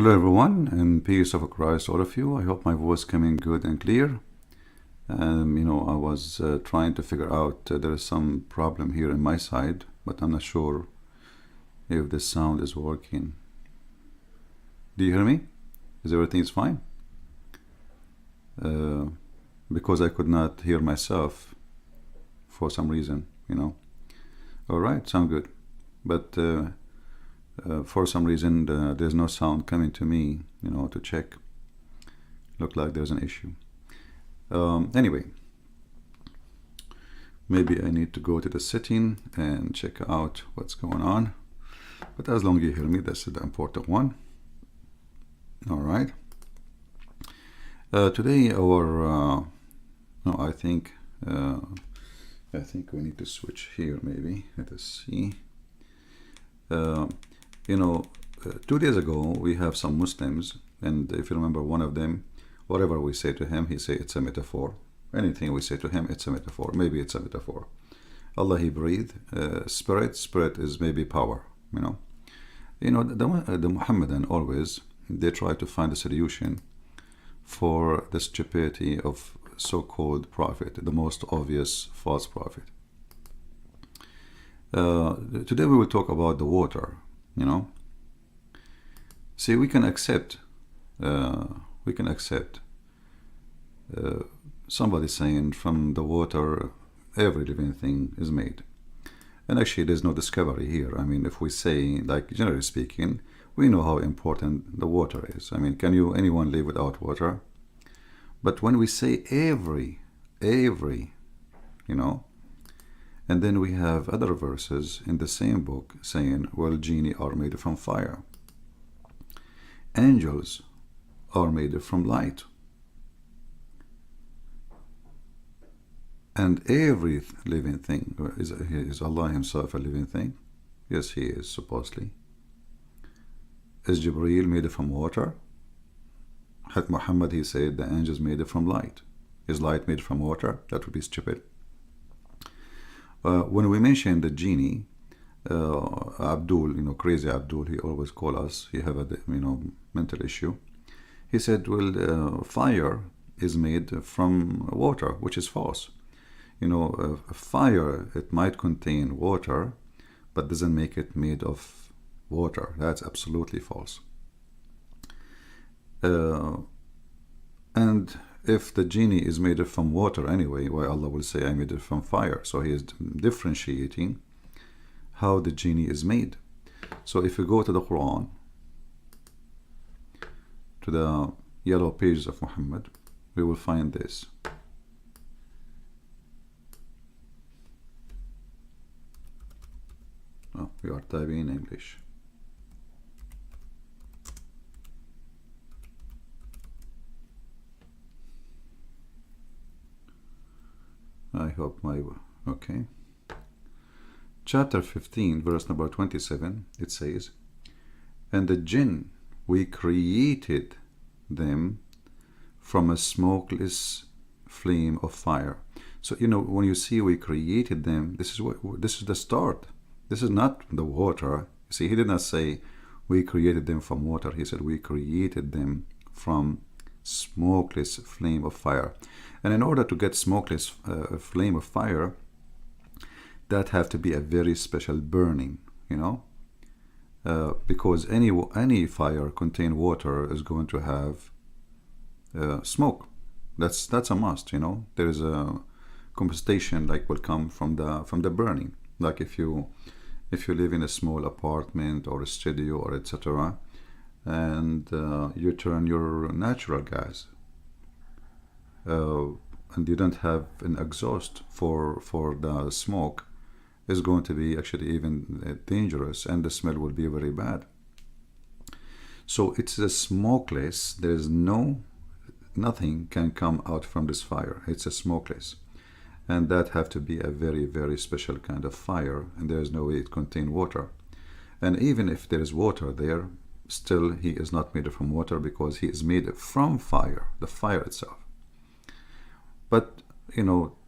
Hello everyone, and peace of Christ all of you. I hope my voice coming good and clear. I was trying to figure out there is some problem here in my side, but I'm not sure if the sound is working. Do you hear me? Is everything fine? Because I could not hear myself for some reason, All right, sound good. But for some reason there's no sound coming to me, to check. Look like there's an issue. Anyway, maybe I need to go to the setting and check out what's going on. But as long as you hear me, that's the important one. All right. Today our no, I think we need to switch here. Maybe let us see. 2 days ago we have some Muslims, and if you remember, one of them, whatever we say to him, he say it's a metaphor. Anything we say to him, it's a metaphor. Maybe it's a metaphor. Allah, he breathed. Spirit is maybe power. The Muhammadan always, they try to find a solution for the stupidity of so-called prophet, the most obvious false prophet. Today we will talk about the water. See, we can accept somebody saying from the water every living thing is made. And actually there's no discovery here. I mean, if we say, like, generally speaking, we know how important the water is. I mean, can anyone live without water? But when we say every, and then we have other verses in the same book saying, well, genie are made from fire. Angels are made from light. And every living thing, is Allah himself a living thing? Yes, he is, supposedly. Is Jibreel made from water? Had Muhammad, he said, the angels made it from light. Is light made from water? That would be stupid. When we mention the genie, Abdul, crazy Abdul, he always call us, he have a mental issue. He said, well, fire is made from water, which is false. Fire, it might contain water, but doesn't make it made of water. That's absolutely false. And if the genie is made from water anyway, why Allah will say, I made it from fire? So he is differentiating how the genie is made. So if you go to the Quran, to the yellow pages of Muhammad, we will find this. Oh, we are typing in English. I hope okay. Chapter 15, verse number 27, it says, and the jinn, we created them from a smokeless flame of fire. So, when you see we created them, this is the start. This is not the water. See, he did not say we created them from water. He said we created them from smokeless flame of fire. And in order to get smokeless flame of fire, that have to be a very special burning, because any fire contain water is going to have smoke. That's a must. There is a combustion like will come from the burning. Like if you live in a small apartment or a studio or etc., and you turn your natural gas, and you don't have an exhaust for the smoke, is going to be actually even dangerous, and the smell will be very bad. So it's a smokeless. There is nothing can come out from this fire. It's a smokeless, and that have to be a very, very special kind of fire, and there is no way it contain water. And even if there is water there, still he is not made from water, because he is made from fire, the fire itself. But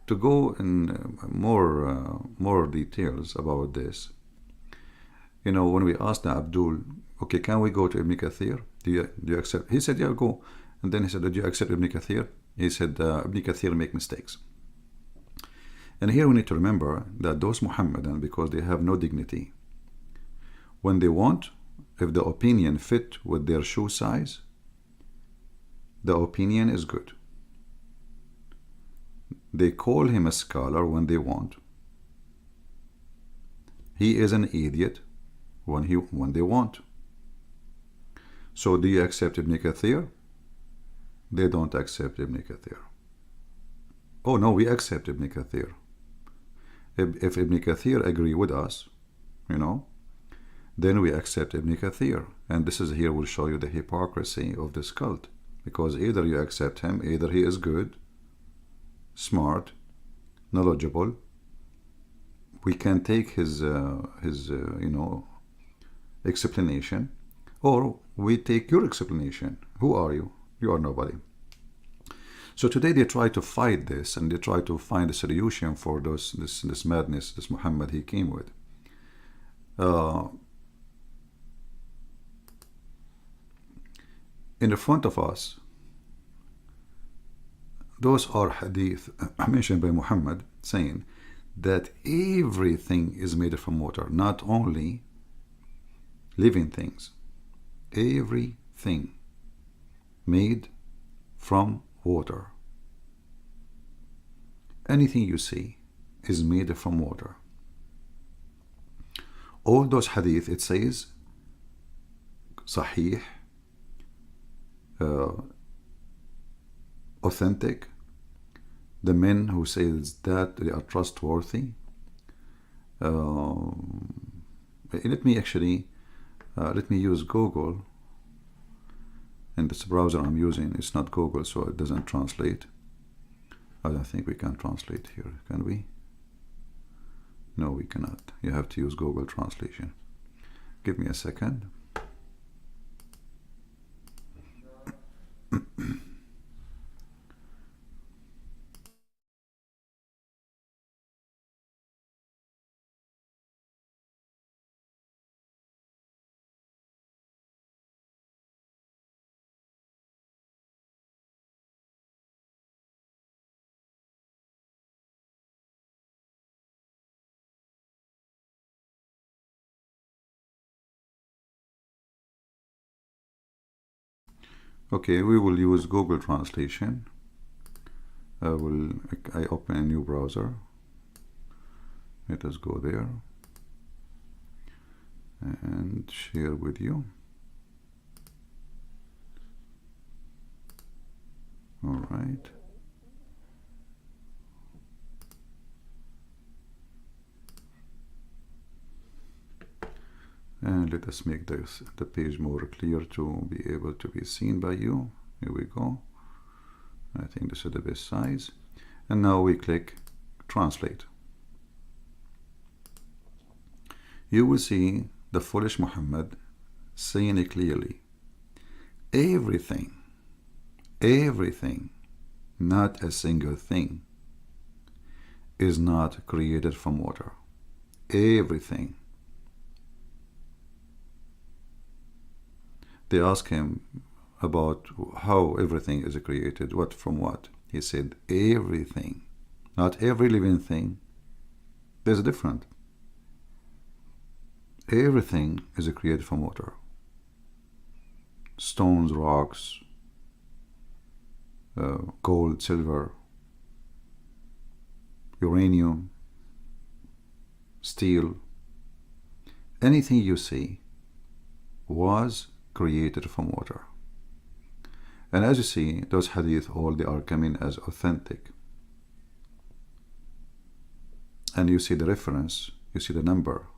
to go in more details about this, You know, when we asked Abdul, okay, can we go to Ibn Kathir? Do you accept? He said, yeah, go. And then he said, did you accept Ibn Kathir? He said, Ibn Kathir make mistakes. And here we need to remember that those Muhammadan, because they have no dignity, when they want, if the opinion fit with their shoe size, the opinion is good. They call him a scholar when they want. He is an idiot when they want. So do you accept Ibn Kathir? They don't accept Ibn Kathir. Oh no, we accept Ibn Kathir. If Ibn Kathir agree with us, you know, then we accept Ibn Kathir. And this is here will show you the hypocrisy of this cult. Because either you accept him, either he is good, smart, knowledgeable. We can take his you know, explanation, or we take your explanation. Who are you? You are nobody. So today they try to fight this, and they try to find a solution for this madness, this Muhammad he came with. In the front of us, those are hadith mentioned by Muhammad saying that everything is made from water, not only living things, everything made from water. Anything you see is made from water. All those hadith, it says sahih, authentic. The men who say that, they are trustworthy. Let me actually let me use Google. And this browser I'm using, it's not Google, so it doesn't translate. I don't think we can translate here, can we? No, we cannot. You have to use Google Translation. Give me a second. Okay, we will use Google Translation. I open a new browser. Let us go there and share with you. All right. And let us make the page more clear to be able to be seen by you. Here we go. I think this is the best size. And now we click Translate. You will see the foolish Muhammad saying it clearly. Everything, not a single thing, is not created from water. Everything. They asked him about how everything is created, what from what. He said everything, not every living thing. There's a difference. Everything is created from water. Stones, rocks, gold, silver, uranium, steel. Anything you see was created from water. And as you see, those hadith, all they are coming as authentic. And you see the reference, you see the number.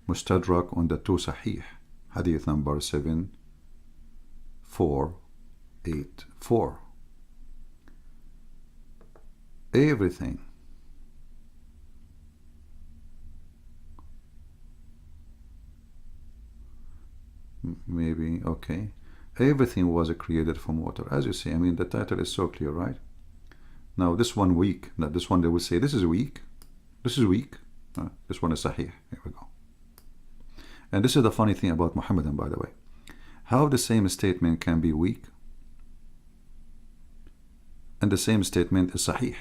Mustadrak on the two Sahih, hadith number 7484. Everything. Maybe, okay. Everything was created from water. As you see, I mean, the title is so clear, right? Now, this one weak. Now, this one they will say, this is weak. This is weak. This one is Sahih. Here we go. And this is the funny thing about Muhammadan, by the way. How the same statement can be weak and the same statement is sahih.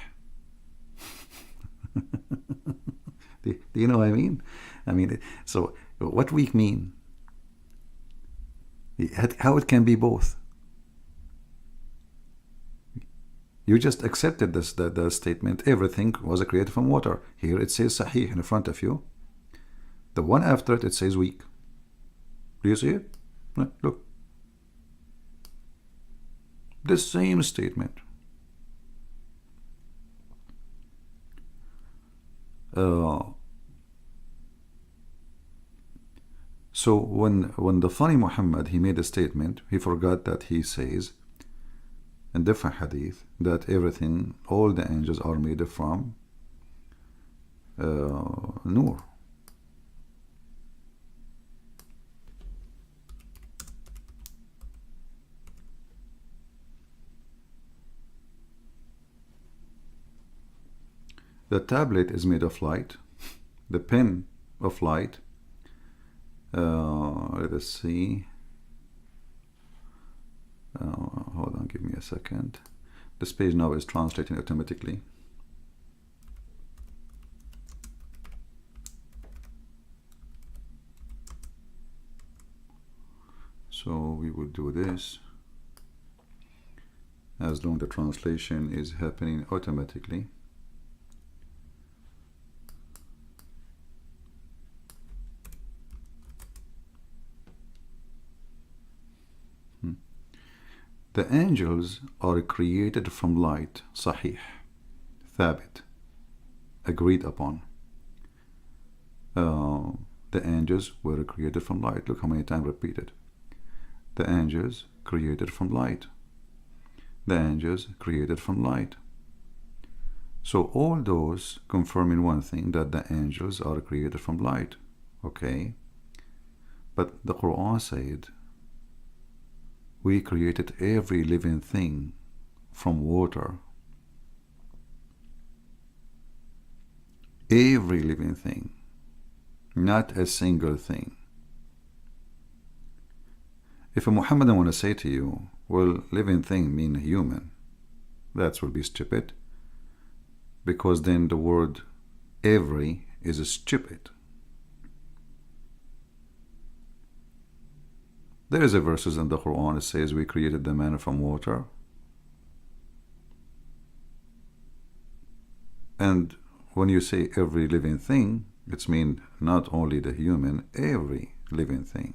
Do you know what I mean? I mean, so what weak mean? How it can be both? You just accepted this the statement, everything was created from water. Here it says sahih in front of you. The one after it says weak. Do you see it? Look. The same statement. So when the funny Muhammad, he made a statement, he forgot that he says in different hadith that everything, all the angels are made from nur. The tablet is made of light. The pen of light. Let us see. Hold on, give me a second. This page now is translating automatically. So we will do this as long as the translation is happening automatically. The angels are created from light, sahih, thabit, agreed upon. The angels were created from light. Look how many times repeated. The angels created from light. The angels created from light. So all those confirming one thing, that the angels are created from light. Okay? But the Quran said, we created every living thing from water. Every living thing, not a single thing. If a Muhammadan want to say to you, well, living thing mean human, that will be stupid, because then the word every is stupid. There is a verses in the Quran that says we created the man from water. And when you say every living thing, it means not only the human, every living thing.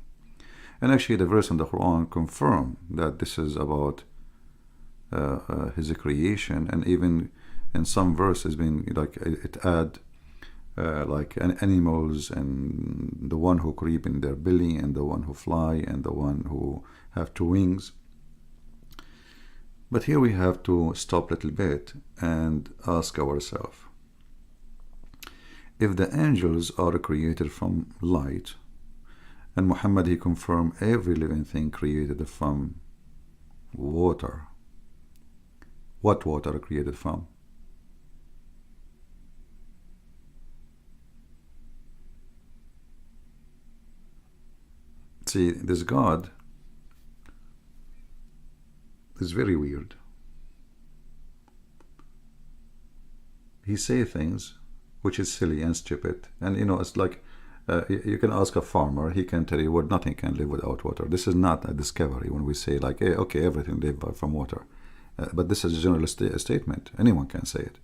And actually the verse in the Quran confirm that this is about his creation, and even in some verses being like it add like animals, and the one who creep in their belly, and the one who fly, and the one who have two wings. But here we have to stop a little bit and ask ourselves, if the angels are created from light, and Muhammad, he confirmed every living thing created from water, what water created from? See, this God is very weird. He say things which is silly and stupid, and you know, it's like you can ask a farmer, he can tell you, well, nothing can live without water. This is not a discovery when we say like, hey, okay, everything lives from water, but this is a general statement. Anyone can say it.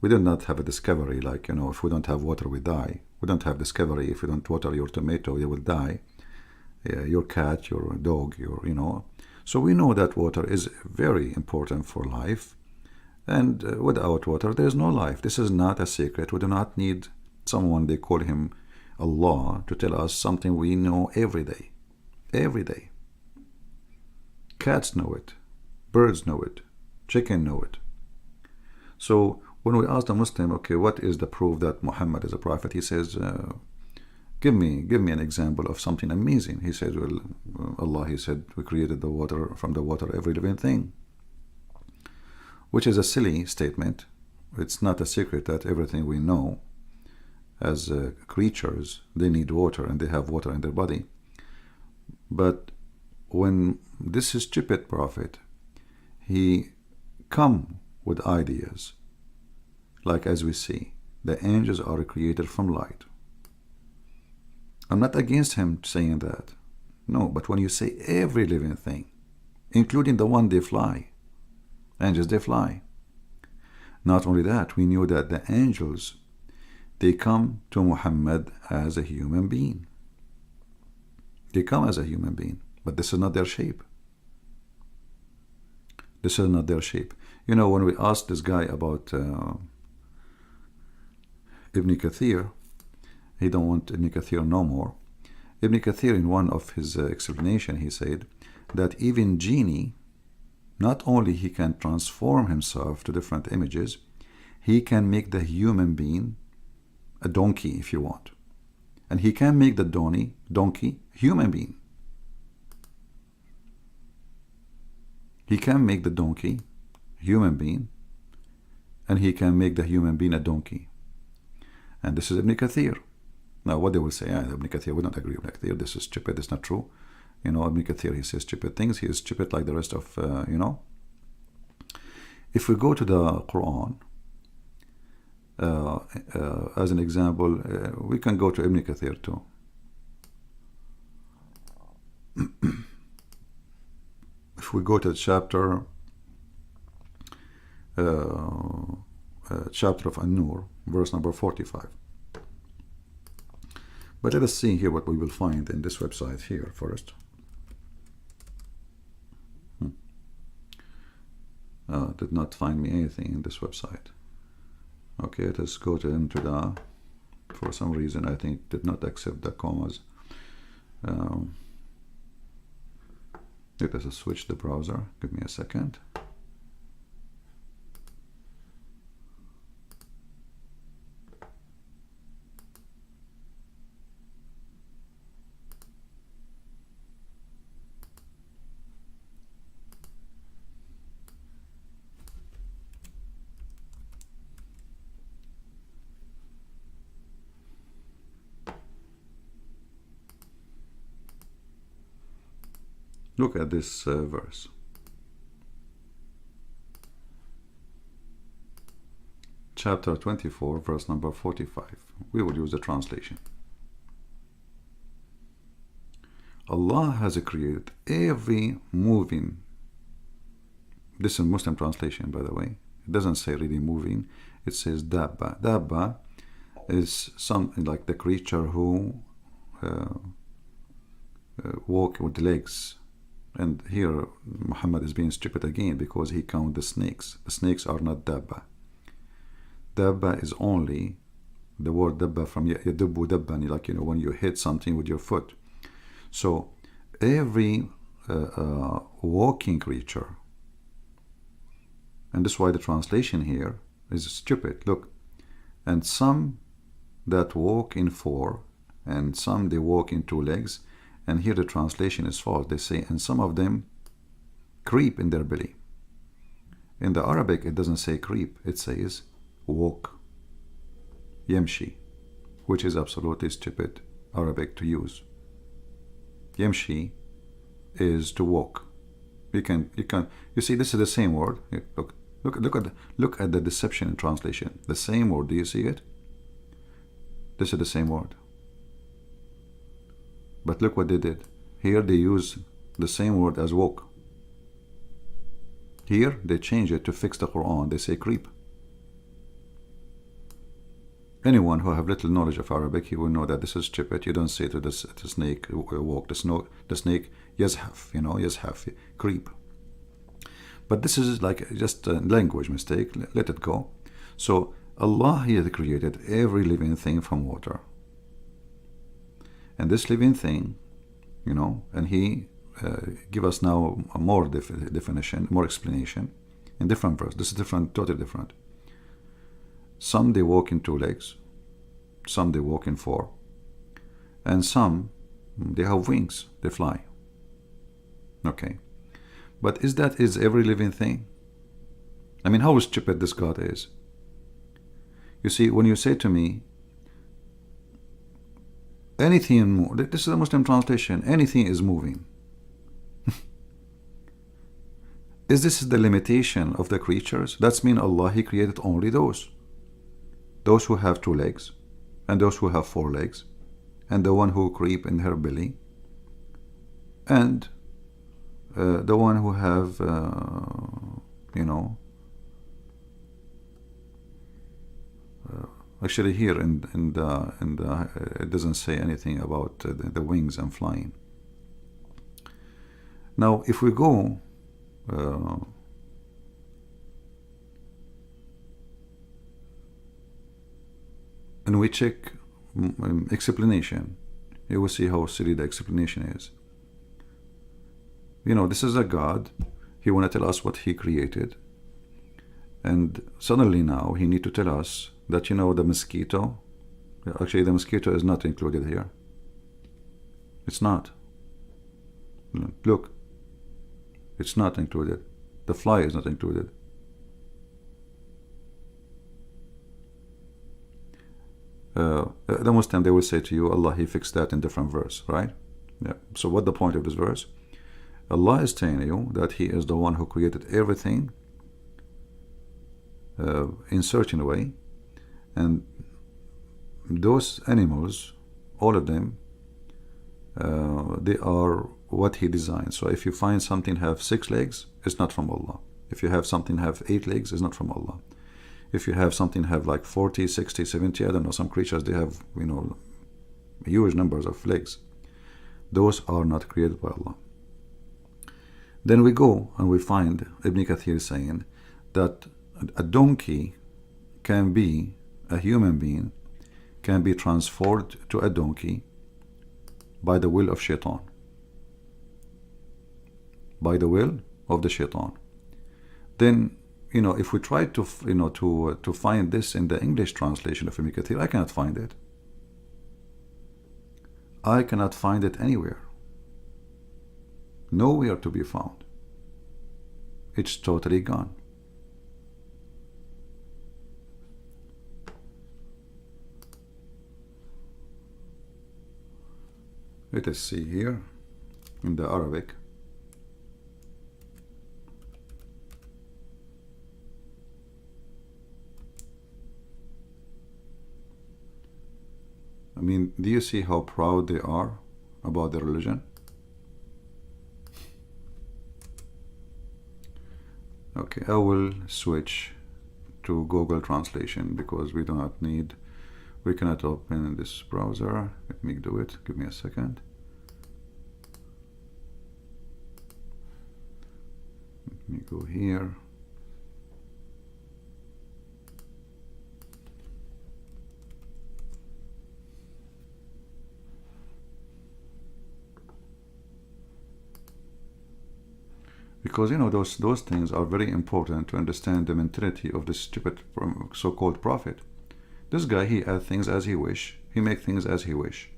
We do not have a discovery like, you know, if we don't have water we die. We don't have discovery if you don't water your tomato you will die. Your cat, your dog, your, you know. So we know that water is very important for life, and without water there is no life. This is not a secret. We do not need someone, they call him Allah, to tell us something we know every day. Every day. Cats know it, birds know it, chicken know it. So when we ask the Muslim, okay, what is the proof that Muhammad is a prophet, he says, Give me an example of something amazing. He said, well, Allah, he said, we created the water, from the water, every living thing. Which is a silly statement. It's not a secret that everything we know as creatures, they need water and they have water in their body. But when this stupid prophet, he come with ideas, like as we see, the angels are created from light. I'm not against him saying that. No, but when you say every living thing, including the one they fly, angels, they fly. Not only that, we knew that the angels, they come to Muhammad as a human being. They come as a human being, but this is not their shape. This is not their shape. You know, when we asked this guy about Ibn Kathir, he don't want Ibn Kathir no more. Ibn Kathir, in one of his explanation, he said that even genie, not only he can transform himself to different images, he can make the human being a donkey if you want. And he can make the donkey human being. He can make the donkey human being, and he can make the human being a donkey. And this is Ibn Kathir. Now what they will say, Ibn Kathir, we don't agree with Ibn Kathir, this is stupid, this is not true. You know, Ibn Kathir, he says stupid things, he is stupid like the rest of, you know. If we go to the Quran, as an example, we can go to Ibn Kathir too. If we go to the chapter of An-Nur, verse number 45. But let us see here what we will find in this website here first. Did not find me anything in this website. Okay, let's go into the, for some reason I think did not accept the commas. Let us switch the browser. Give me a second. Look at this verse. Chapter 24, verse number 45. We will use the translation. Allah has created every moving. This is Muslim translation, by the way. It doesn't say really moving. It says dabba. Dabba is something like the creature who walk with legs. And here Muhammad is being stupid again because he counts the snakes. The snakes are not dabba. Dabba is only the word dabba from yadubbu dabban, like, you know, when you hit something with your foot. So every walking creature, and this is why the translation here is stupid. Look, and some that walk in four, and some they walk in two legs. And here the translation is false. They say, and some of them creep in their belly. In the Arabic, it doesn't say creep. It says walk. Yamshi, which is absolutely stupid Arabic to use. Yamshi is to walk. You see, this is the same word. Look at the deception in translation. The same word. Do you see it? This is the same word. But look what they did. Here they use the same word as walk. Here they change it to fix the Quran. They say creep. Anyone who have little knowledge of Arabic, he will know that this is stupid. You don't say to the snake walk, the snake yazhaf, you know, yazhaf, creep. But this is like just a language mistake. Let it go. So Allah, He has created every living thing from water. And this living thing, you know, and He give us now a more definition, more explanation in different verse. This is different, totally different. Some they walk in two legs, some they walk in four, and some they have wings, they fly. Okay, but is every living thing? I mean, how stupid this God is. You see, when you say to me, Anything, this is the Muslim translation, anything is moving. Is this the limitation of the creatures? That's mean Allah, He created only those who have 2 legs, and those who have 4 legs, and the one who creep in her belly, and the one who have, actually here in the it doesn't say anything about the wings and flying. Now, if we go and we check explanation, you will see how silly the explanation is. This is a God. He want to tell us what He created, and suddenly now He need to tell us that the mosquito, actually the mosquito is not included here. It's not. Look, it's not included. The fly is not included. The Muslim, they will say to you, Allah, He fixed that in different verse, right? Yeah. So what the point of this verse? Allah is telling you that He is the one who created everything in certain way, and those animals, all of them, they are what He designed. So if you find something have 6 legs, it's not from Allah. If you have something have 8 legs, it's not from Allah. If you have something have like 40, 60, 70, I don't know, some creatures, they have, huge numbers of legs. Those are not created by Allah. Then we go and we find Ibn Kathir saying that a donkey can be, a human being can be transformed to a donkey by the will of shaitan. By the will of the shaitan. Then, if we try to, to find this in the English translation of Ibn Kathir, I cannot find it. I cannot find it anywhere. Nowhere to be found. It's totally gone. Let us see here in the Arabic. Do you see how proud they are about their religion? Okay, I will switch to Google Translation because we do not need, we cannot open this browser. Let me do it. Give me a second. Let me go here. Because those things are very important to understand the mentality of this stupid so-called prophet. This guy, he adds things as he wish. He makes things as he wish.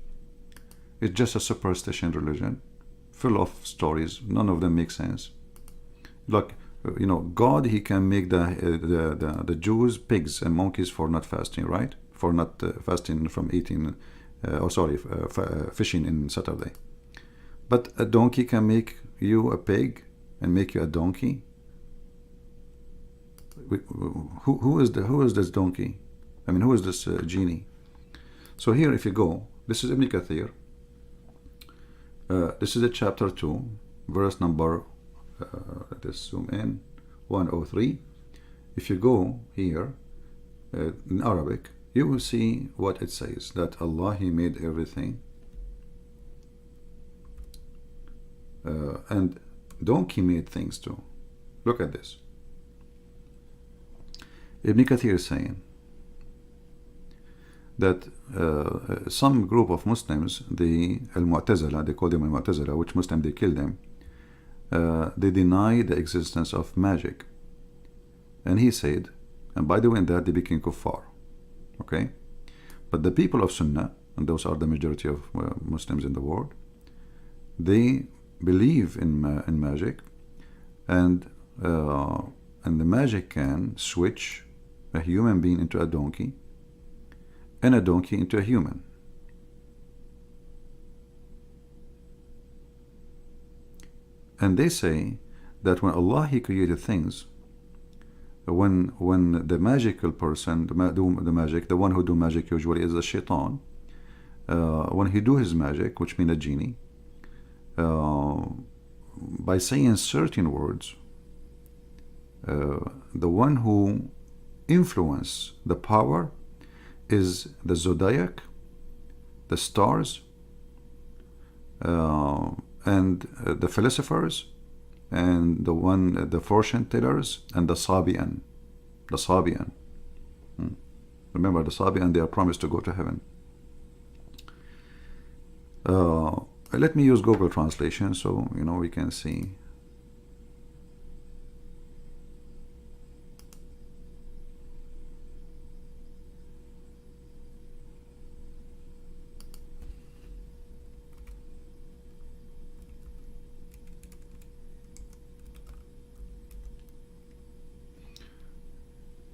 It's just a superstition religion, full of stories. None of them make sense. Like God, He can make the Jews pigs and monkeys for not fasting, right? For not fasting from eating, fishing in Saturday. But a donkey can make you a pig and make you a donkey. Who is this donkey? Who is this genie? So here, if you go, this is Ibn Kathir. This is the chapter 2, verse number, let us zoom in, 103. If you go here, in Arabic, you will see what it says, that Allah, He made everything. And donkey made things too. Look at this. Ibn Kathir is saying that some group of Muslims, the Al-Mu'tazila, they call them Al-Mu'tazila, which Muslim they kill them, they deny the existence of magic. And he said, and by doing that they became kuffar. Okay? But the people of Sunnah, and those are the majority of Muslims in the world, they believe in magic, and the magic can switch a human being into a donkey, and a donkey into a human. And they say that when Allah He created things, when the magical person, the magic, the one who do magic usually is the shaitan. When he do his magic, which means a genie, by saying certain words, the one who influence the power is the zodiac, the stars, and the philosophers, and the fortune tellers, and the Sabian. The Sabian. Remember, the Sabian, they are promised to go to heaven. Let me use Google Translation so we can see.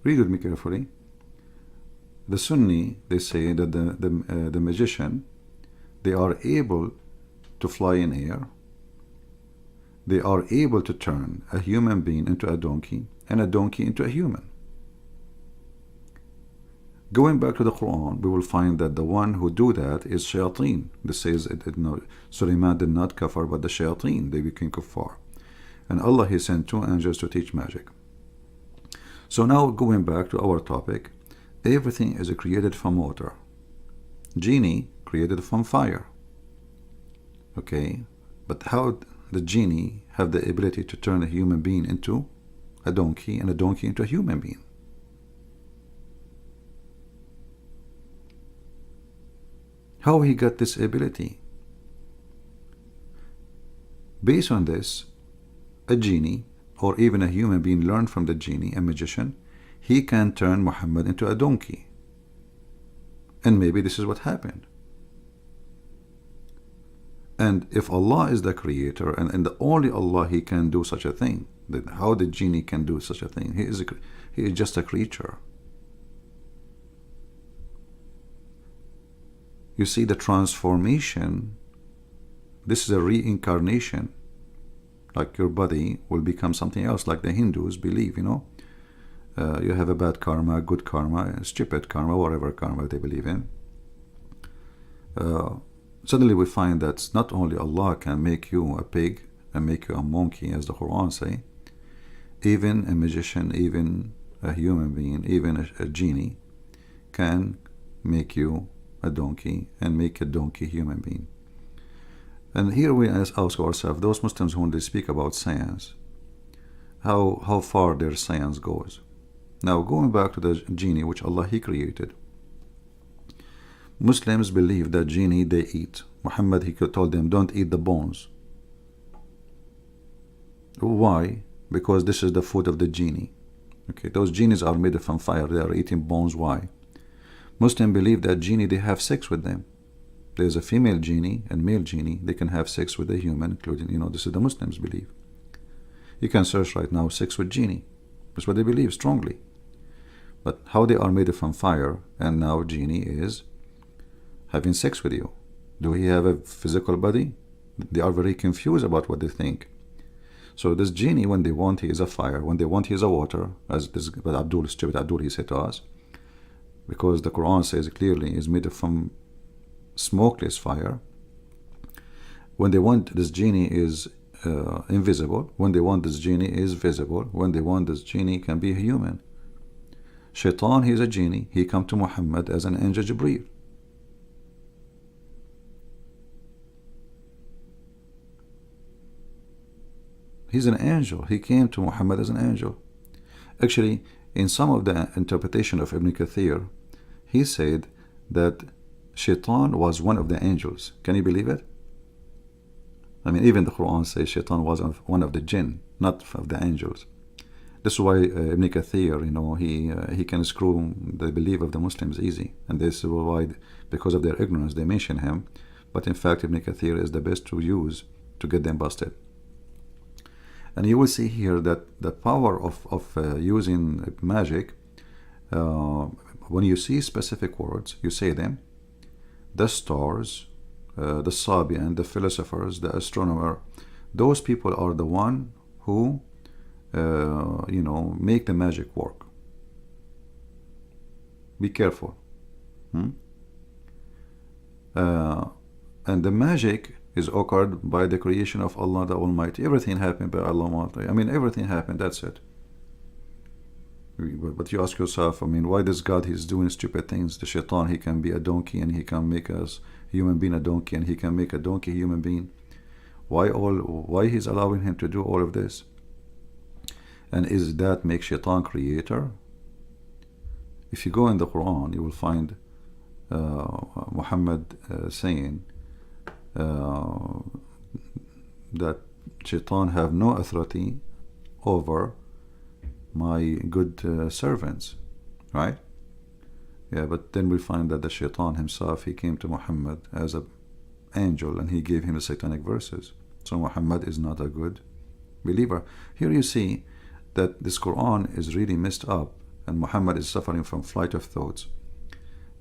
Read with me carefully. The Sunni, they say that the magician, they are able to fly in air. They are able to turn a human being into a donkey and a donkey into a human. Going back to the Quran, we will find that the one who do that is shayateen. This says Sulaiman did not kafar, but the shayateen, they became kuffar. And Allah, He sent 2 angels to teach magic. So now going back to our topic, everything is created from water. Genie created from fire. Okay, but how the genie have the ability to turn a human being into a donkey and a donkey into a human being? How he got this ability? Based on this, a genie or even a human being learned from the genie, a magician, he can turn Muhammad into a donkey. And maybe this is what happened. And if Allah is the creator, and the only Allah, He can do such a thing, then how the genie can do such a thing? He is just a creature. You see the transformation. This is a reincarnation. Like your body will become something else, like the Hindus believe, you have a bad karma, good karma, stupid karma, whatever karma they believe in. Suddenly we find that not only Allah can make you a pig and make you a monkey, as the Quran say, even a magician, even a human being, even a genie can make you a donkey and make a donkey human being. And here we ask ourselves, those Muslims when they speak about science, how far their science goes. Now going back to the genie which Allah He created, Muslims believe that genie they eat. Muhammad He told them, don't eat the bones. Why? Because this is the food of the genie. Okay, those genies are made from fire. They are eating bones. Why? Muslims believe that genie they have sex with them. There's a female genie and male genie. They can have sex with a human, including, this is the Muslims believe. You can search right now, sex with genie. That's what they believe strongly. But how they are made from fire, and now genie is having sex with you. Do he have a physical body? They are very confused about what they think. So this genie, when they want, he is a fire. When they want, he is a water, as this stupid Abdul, he said to us. Because the Quran says clearly, is made from smokeless fire. When they want, this genie is invisible. When they want, this genie is visible. When they want, this genie can be a human. Shaitan, he is a genie. He come to Muhammad as an angel Jibreel. He's an angel. He came to Muhammad as an angel. Actually, in some of the interpretation of Ibn Kathir, he said that Shaitan was one of the angels. Can you believe it? I mean, even the Quran says Shaitan was one of the jinn, not of the angels. This is why Ibn Kathir, he can screw the belief of the Muslims easy. And this is why, because of their ignorance, they mention him. But in fact, Ibn Kathir is the best to use to get them busted. And you will see here that the power of using magic, when you see specific words, you say them. The stars, the Sabian, the philosophers, the astronomer, those people are the one who make the magic work. Be careful. And the magic is occurred by the creation of Allah the Almighty. Everything happened by Allah Almighty. I mean, everything happened, that's it. But you ask yourself, I mean, why this God, he's doing stupid things? The shaitan, he can be a donkey and he can make us human being a donkey, and he can make a donkey human being. Why he's allowing him to do all of this? And is that make shaitan creator? If you go in the Quran, you will find Muhammad saying that shaitan have no authority over my good servants, right? Yeah, but then we find that the shaitan himself, he came to Muhammad as an angel and he gave him the satanic verses. So Muhammad is not a good believer. Here you see that this Quran is really messed up, and Muhammad is suffering from flight of thoughts.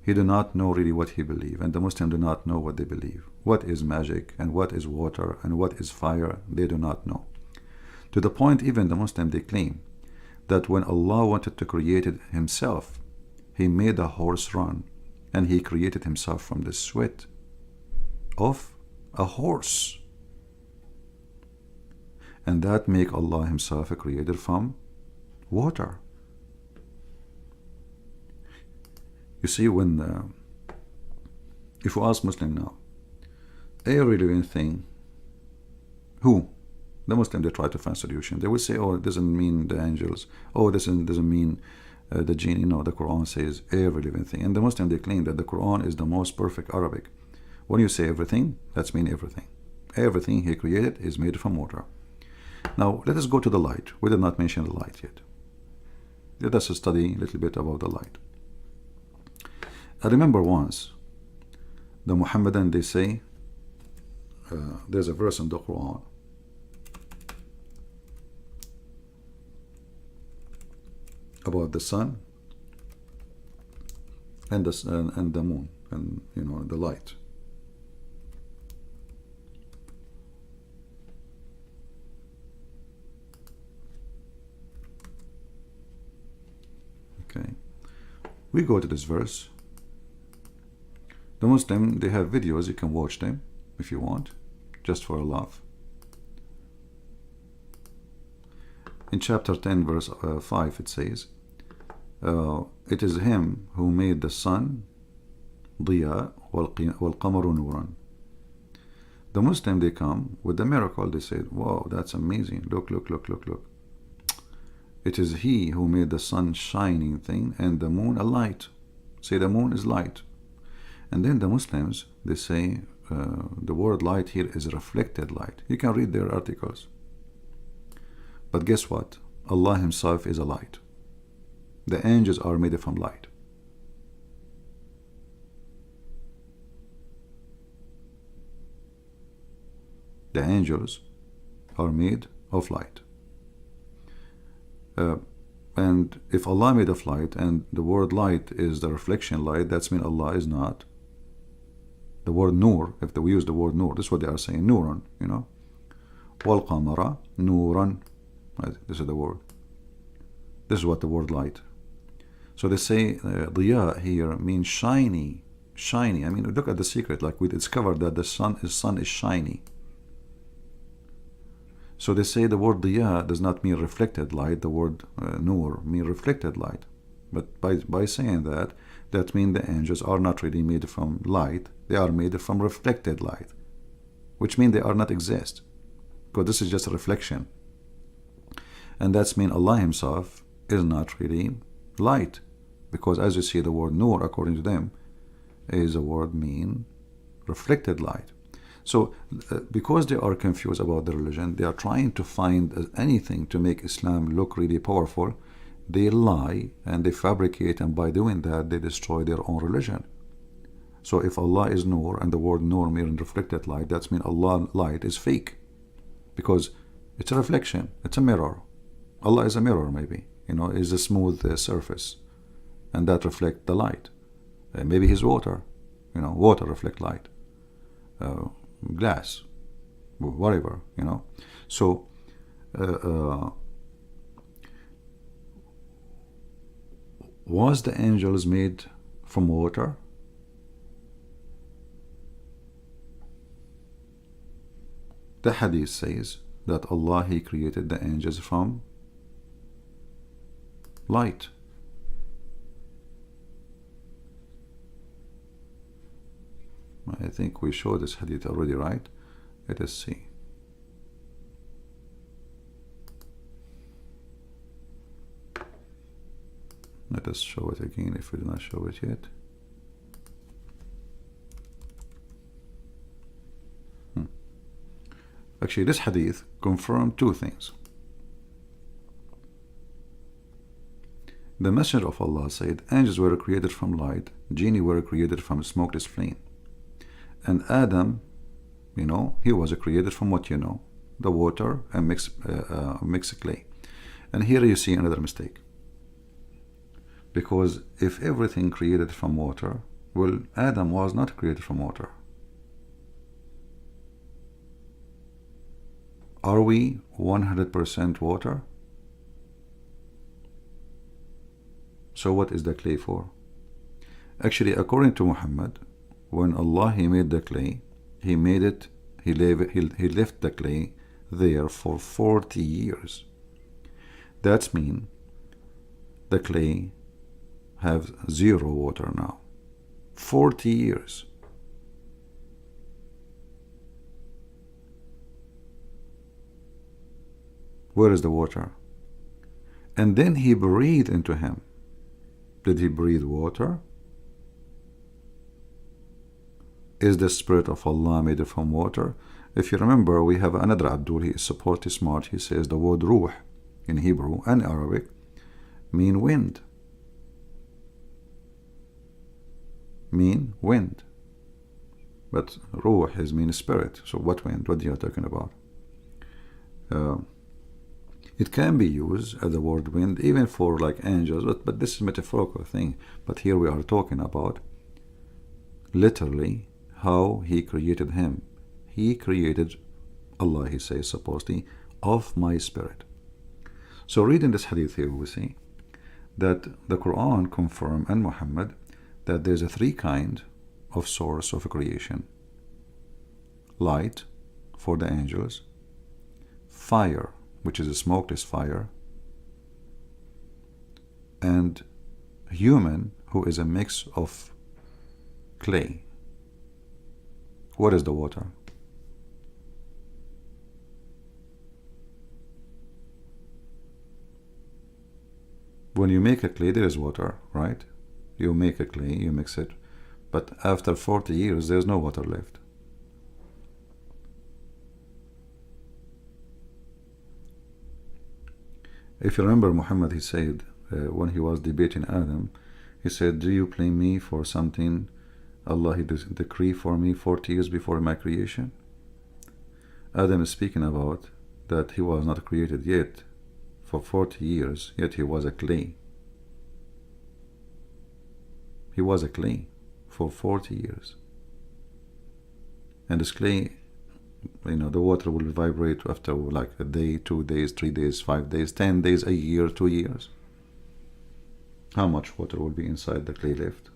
He do not know really what he believes, and the Muslims do not know what they believe. What is magic, and what is water, and what is fire, they do not know. To the point even the Muslims, they claim that when Allah wanted to create it himself, he made a horse run, and he created himself from the sweat of a horse. And that make Allah himself a creator from water. You see, when if you ask Muslim now, every living thing, who? The Muslim, they try to find solution. They will say, oh, it doesn't mean the angels. Oh, this doesn't mean the jinn. You know, the Quran says every living thing. And the Muslim, they claim that the Quran is the most perfect Arabic. When you say everything, that's mean everything. Everything he created is made from water. Now, let us go to the light. We did not mention the light yet. Let us study a little bit about the light. I remember once, the Muhammadan, they say, there's a verse in the Quran about the sun and the moon, and the light. Okay, we go to this verse. The Muslim, they have videos, you can watch them if you want, just for a laugh. In chapter 10 verse 5 it says, it is him who made the sun ضياء والقمر نورا. The Muslim, they come with the miracle. They say, wow, that's amazing, look. It is he who made the sun shining thing and the moon a light. Say the moon is light. And then the Muslims, they say the word light here is reflected light. You can read their articles. But guess what? Allah himself is a light. The angels are made from light. The angels are made of light. And if Allah made of light, and the word light is the reflection light, that's mean Allah is not. The word nur, if we use the word nur, this is what they are saying, nuran, wal qamara nuran, right? This is the word. This is what the word light. So they say diya here means shiny. I mean, look at the secret, like we discovered that the sun is shiny. So they say the word diya does not mean reflected light. The word nur means reflected light. But by saying that, that means the angels are not really made from light. They are made from reflected light, which means they are not exist, because this is just a reflection. And that's mean Allah himself is not really light, because as you see, the word nur, according to them, is a word mean reflected light. So because they are confused about the religion, they are trying to find anything to make Islam look really powerful. They lie and they fabricate, and by doing that they destroy their own religion. So if Allah is nur, and the word nur means reflected light, that means Allah light is fake, because it's a reflection, it's a mirror. Allah is a mirror, maybe, is a smooth surface, and that reflect the light. Maybe He's water, water reflect light. Glass, whatever, you know. So was the angels made from water? The hadith says that Allah, He created the angels from light. I think we showed this hadith already, right? Let us see. Let us show it again if we do not show it yet. Actually, this hadith confirmed two things. The Messenger of Allah said, angels were created from light, jinni were created from a smokeless flame. And Adam, you know, he was created from what you know, the water and mixed clay. And here you see another mistake. Because if everything created from water, well, Adam was not created from water. Are we 100% water? So what is the clay for? Actually, according to Muhammad, when Allah, He made the clay, He made it, He left the clay there for 40 years. That means the clay have zero water now. 40 years. Where is the water? And then He breathed into him. Did He breathe water? Is the Spirit of Allah made from water? If you remember, we have another Abdul, he is supposed to smart. He says the word ruh in Hebrew and Arabic mean wind. Mean wind. But ruh is mean spirit. So what wind? What are you talking about? It can be used as the word wind even for like angels, but this is a metaphorical thing. But here we are talking about literally how He created him. He created Allah, He says supposedly, of my spirit. So reading this hadith here, we see that the Quran confirms, and Muhammad, that there's a three kind of source of creation. Light for the angels, fire, which is a smokeless fire, and human, who is a mix of clay. What is the water? When you make a clay, there is water, right? You make a clay, you mix it, but after 40 years, there's no water left. If you remember, Muhammad, he said, when he was debating Adam, he said, do you blame me for something Allah, He decreed for me 40 years before my creation? Adam is speaking about that he was not created yet for 40 years, yet he was a clay. He was a clay for 40 years. And this clay, you know, the water will vibrate after like a day, 2 days, 3 days, 5 days, 10 days, a year, 2 years. How much water will be inside the clay left?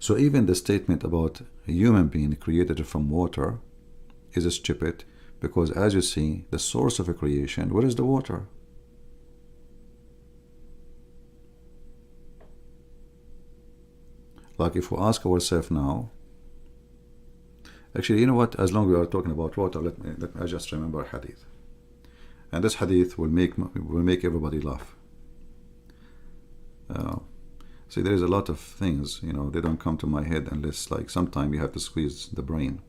So even the statement about a human being created from water is stupid, because as you see, the source of a creation, where is the water? Like if we ask ourselves now, actually, you know what, as long as we are talking about water, let me I just remember a hadith. And this hadith will make everybody laugh. See, there is a lot of things, you know, they don't come to my head unless, like, sometime you have to squeeze the brain.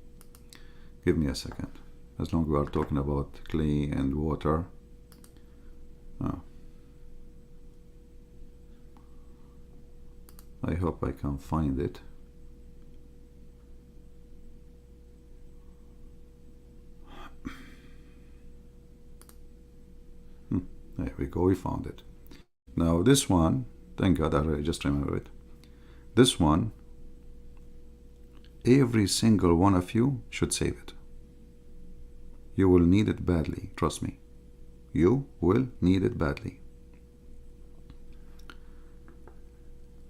Give me a second. As long as we are talking about clay and water. I hope I can find it. There we go, we found it. Now this one, thank God I just remember it. This one, every single one of you should save it. You will need it badly, trust me. You will need it badly.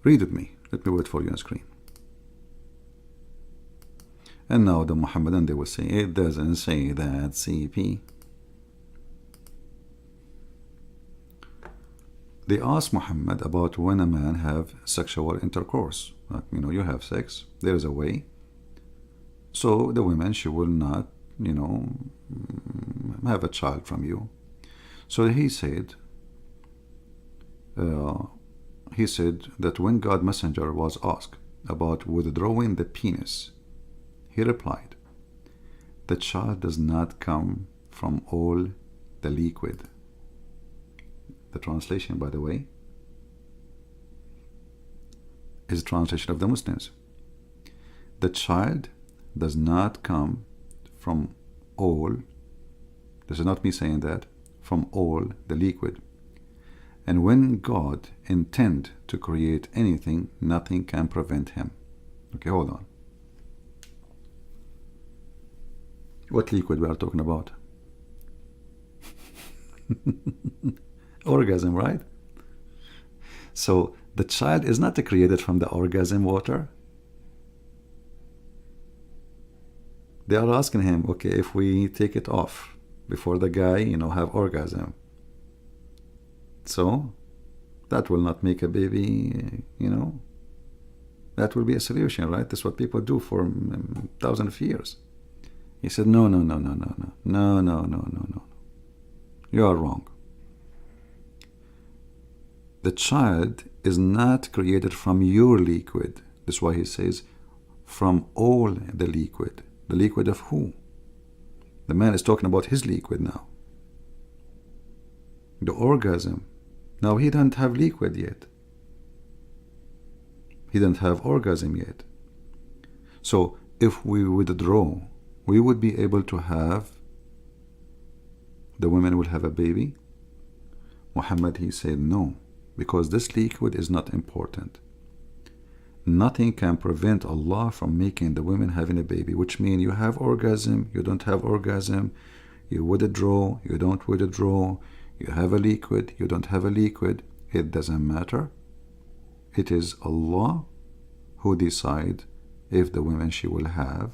Read with me. Let me wait for you on screen. And now the Muhammadan, they will say, it doesn't say that, CP. They asked Muhammad about when a man have sexual intercourse. You have sex, there is a way. So the woman, she will not, have a child from you. So he said that when God Messenger was asked about withdrawing the penis, he replied, the child does not come from all the liquid. The translation, by the way, is a translation of the Muslims. The child does not come from all, this is not me saying that, from all the liquid. And when God intends to create anything, nothing can prevent him. Okay, hold on. What liquid we are talking about? Orgasm, right? So the child is not created from the orgasm water. They are asking him, okay, if we take it off before the guy, have orgasm, so that will not make a baby, that will be a solution, right? That's what people do for thousands of years. He said, no. You are wrong. The child is not created from your liquid. That's why he says, from all the liquid. The liquid of who? The man is talking about his liquid now. The orgasm. Now he doesn't have liquid yet. He doesn't have orgasm yet. So if we withdraw, we would be able to have, the women will have a baby. Muhammad, he said no, because this liquid is not important. Nothing can prevent Allah from making the women having a baby, which means you have orgasm, you don't have orgasm, you withdraw, you don't withdraw, you have a liquid, you don't have a liquid, it doesn't matter. It is Allah who decides if the woman, she will have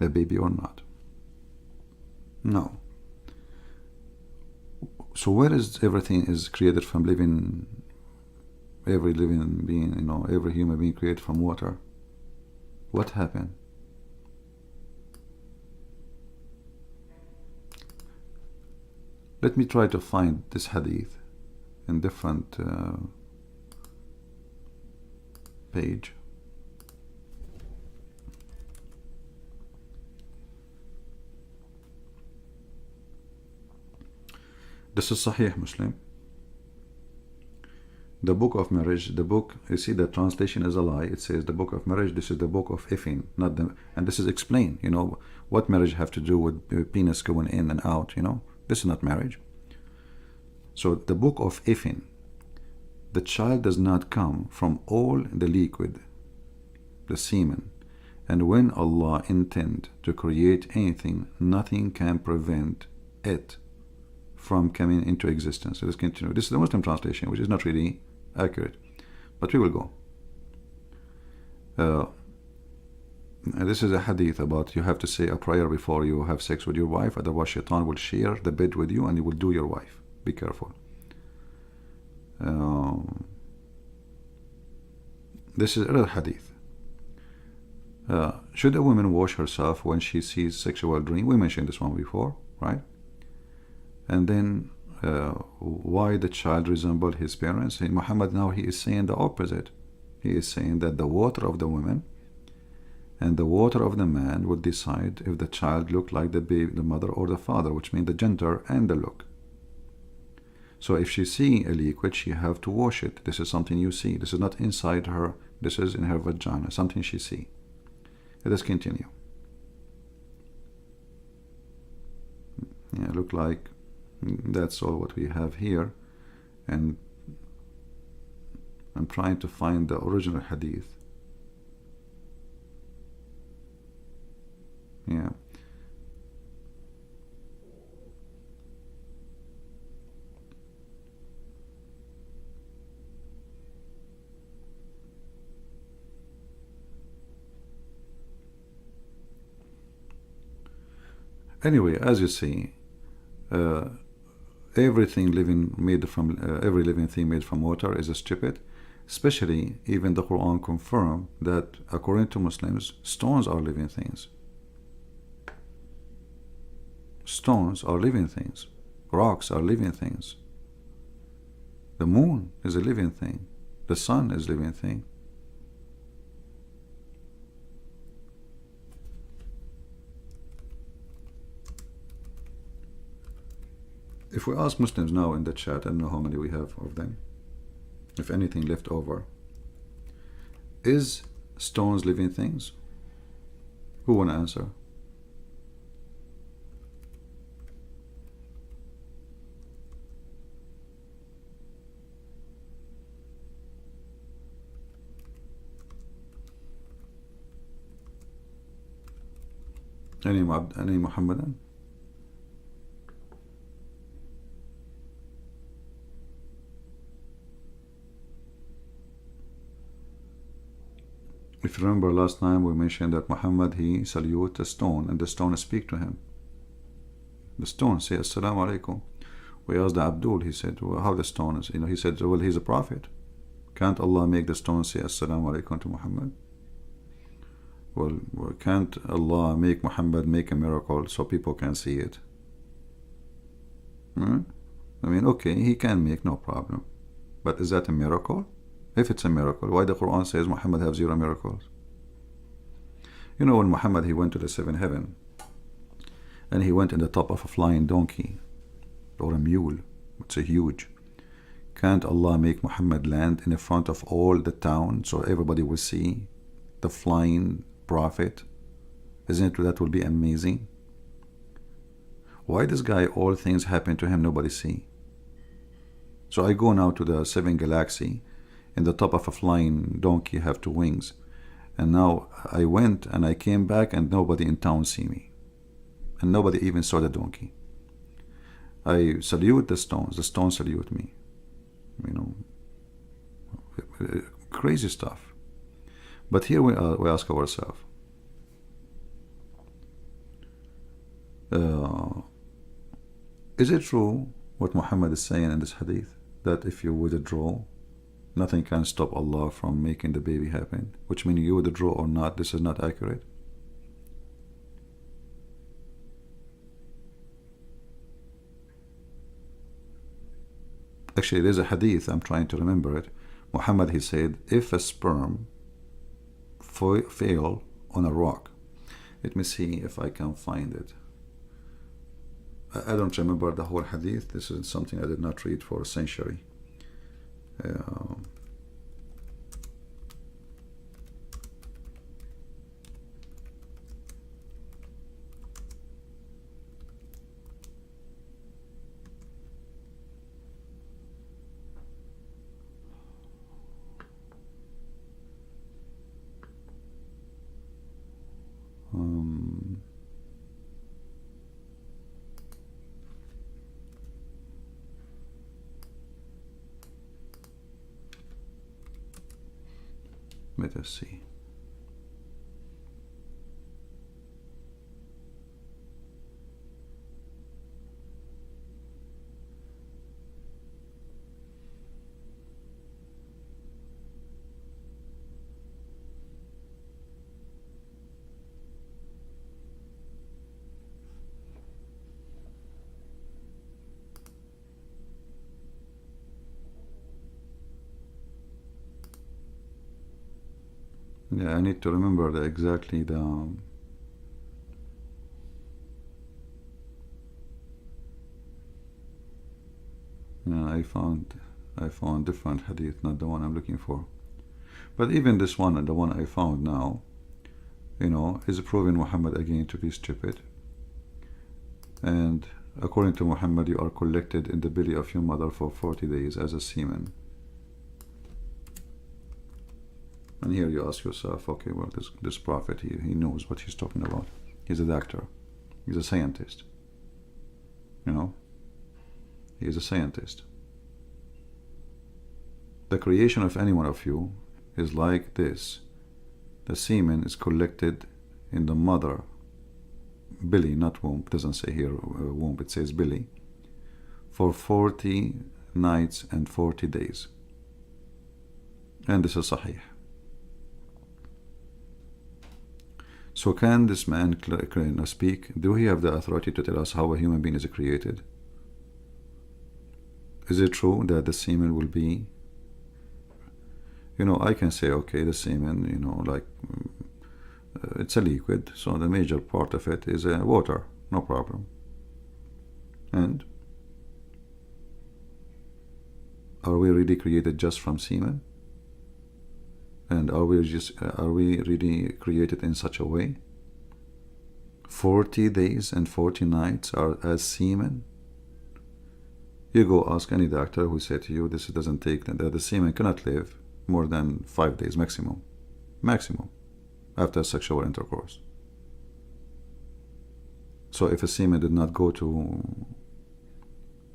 a baby or not. No. So where is everything is created from living, every living being, every human being created from water? What happened? Let me try to find this hadith in different page. This is Sahih Muslim. The book of marriage, the book, you see the translation is a lie. It says the book of marriage, this is the book of Ifin, not the, and this is explained, what marriage have to do with penis going in and out, this is not marriage. So the book of Ifin, the child does not come from all the liquid, the semen, and when Allah intend to create anything, nothing can prevent it from coming into existence. So let's continue. This is the Muslim translation, which is not really accurate, but we will go. This is a hadith about you have to say a prayer before you have sex with your wife, otherwise shaitan will share the bed with you and he will do your wife. Be careful. This is another hadith. Should a woman wash herself when she sees sexual dream? We mentioned this one before, right? And then why the child resembled his parents? In Muhammad now he is saying the opposite. He is saying that the water of the woman and the water of the man would decide if the child looked like the baby, the mother or the father, which means the gender and the look. So if she see a liquid, she have to wash it. This is something you see. This is not inside her. This is in her vagina, something she see. Let us continue. Yeah, look like that's all what we have here, and I'm trying to find the original hadith. Yeah, Anyway, as you see, uh, everything living made from every living thing made from water is stupid. Especially, even the Quran confirm that according to Muslims, stones are living things. Stones are living things. Rocks are living things. The moon is a living thing. The sun is a living thing. If we ask Muslims now in the chat, I don't know how many we have of them, if anything left over, is stones living things? Who want to answer? Any Muhammadan? If you remember last time we mentioned that Muhammad, he salute a stone and the stone speak to him. The stone say Assalamu alaikum. We asked the Abdul, he said, well, how the stone is, he said, well, he's a prophet. Can't Allah make the stone say Assalamu alaikum to Muhammad? Well, can't Allah make Muhammad make a miracle so people can see it? I mean, okay, he can make, no problem. But is that a miracle? If it's a miracle, why the Quran says Muhammad have 0 miracles? You know, when Muhammad, he went to the 7th heaven, and he went in the top of a flying donkey, or a mule, it's a huge. Can't Allah make Muhammad land in the front of all the town so everybody will see the flying prophet? Isn't it that will be amazing? Why this guy, all things happen to him, nobody see? So I go now to the 7th galaxy, in the top of a flying donkey, have 2 wings. And now I went and I came back and nobody in town see me. And nobody even saw the donkey. I salute the stones salute me. Crazy stuff. But here we ask ourselves, is it true what Muhammad is saying in this hadith, that if you withdraw, nothing can stop Allah from making the baby happen? Which means you withdraw or not, this is not accurate. Actually, there's a hadith, I'm trying to remember it. Muhammad, he said, if a sperm fail on a rock, let me see if I can find it. I don't remember the whole hadith. This is something I did not read for a century. Let us see. Yeah, I need to remember exactly the yeah, I found different hadith, not the one I'm looking for. But even this one, the one I found now, is proving Muhammad again to be stupid. And according to Muhammad, you are collected in the belly of your mother for 40 days as a semen. And here you ask yourself, okay, well, this prophet, he knows what he's talking about. He's a doctor. He's a scientist. He is a scientist. The creation of any one of you is like this. The semen is collected in the mother belly, not womb. It doesn't say here womb, it says belly, for 40 nights and 40 days. And this is sahih. So can this man speak? Do he have the authority to tell us how a human being is created? Is it true that the semen will be, I can say, okay, the semen, like it's a liquid, so the major part of it is water, no problem. And are we really created just from semen? And are we really created in such a way? 40 days and 40 nights are as semen? You go ask any doctor who said to you this doesn't take, the semen cannot live more than 5 days maximum after sexual intercourse. So if a semen did not go to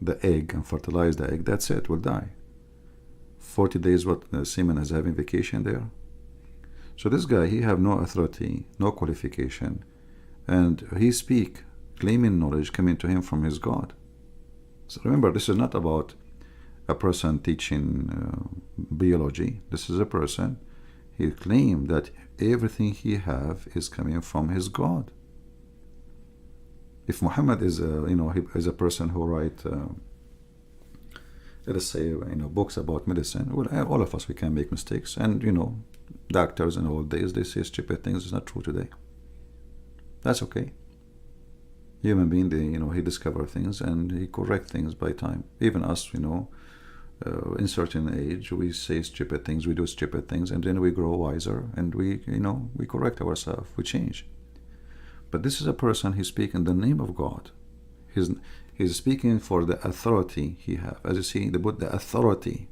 the egg and fertilize the egg, that's it, will die. 40 days what the semen is having vacation there. So this guy, he have no authority, no qualification, and he speak claiming knowledge coming to him from his God. So remember, this is not about a person teaching biology. This is a person, he claimed that everything he have is coming from his God. If Muhammad is he is a person who write let us say books about medicine, well, all of us, we can make mistakes, and doctors in old days, they say stupid things. It's not true today. That's okay. Human being, he discover things and he correct things by time. Even us, in certain age, we say stupid things, we do stupid things, and then we grow wiser and we correct ourselves, we change. But this is a person, he speaks in the name of God. He's speaking for the authority he have. As you see, the authority,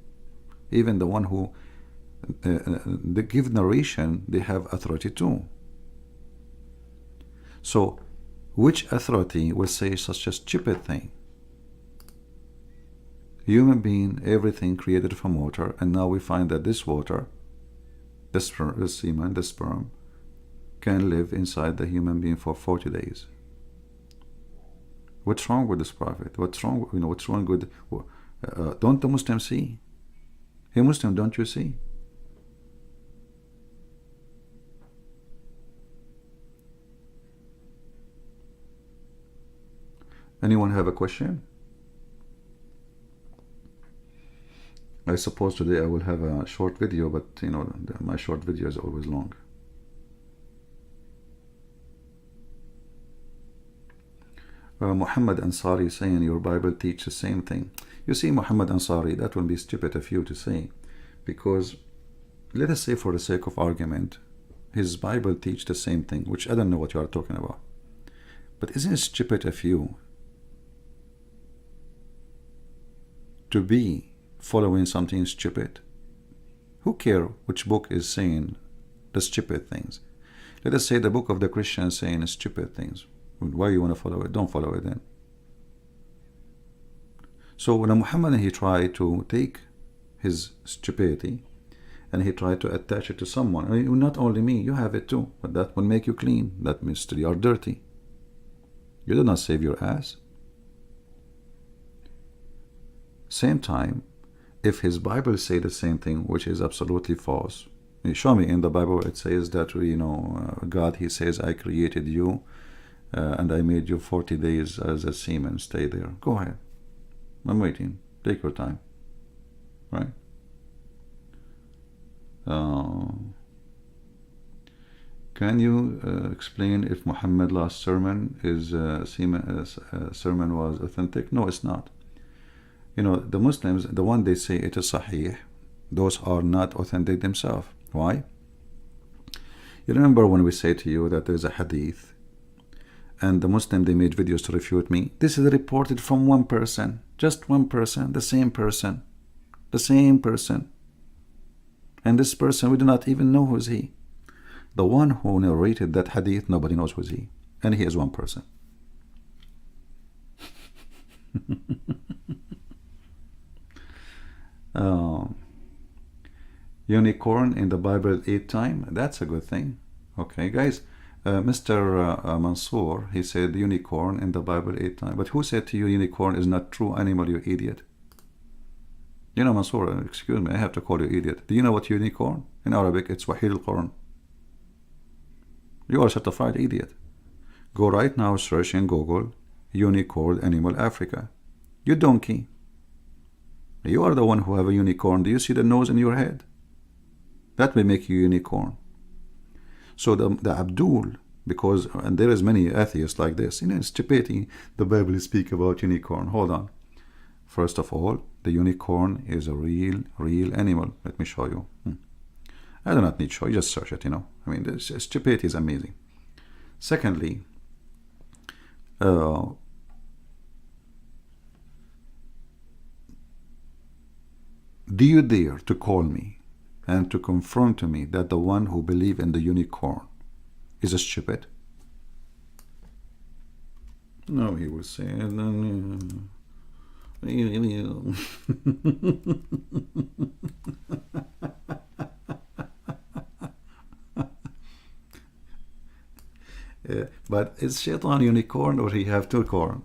even the one who they give narration, they have authority too. So which authority will say such a stupid thing? Human being, everything created from water, and now we find that this water, the semen, the sperm, can live inside the human being for 40 days. What's wrong with this prophet? What's wrong? What's wrong with? Don't the Muslims see? Hey Muslim, don't you see? Anyone have a question? I suppose today I will have a short video, but my short video is always long. Muhammad Ansari saying your Bible teaches the same thing. You see, Muhammad Ansari, that will be stupid of you to say, because let us say, for the sake of argument, his Bible teaches the same thing, which I don't know what you are talking about. But isn't it stupid of you to be following something stupid? Who cares which book is saying the stupid things? Let us say the book of the Christians saying stupid things. Why you want to follow it? Don't follow it then. So when Muhammad, he tried to take his stupidity and he tried to attach it to someone. I mean, not only me, you have it too, but that will make you clean. That means you are dirty. You do not save your ass. Same time, if his Bible say the same thing, which is absolutely false, show me in the Bible it says that God, he says, I created you and I made you 40 days as a semen. Stay there. Go ahead. I'm waiting. Take your time. Right? Can you explain if Muhammad's last sermon sermon was authentic? No, it's not. The Muslims, the one they say it is sahih, those are not authentic themselves. Why? You remember when we say to you that there is a hadith, and the Muslim, they made videos to refute me. This is reported from one person, just one person, the same person. And this person, we do not even know who is he. The one who narrated that hadith, nobody knows who is he. And he is one person. Unicorn in the Bible 8 times. That's a good thing. Okay, guys. Mr. Mansour, he said unicorn in the Bible 8 times. But who said to you unicorn is not true animal, you idiot? You know, Mansour, excuse me, I have to call you idiot. Do you know what unicorn? In Arabic, it's Wahid al-Quran. You are a certified idiot. Go right now, search in Google, unicorn animal Africa. You donkey. You are the one who have a unicorn. Do you see the nose in your head? That may make you unicorn. So the Abdul, because, and there is many atheists like this, you know, stupidity, the Bible speak about unicorn. Hold on. First of all, the unicorn is a real animal. Let me show you. I do not need to show you, just search it, you know. I mean, this stupidity is amazing. Secondly, do you dare to call me and to confirm to me that the one who believe in the unicorn is a stupid? No, he will say, yeah, but is Shaitan unicorn or he have two corn?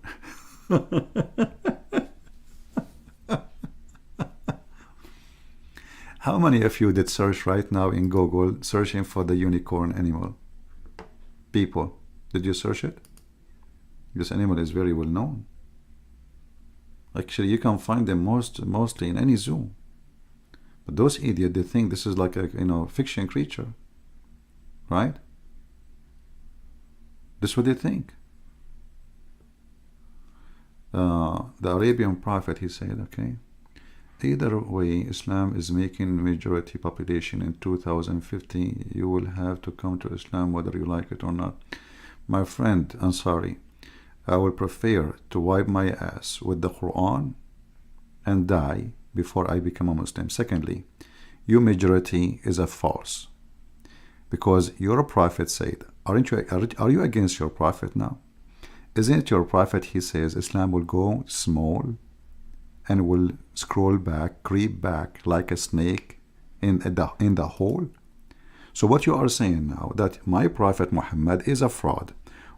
How many of you did search right now in Google searching for the unicorn animal? People, did you search it? This animal is very well known. Actually, you can find them mostly in any zoo. But those idiots, they think this is like a, you know, fiction creature, right? This is what they think. The Arabian prophet, he said, okay, either way, Islam is making majority population in 2050. You will have to come to Islam whether you like it or not. My friend Ansari, I will prefer to wipe my ass with the Quran and die before I become a Muslim. Secondly, your majority is a false, because your prophet said, are you against your prophet now? Isn't it your prophet, he says, Islam will go small and will scroll back, creep back like a snake in the hole? So what you are saying now, that my prophet Muhammad is a fraud.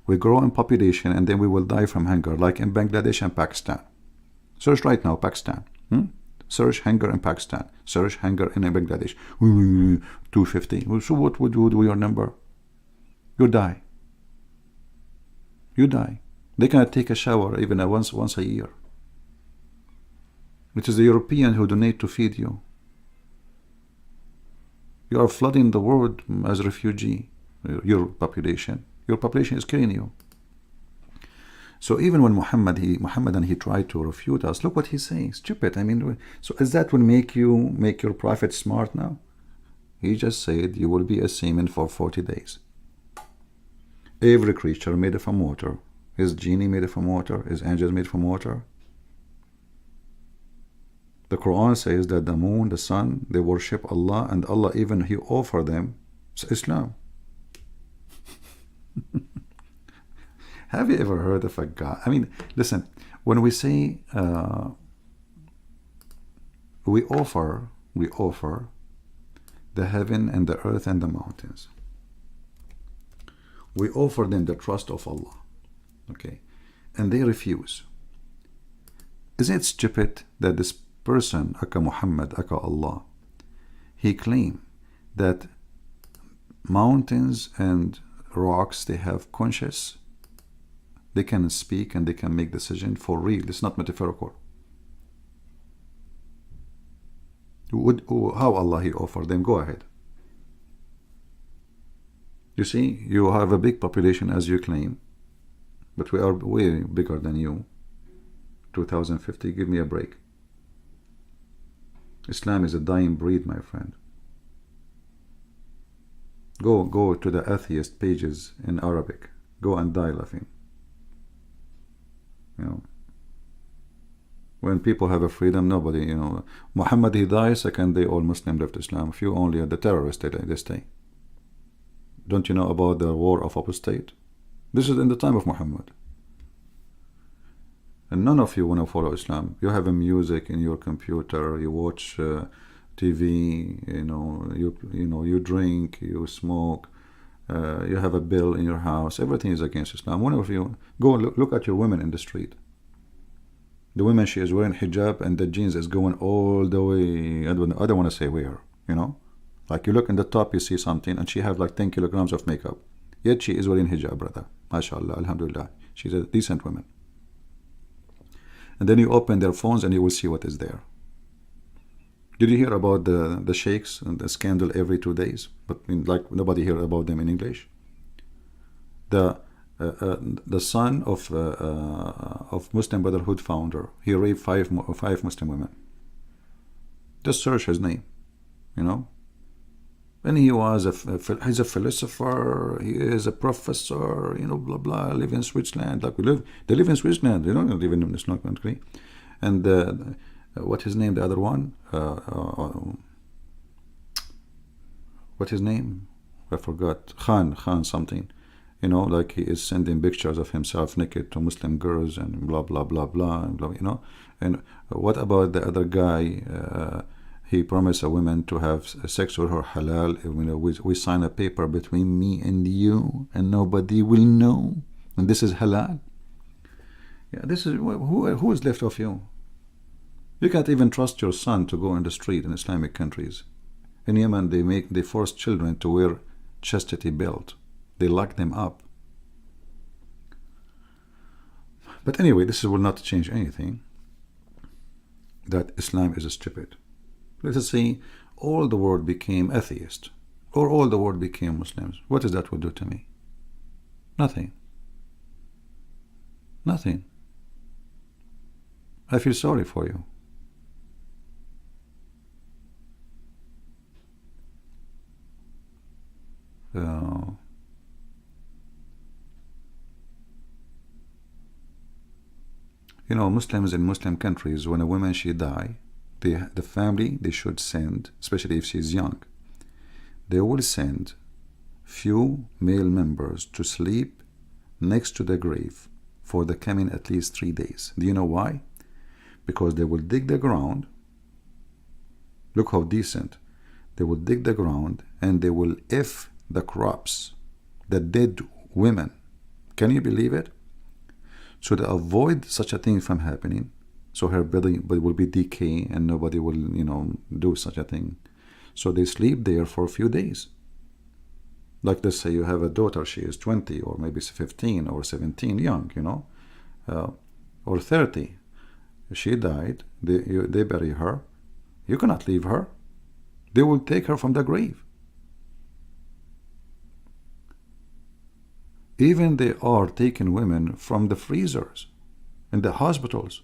We grow in population and then we will die from hunger, like in Bangladesh and Pakistan. Search right now, Pakistan. Search hunger in Pakistan. Search hunger in Bangladesh. 250. So what would do your number? You die. You die. They cannot take a shower even once a year. It is the European who donate to feed you. You are flooding the world as a refugee. Your population is killing you. So even when Muhammad tried to refute us, look what he's saying. Stupid. I mean, so is that will make your prophet smart now? He just said you will be a semen for 40 days. Every creature made from water. Is genie made from water? Is angels made from water? The Quran says that the moon, the sun, they worship Allah, and Allah even He offer them Islam. Have you ever heard of a God? I mean, listen, when we say we offer the heaven and the earth and the mountains, we offer them the trust of Allah, okay, and they refuse. Isn't it stupid that this person, aka Muhammad, aka Allah, he claimed that mountains and rocks, they have conscious, they can speak and they can make decision for real. It's not metaphorical. How Allah He offered them? Go ahead. You see, you have a big population as you claim, but we are way bigger than you. 2050, give me a break. Islam is a dying breed, my friend. Go to the atheist pages in Arabic. Go and die laughing. You know, when people have a freedom, nobody, you know, Muhammad, he dies, second day all Muslim left Islam. Few only the terrorists, they stay. Don't you know about the war of apostate? This is in the time of Muhammad. And none of you want to follow Islam. You have a music in your computer, you watch TV, you drink, you smoke, you have a bill in your house. Everything is against Islam. One of you go look at your women in the street. The woman, she is wearing hijab and the jeans is going all the way. I don't want to say where, you know. Like you look in the top, you see something, and she have like 10 kilograms of makeup. Yet she is wearing hijab, brother. MashaAllah, alhamdulillah. She's a decent woman. And then you open their phones and you will see what is there. Did you hear about the sheikhs and the scandal every 2 days? But like nobody heard about them in English. The son of Muslim Brotherhood founder, he raped five Muslim women. Just search his name, you know. And he was he's a philosopher, he is a professor, you know, blah blah. Live in Switzerland, like they live in Switzerland. You know, they live in this country. And what his name? The other one, what his name? I forgot. Khan something. You know, like he is sending pictures of himself naked to Muslim girls and blah blah blah blah, and blah, you know. And what about the other guy? He promised a woman to have sex with her halal. You know, we sign a paper between me and you, and nobody will know. And this is halal. Yeah, this is who is left of you. You can't even trust your son to go in the street in Islamic countries. In Yemen, they force children to wear chastity belt. They lock them up. But anyway, this will not change anything. That Islam is stupid. Let us say all the world became atheist, or all the world became Muslims. What does that will do to me? Nothing. Nothing. I feel sorry for you. You know, Muslims in Muslim countries, when a woman she die, the family, they should send, especially if she's young, they will send few male members to sleep next to the grave for the coming at least 3 days. Do you know why? Because they will dig the ground. Look how decent. They will dig the ground and they will F the crops, the dead women. Can you believe it? So to avoid such a thing from happening, so her body will be decay and nobody will, you know, do such a thing. So they sleep there for a few days. Like let's say you have a daughter, she is 20 or maybe 15 or 17, young, you know, or 30. She died, they bury her. You cannot leave her. They will take her from the grave. Even they are taking women from the freezers in the hospitals.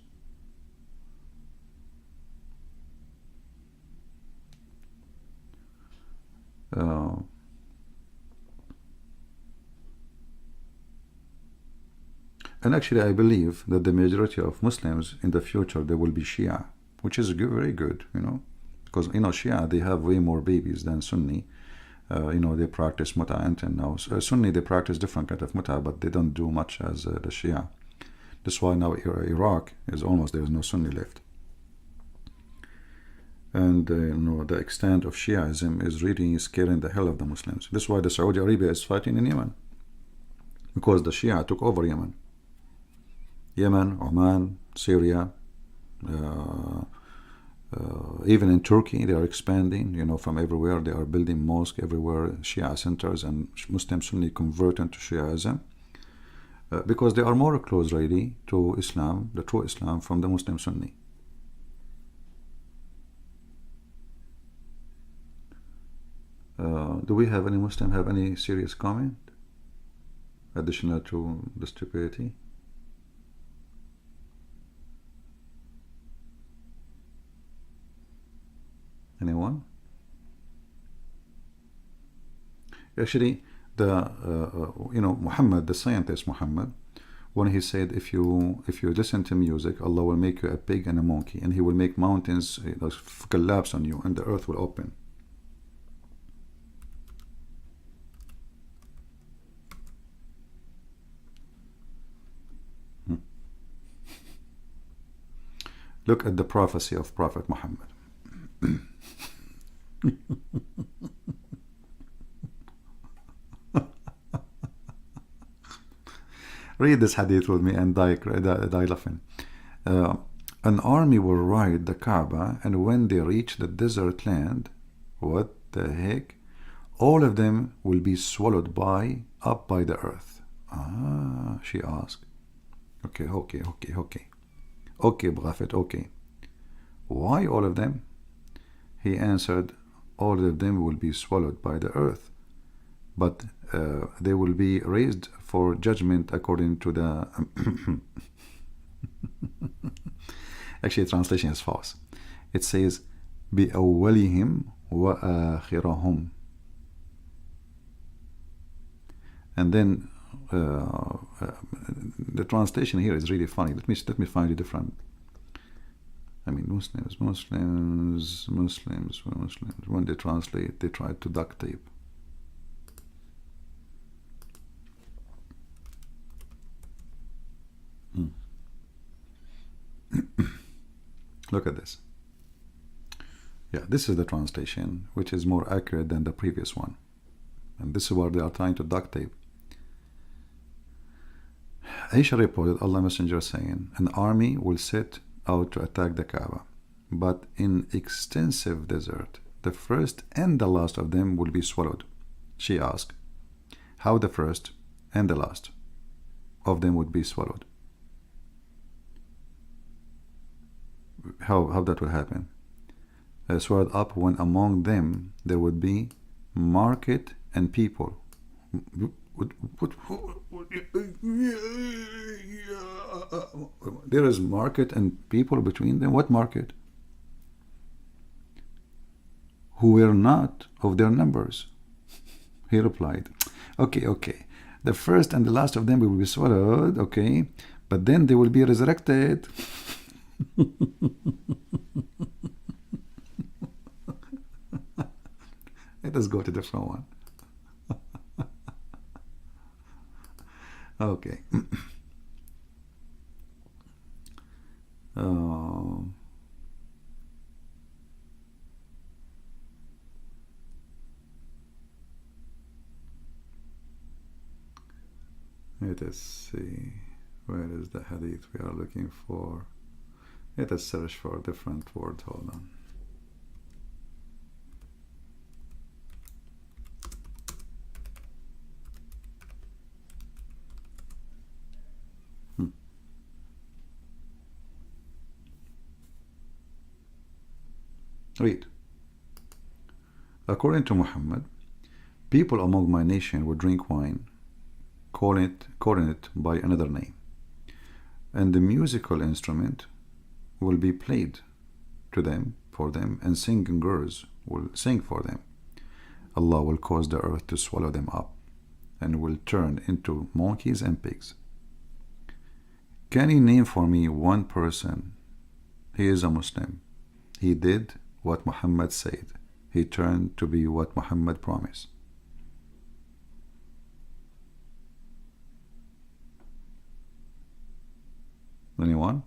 And actually I believe that the majority of Muslims in the future, they will be Shia, which is very good, you know, because, you know, Shia, they have way more babies than Sunni. You know, they practice muta until now. Sunni, they practice different kind of muta, but they don't do much as the Shia. That's why now Iraq is almost, there is no Sunni left. And you know, the extent of Shiaism is really scaring the hell of the Muslims. That's why the Saudi Arabia is fighting in Yemen, because the Shia took over Yemen. Yemen, Oman, Syria, even in Turkey, they are expanding, you know, from everywhere. They are building mosques everywhere, Shia centers, and Muslim Sunni converting to Shiaism, because they are more close really to Islam, the true Islam, from the Muslim Sunni. Do we have any Muslim have any serious comment additional to the stupidity? Anyone? Actually, the you know, Muhammad, the scientist Muhammad, when he said, if you listen to music, Allah will make you a pig and a monkey, and He will make mountains, you know, collapse on you, and the earth will open. Look at the prophecy of Prophet Muhammad. Read this hadith with me and die laughing. Uh, an army will ride the Kaaba, and when they reach the desert land, what the heck? All of them will be swallowed up by the earth. Ah, she asked. Okay. Okay, Prophet, okay. Why all of them? He answered, all of them will be swallowed by the earth, but they will be raised for judgment according to the... Actually, the translation is false. It says, بِأَوَّلِهِمْ وَآخِرَهُمْ. And then the translation here is really funny. Let me find it different. I mean, Muslims. When they translate, they try to duct tape. Look at this. Yeah, this is the translation, which is more accurate than the previous one. And this is what they are trying to duct tape. Aisha reported Allah Messenger saying, an army will set out to attack the Kaaba, but in extensive desert, the first and the last of them will be swallowed. She asked, how the first and the last of them would be swallowed? How that will happen? Swallowed up when among them there would be market and people. There is market and people between them. What market? Who were not of their numbers. He replied, okay. The first and the last of them will be swallowed, okay, but then they will be resurrected. Let us go to the different one. Okay. Let us see. Where is the hadith we are looking for? Let us search for a different word. Hold on. Read. According to Muhammad, people among my nation would drink wine, calling it by another name, and the musical instrument will be played to them, for them, and singing girls will sing for them. Allah will cause the earth to swallow them up, and will turn into monkeys and pigs. Can you name for me one person? He is a Muslim. He did what Muhammad said. He turned to be what Muhammad promised. Anyone?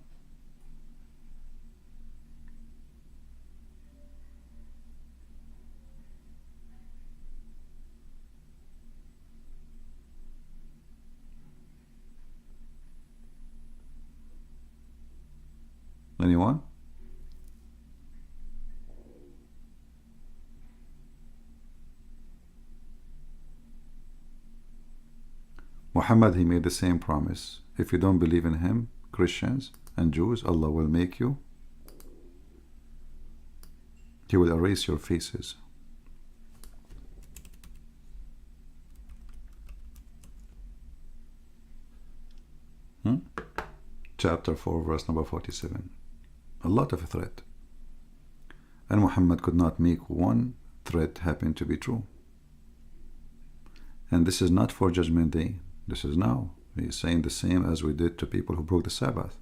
Anyone? Muhammad, he made the same promise. If you don't believe in him, Christians and Jews, Allah will make you. He will erase your faces. Chapter 4, verse number 47. A lot of threat. And Muhammad could not make one threat happen to be true. And this is not for Judgment Day. This is now. He is saying the same as we did to people who broke the Sabbath.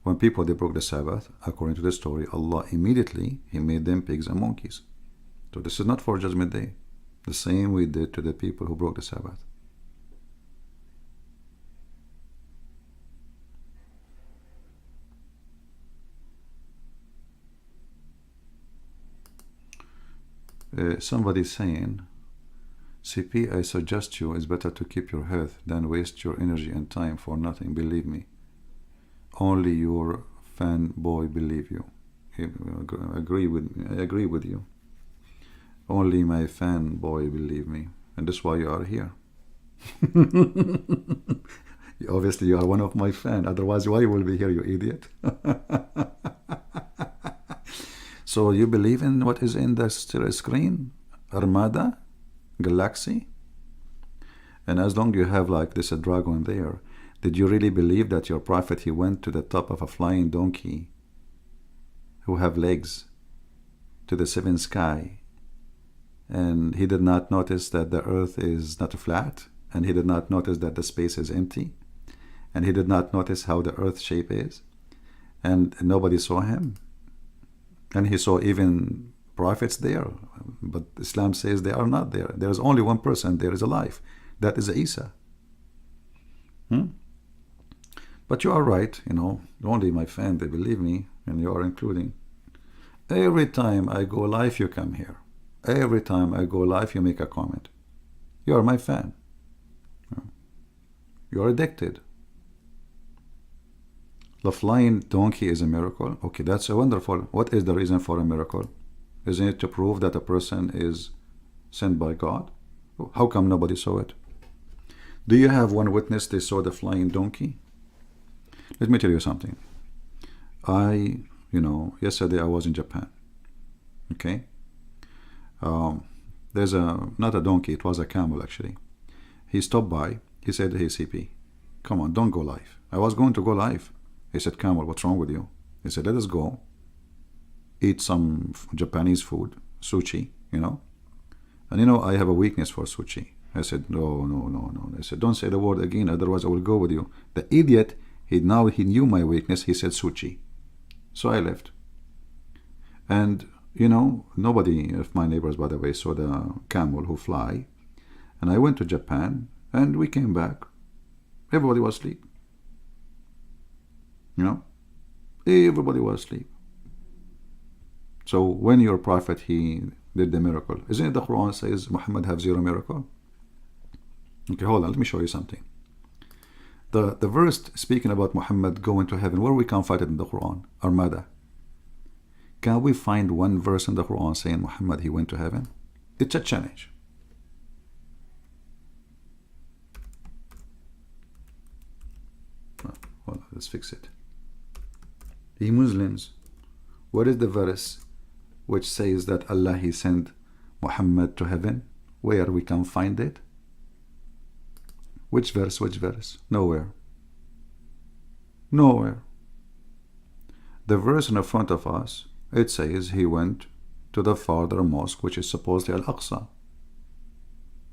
When people, they broke the Sabbath, according to the story, Allah immediately, He made them pigs and monkeys. So this is not for Judgment Day. The same we did to the people who broke the Sabbath. Somebody saying CP, I suggest you it's better to keep your health than waste your energy and time for nothing. Believe me. Only your fanboy believe you. I agree with you. Only my fanboy believe me, and that's why you are here. Obviously, you are one of my fans. Otherwise, why you will be here, you idiot? So you believe in what is in the screen? Armada? Galaxy? And as long as you have like this a dragon there, did you really believe that your prophet, he went to the top of a flying donkey who have legs to the seventh sky, and he did not notice that the earth is not flat, and he did not notice that the space is empty, and he did not notice how the earth shape is, and nobody saw him, and he saw even prophets there, but Islam says they are not there. There is only one person there is alive, that is Isa. But you are right, you know, only my fan, they believe me, and you are including. Every time I go live, you come here. Every time I go live, you make a comment. You are my fan. You are addicted. The flying donkey is a miracle. Okay, that's a wonderful. What is the reason for a miracle? Isn't it to prove that a person is sent by God? How come nobody saw it? Do you have one witness they saw the flying donkey? Let me tell you something. Yesterday I was in Japan. Okay? There's not a donkey, it was a camel actually. He stopped by. He said, hey CP, come on, don't go live. I was going to go live. He said, Camel, what's wrong with you? He said, let us go eat some Japanese food, sushi, you know. And you know, I have a weakness for sushi. I said, no. I said, don't say the word again, otherwise I will go with you. The idiot, he knew my weakness. He said sushi. So I left. And, you know, nobody of my neighbors, by the way, saw the camel who fly. And I went to Japan, and we came back. Everybody was asleep. You know? Everybody was asleep. So when your prophet, he did the miracle, isn't it the Quran says Muhammad have zero miracle? Okay, hold on, let me show you something. The verse speaking about Muhammad going to heaven, where we can find it in the Quran? Armada. Can we find one verse in the Quran saying Muhammad, he went to heaven? It's a challenge. Hold on, let's fix it. Ye Muslims, what is the verse which says that Allah, he sent Muhammad to heaven? Where we can find it? Which verse? Nowhere. The verse in front of us, it says he went to the farther mosque, which is supposedly Al-Aqsa.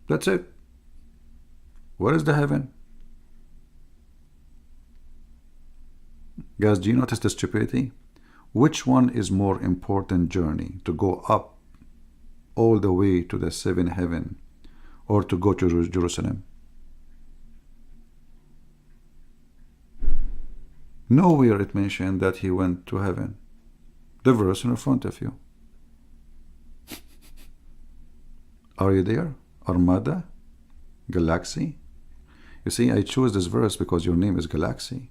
That's it. Where is the heaven? Guys, do you notice the stupidity? Which one is more important journey? To go up all the way to the seventh heaven, or to go to Jerusalem? Nowhere it mentioned that he went to heaven. The verse in front of you. Are you there? Armada? Galaxy? You see, I chose this verse because your name is Galaxy.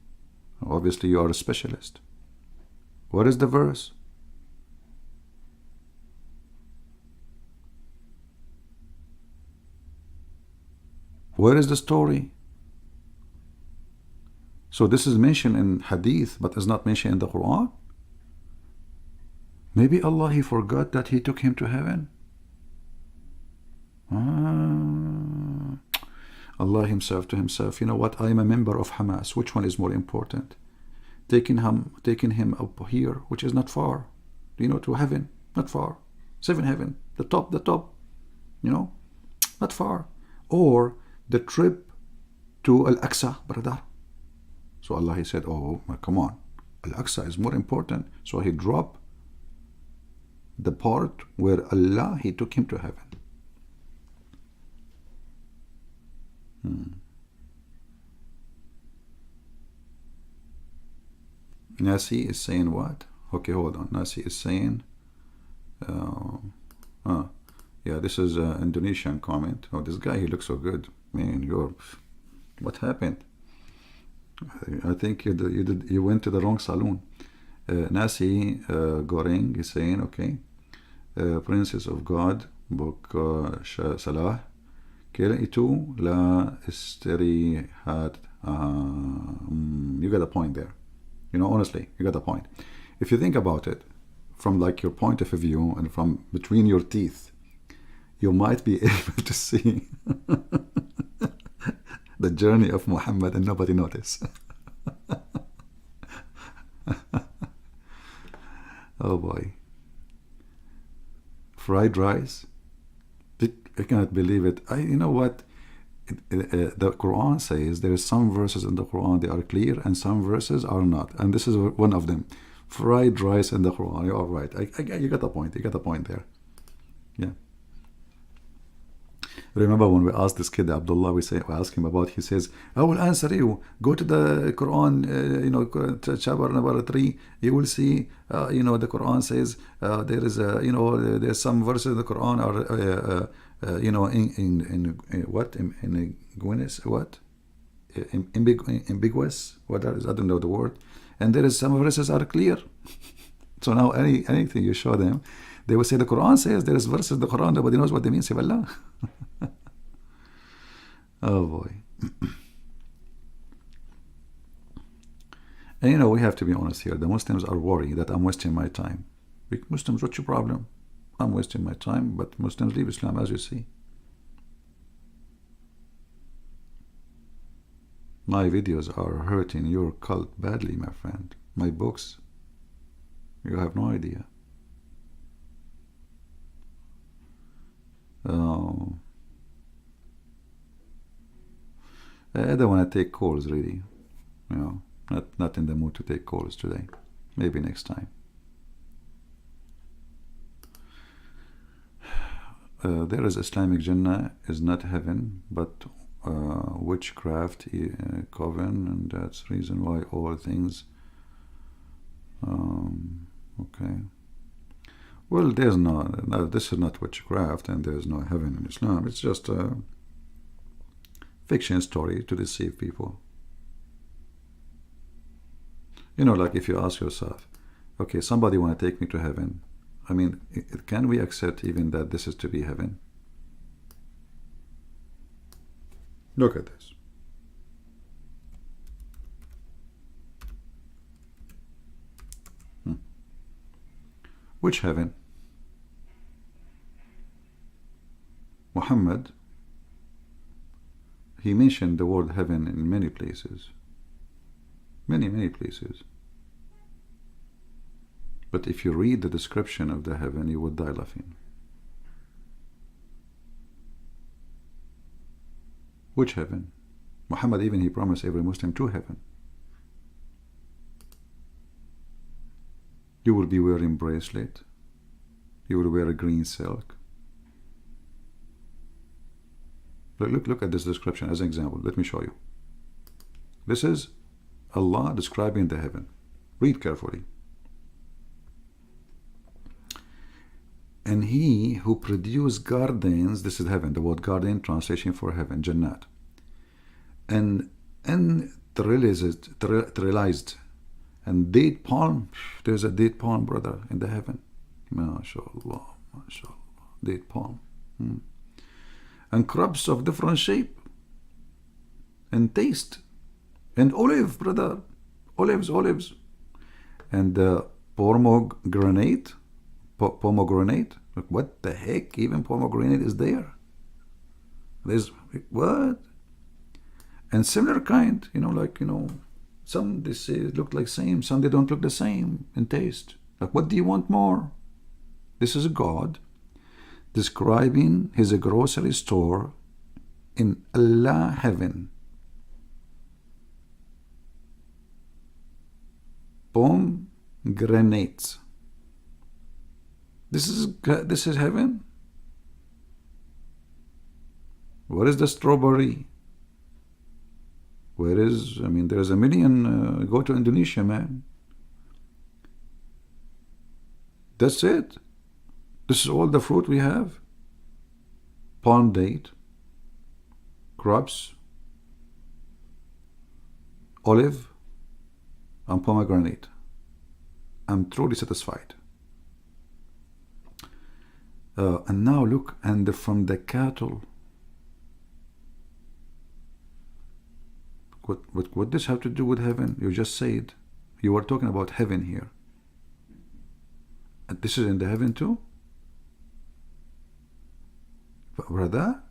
Obviously, you are a specialist. What is the verse? Where is the story? So this is mentioned in Hadith, but is not mentioned in the Quran? Maybe Allah, he forgot that he took him to heaven? Allah himself to himself, you know what, I am a member of Hamas. Which one is more important? Taking him up here, which is not far, you know, to heaven, not far. Seven heaven, the top, you know, not far. Or the trip to Al-Aqsa, brother. So Allah, he said, oh, come on, Al-Aqsa is more important. So he dropped the part where Allah, he took him to heaven. Nasi is saying what? Okay, hold on. Nasi is saying Yeah, this is an Indonesian comment. Oh, this guy, he looks so good. Man, what happened? I think you went to the wrong saloon. Nasi Goreng is saying, okay, Princess of God, book Salah, kailan ito la istirihat. You got a point there. You know, honestly, you got a point. If you think about it, from like your point of view and from between your teeth, you might be able to see the journey of Muhammad and nobody noticed. Oh boy. Fried rice? I cannot believe it. You know what? The Quran says there are some verses in the Quran they are clear and some verses are not. And this is one of them. Fried rice in the Quran. You're all right. You got the point. You got the point there. Yeah. Remember when we asked this kid Abdullah, we asked him about. He says, "I will answer you. Go to the Quran, chapter number 3. You will see, the Quran says there is, there's some verses in the Quran are, ambiguous. What is? I don't know the word. And there is some verses are clear. So now anything you show them, they will say the Quran says there is verses in the Quran, nobody knows what they mean. Say, Wallah. Oh boy. And we have to be honest here. The Muslims are worried that I'm wasting my time. Muslims, what's your problem? I'm wasting my time, but Muslims leave Islam, as you see. My videos are hurting your cult badly, my friend. My books, you have no idea. I don't want to take calls, really. Not in the mood to take calls today. Maybe next time. There is Islamic Jannah is not heaven, but witchcraft coven, and that's reason why all things. Okay. Well, there's no. This is not witchcraft, and there's no heaven in Islam. It's just a fiction story to deceive people. Like if you ask yourself, okay, somebody want to take me to heaven. I mean, can we accept even that this is to be heaven? Look at this. Which heaven? Muhammad, he mentioned the word heaven in many places. Many places. But if you read the description of the heaven, you would die laughing. Which heaven? Muhammad, even he promised every Muslim to heaven. You will be wearing bracelet. You will wear a green silk. Look at this description as an example. Let me show you. This is Allah describing the heaven. Read carefully. And he who produced gardens, this is heaven, the word garden, translation for heaven, Jannat. And trellised, and date palm, there's a date palm, brother, in the heaven. MashaAllah, MashaAllah, date palm. And crops of different shape and taste. And olive, brother, olives. And pomegranate. Look, what the heck? Even pomegranate is there. There's what? And similar kind, some they say look like same, some they don't look the same in taste. Like, what do you want more? This is God describing his grocery store in Allah heaven. Pomegranates. This is heaven. What is the strawberry? There's a million. Go to Indonesia, man. That's it. This is all the fruit we have. palm date, grapes, olive, and pomegranate. I'm truly satisfied. And now look, and from the cattle. What does have to do with heaven? You just said you were talking about heaven here. And this is in the heaven too? Brother?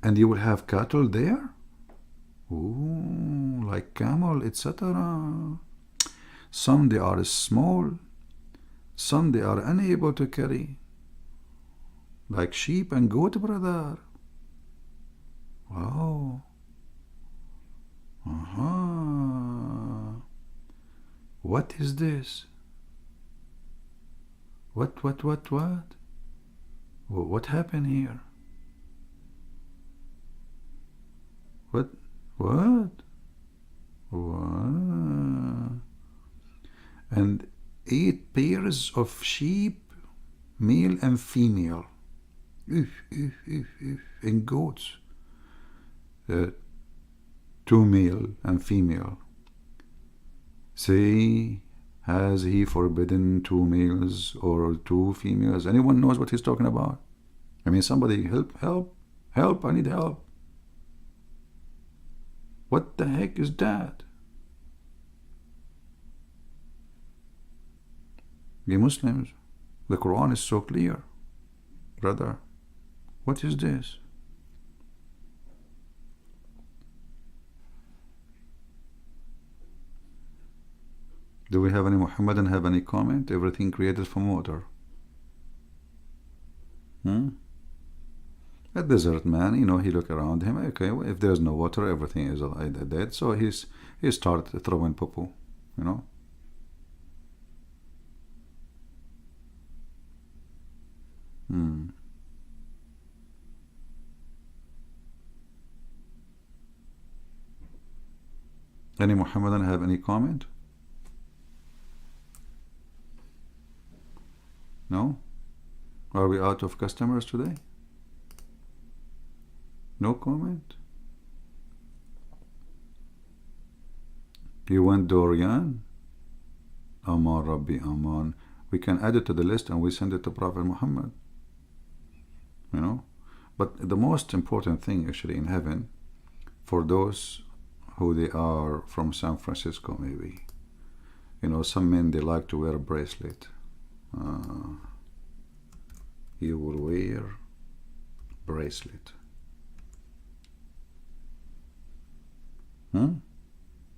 And you will have cattle there? Ooh, like camel, etc. Some they are small, some they are unable to carry. Like sheep and goat, brother. Wow. What is this? What? What happened here? What? And 8 pairs of sheep, male and female. And goats. 2 male and female. Say, has he forbidden 2 males or 2 females? Anyone knows what he's talking about? I mean, somebody help, I need help. What the heck is that? We Muslims, the Quran is so clear. Brother, what is this? Do we have any Muhammadan have any comment? Everything created from water. A desert man, you know, he look around him. Okay, well, if there's no water, everything is dead. So he started throwing poo, you know. Any Muhammadan have any comment? No? Are we out of customers today? No comment? You want Dorian? Aman Rabbi Aman. We can add it to the list and we send it to Prophet Muhammad. You know? But the most important thing actually in heaven, for those who they are from San Francisco maybe, you know, some men they like to wear a bracelet. You will wear bracelet.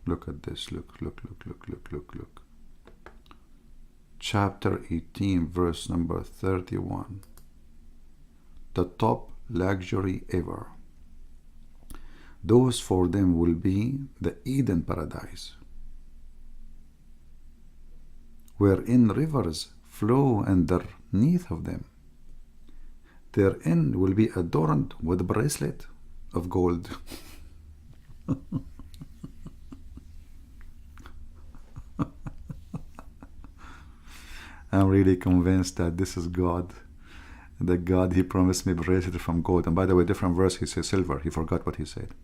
Look at this. Look. Chapter 18, verse number 31. The top luxury ever. Those for them will be the Eden paradise, wherein rivers flow underneath of them. Their end will be adorned with a bracelet of gold. I'm really convinced that this is God. That God, he promised me bracelet from gold. And by the way, different verse, he says silver. He forgot what he said.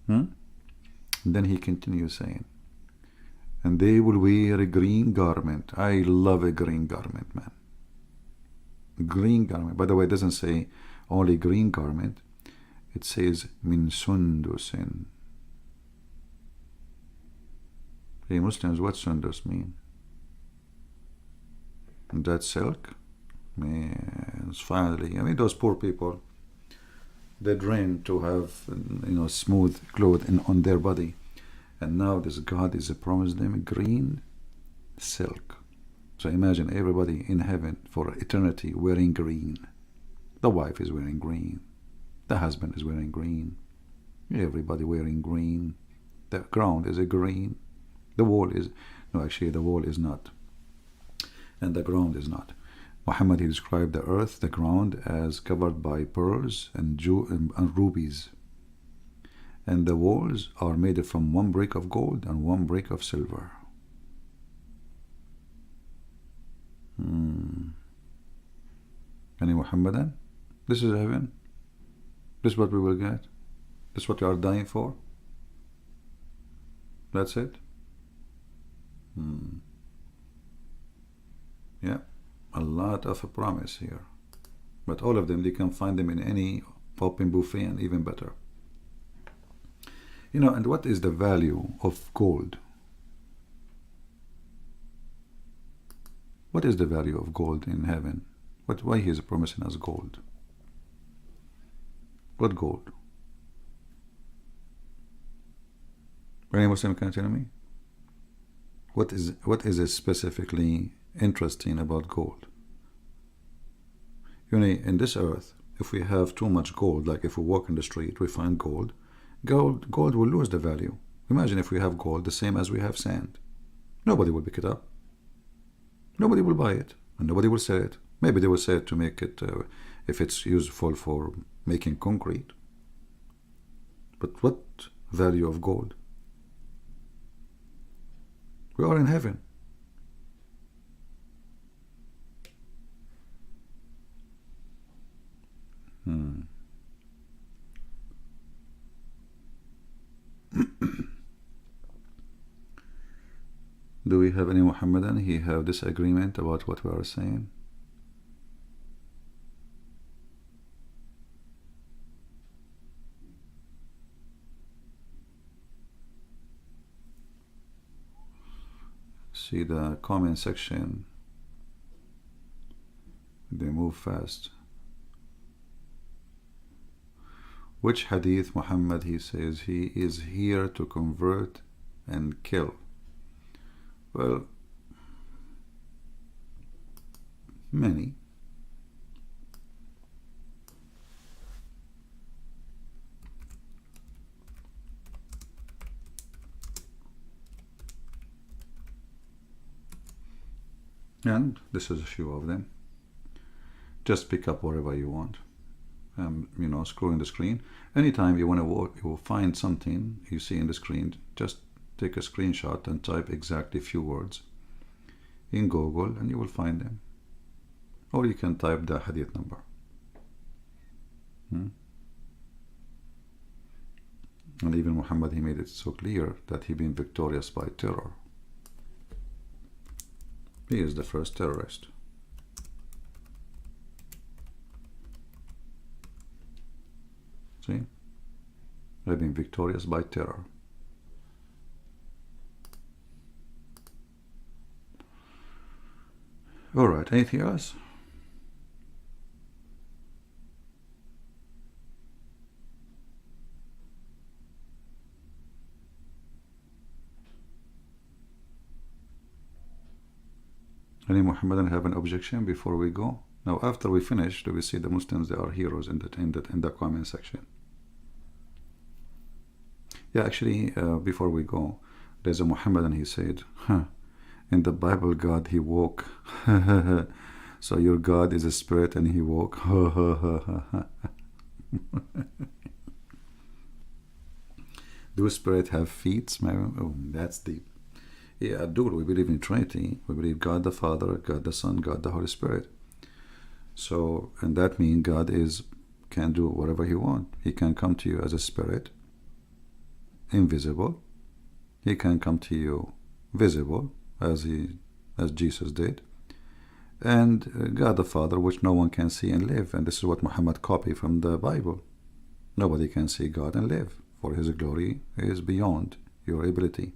And then he continues saying, and they will wear a green garment. I love a green garment, man. Green garment. By the way, it doesn't say only green garment. It says min sundusin. Hey Muslims, what sundus mean? That silk? Man, finally. I mean, those poor people, they dream to have, you know, smooth clothes on their body. And now this God is promised them green silk. So imagine everybody in heaven for eternity wearing green. The wife is wearing green. The husband is wearing green. Everybody wearing green. The ground is a green. The wall is, no, actually the wall is not. And the ground is not. Muhammad, he described the earth, the ground, as covered by pearls and rubies. And the walls are made from 1 brick of gold and 1 brick of silver. Muhammadan? This is heaven? This is what we will get? This is what you are dying for? That's it? Yeah, a lot of a promise here. But all of them, they can find them in any open buffet, and even better. You know, and what is the value of gold? What is the value of gold in heaven? Why he is promising us gold? What gold? Any Muslim can tell me? What is specifically interesting about gold? You know, in this earth, if we have too much gold, like if we walk in the street, we find gold, gold will lose the value. Imagine if we have gold the same as we have sand. Nobody will pick it up. Nobody will buy it, and nobody will sell it. Maybe they will sell it to make it, if it's useful for making concrete. But what value of gold? We are in heaven. Do we have any Muhammadan? He have disagreement about what we are saying? See the comment section. They move fast. Which hadith Muhammad, he says he is here to convert and kill? Well, many. And this is a few of them. Just pick up whatever you want. You know, scrolling the screen. Anytime you want to walk, you will find something you see in the screen. Just take a screenshot and type exactly few words in Google, and you will find them. Or you can type the hadith number. And even Muhammad, he made it so clear that he been victorious by terror. He is the first terrorist. See? I've been victorious by terror. Alright, anything else? Any Muhammadan have an objection before we go? Now, after we finish, do we see the Muslims? They are heroes in the comment section. Yeah, actually, before we go, there's a Muhammadan. He said, in the Bible, God, he woke. So your God is a spirit, and he woke. Do spirits have feet? Oh, that's deep. Yeah, dude, we believe in Trinity. We believe God the Father, God the Son, God the Holy Spirit. So, and that means God can do whatever he wants. He can come to you as a spirit, invisible. He can come to you visible, as Jesus did. And God the Father, which no one can see and live. And this is what Muhammad copied from the Bible. Nobody can see God and live, for his glory is beyond your ability.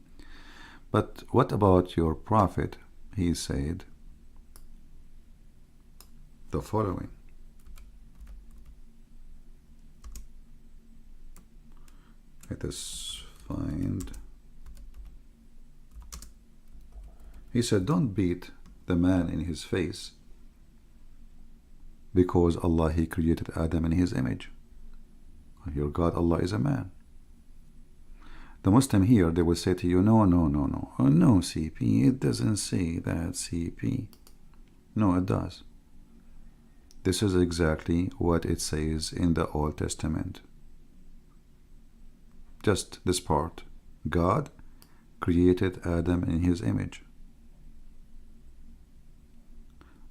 But what about your prophet? He said the following. Let us find. He said, don't beat the man in his face, because Allah, he created Adam in his image. Your God, Allah, is a man. The Muslim here, they will say to you, no, no, no, no. Oh, no, CP, it doesn't say that, CP. No, it does. This is exactly what it says in the Old Testament. Just this part. God created Adam in his image.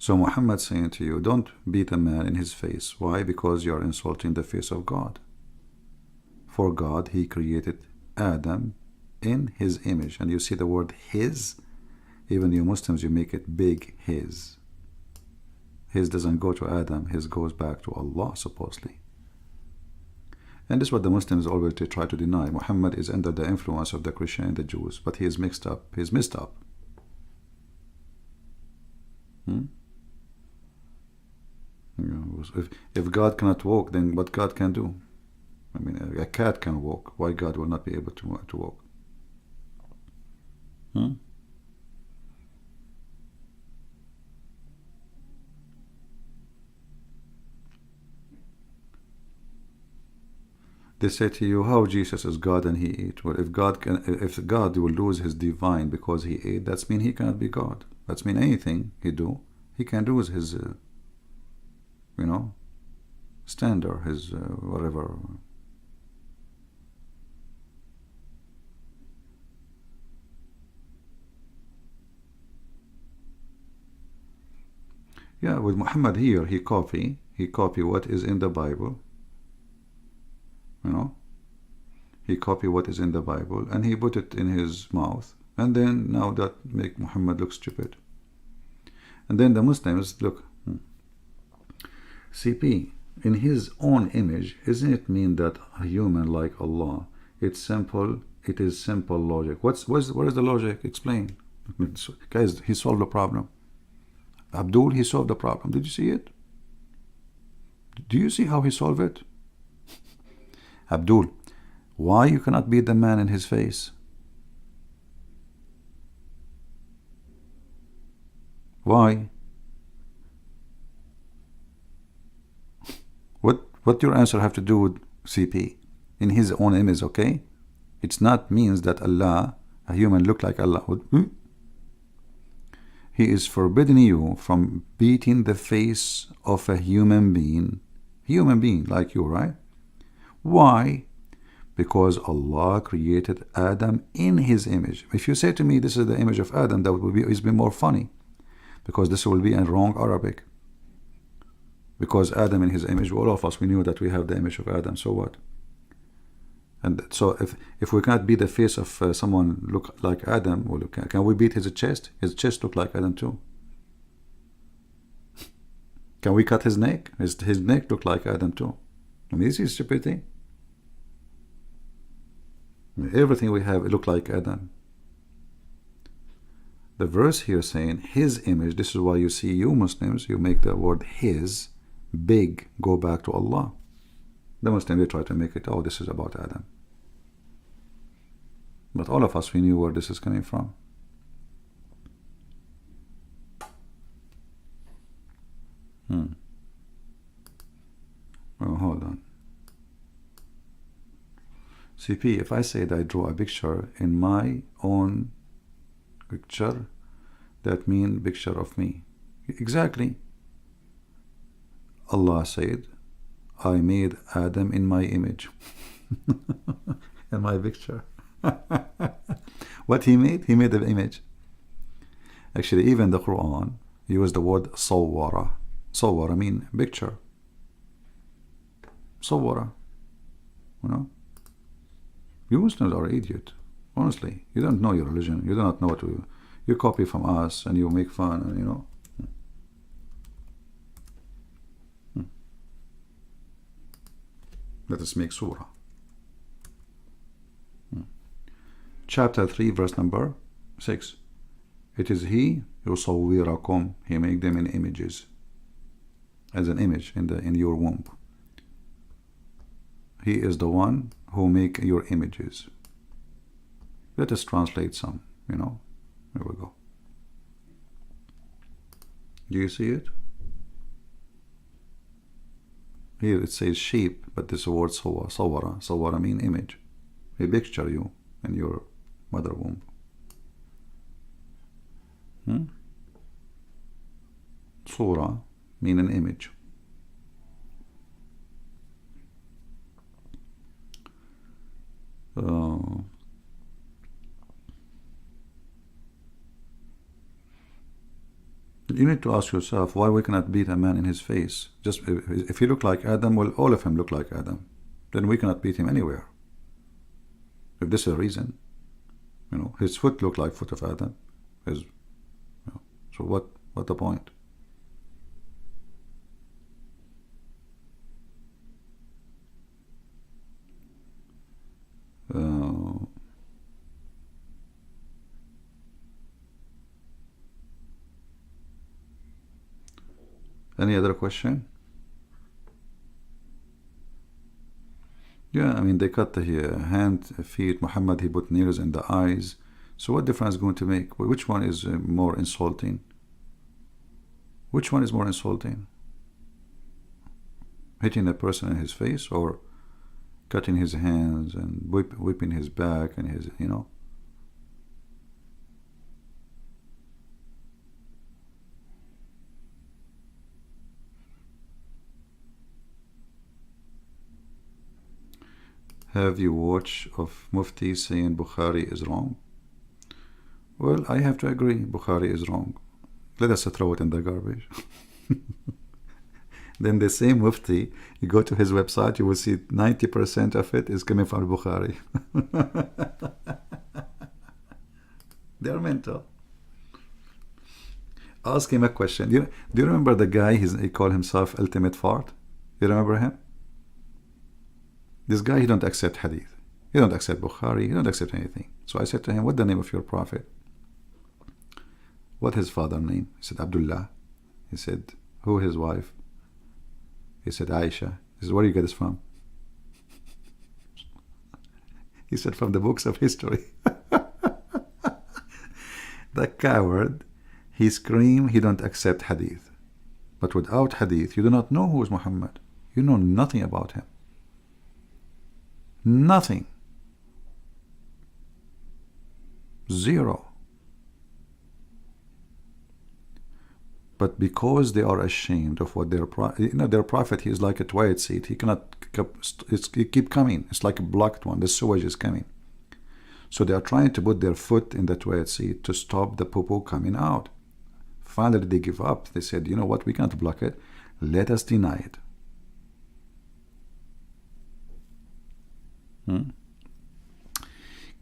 So Muhammad saying to you, don't beat a man in his face. Why? Because you are insulting the face of God. For God, He created Adam in His image. And you see the word His. Even you Muslims, you make it big, His. His doesn't go to Adam. His goes back to Allah, supposedly. And this is what the Muslims always try to deny. Muhammad is under the influence of the Christian and the Jews, but he is mixed up. He is messed up. If God cannot walk, then what God can do? I mean, a cat can walk. Why God will not be able to walk? They say to you, how Jesus is God and He ate? Well, if God will lose His divine because He ate, that's mean He cannot be God. That's mean anything He do, He can lose His, standard, His whatever. Yeah, with Muhammad here, he copy what is in the Bible. He copy what is in the Bible and he put it in his mouth, and then now that make Muhammad look stupid. And then the Muslims look, CP, in his own image, isn't it mean that a human like Allah? It's simple. It is simple logic. What is the logic? Explain. Guys, he solved the problem. Abdul, he solved the problem. Did you see it? Do you see how he solved it? Abdul, why you cannot beat the man in his face? Why? What your answer have to do with CP? In his own image, okay? It's not means that Allah, a human look like Allah. He is forbidding you from beating the face of a human being like you, right? Why? Because Allah created Adam in His image. If you say to me this is the image of Adam, that would be more funny, because this will be in wrong Arabic. Because Adam in his image, all of us, we knew that we have the image of Adam, so what? And so if we can't beat the face of someone look like Adam, well, can we beat his chest? His chest look like Adam too. Can we cut his neck? His neck look like Adam too. I mean, this is stupidity. Everything we have look like Adam. The verse here saying His image, this is why you see you Muslims, you make the word His big go back to Allah. The Muslims, they try to make it, oh, this is about Adam. But all of us, we knew where this is coming from. Well, hold on. CP, if I said I draw a picture in my own picture, that means picture of me. Exactly. Allah said, I made Adam in my image. In my picture. What He made? He made the image. Actually, even the Quran used the word sawwara. Sawwara mean picture. Sawwara. You Muslims are idiot. Honestly, you don't know your religion. You do not know what you copy from us and you make fun, and Let us make surah. Chapter 3, verse number 6. It is He yusawwirakum. He make them in images, as an image in your womb. He is the one who make your images. Let us translate some. There we go. Do you see it? Here it says sheep, but this word sawara. Sawara mean image. He picture you in your mother womb. Surah mean an image. You need to ask yourself why we cannot beat a man in his face. Just if he look like Adam, well, all of him look like Adam. Then we cannot beat him anywhere. If this is a reason, his foot look like foot of Adam. So what the point? Any other question? Yeah, I mean, they cut the hand, feet. Muhammad, he put nails in the eyes. So what difference is going to make? Which one is more insulting? Which one is more insulting? Hitting a person in his face, or cutting his hands and whipping his back and his, Have you watched of Mufti saying Bukhari is wrong? Well, I have to agree, Bukhari is wrong. Let us throw it in the garbage. Then the same Mufti, you go to his website, you will see 90% of it is coming from Bukhari. They're mental. Ask him a question. Do you remember the guy, he called himself Ultimate Fart? You remember him? This guy, he don't accept hadith. He don't accept Bukhari. He don't accept anything. So I said to him, what's the name of your prophet? What his father's name? He said, Abdullah. He said, who his wife? He said, Aisha. He said, where do you get this from? He said, from the books of history. The coward, he screamed, he don't accept hadith. But without hadith, you do not know who is Muhammad. You know nothing about him. Nothing. Zero. But because they are ashamed of what their prophet, he is like a toilet seat. He cannot keep coming. It's like a blocked one. The sewage is coming. So they are trying to put their foot in the toilet seat to stop the poo-poo coming out. Finally, they give up. They said, you know what? We can't block it. Let us deny it.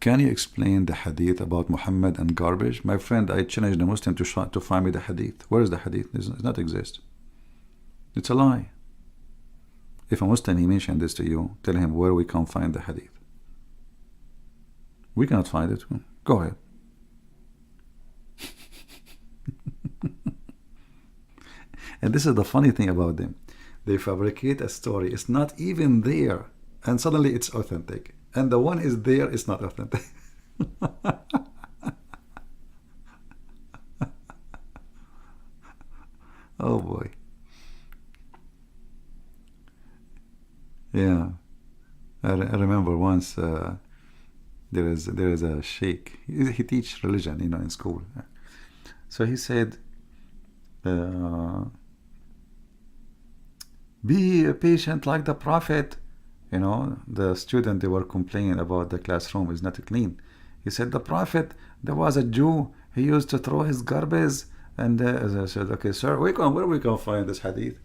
Can you explain the hadith about Muhammad and garbage? My friend, I challenged the Muslim to find me the hadith. Where is the hadith? It does not exist. It's a lie. If a Muslim, he mentioned this to you, tell him where we can find the hadith. We cannot find it. Go ahead. And this is the funny thing about them. They fabricate a story. It's not even there. And suddenly it's authentic. And the one is there, it's not authentic. Oh boy. Yeah. I remember once there is a sheikh. He teaches religion, in school. So he said, be patient like the prophet. The student, they were complaining about the classroom is not clean. He said, the prophet, there was a Jew, he used to throw his garbage. And as I said, okay, sir, where we can find this hadith?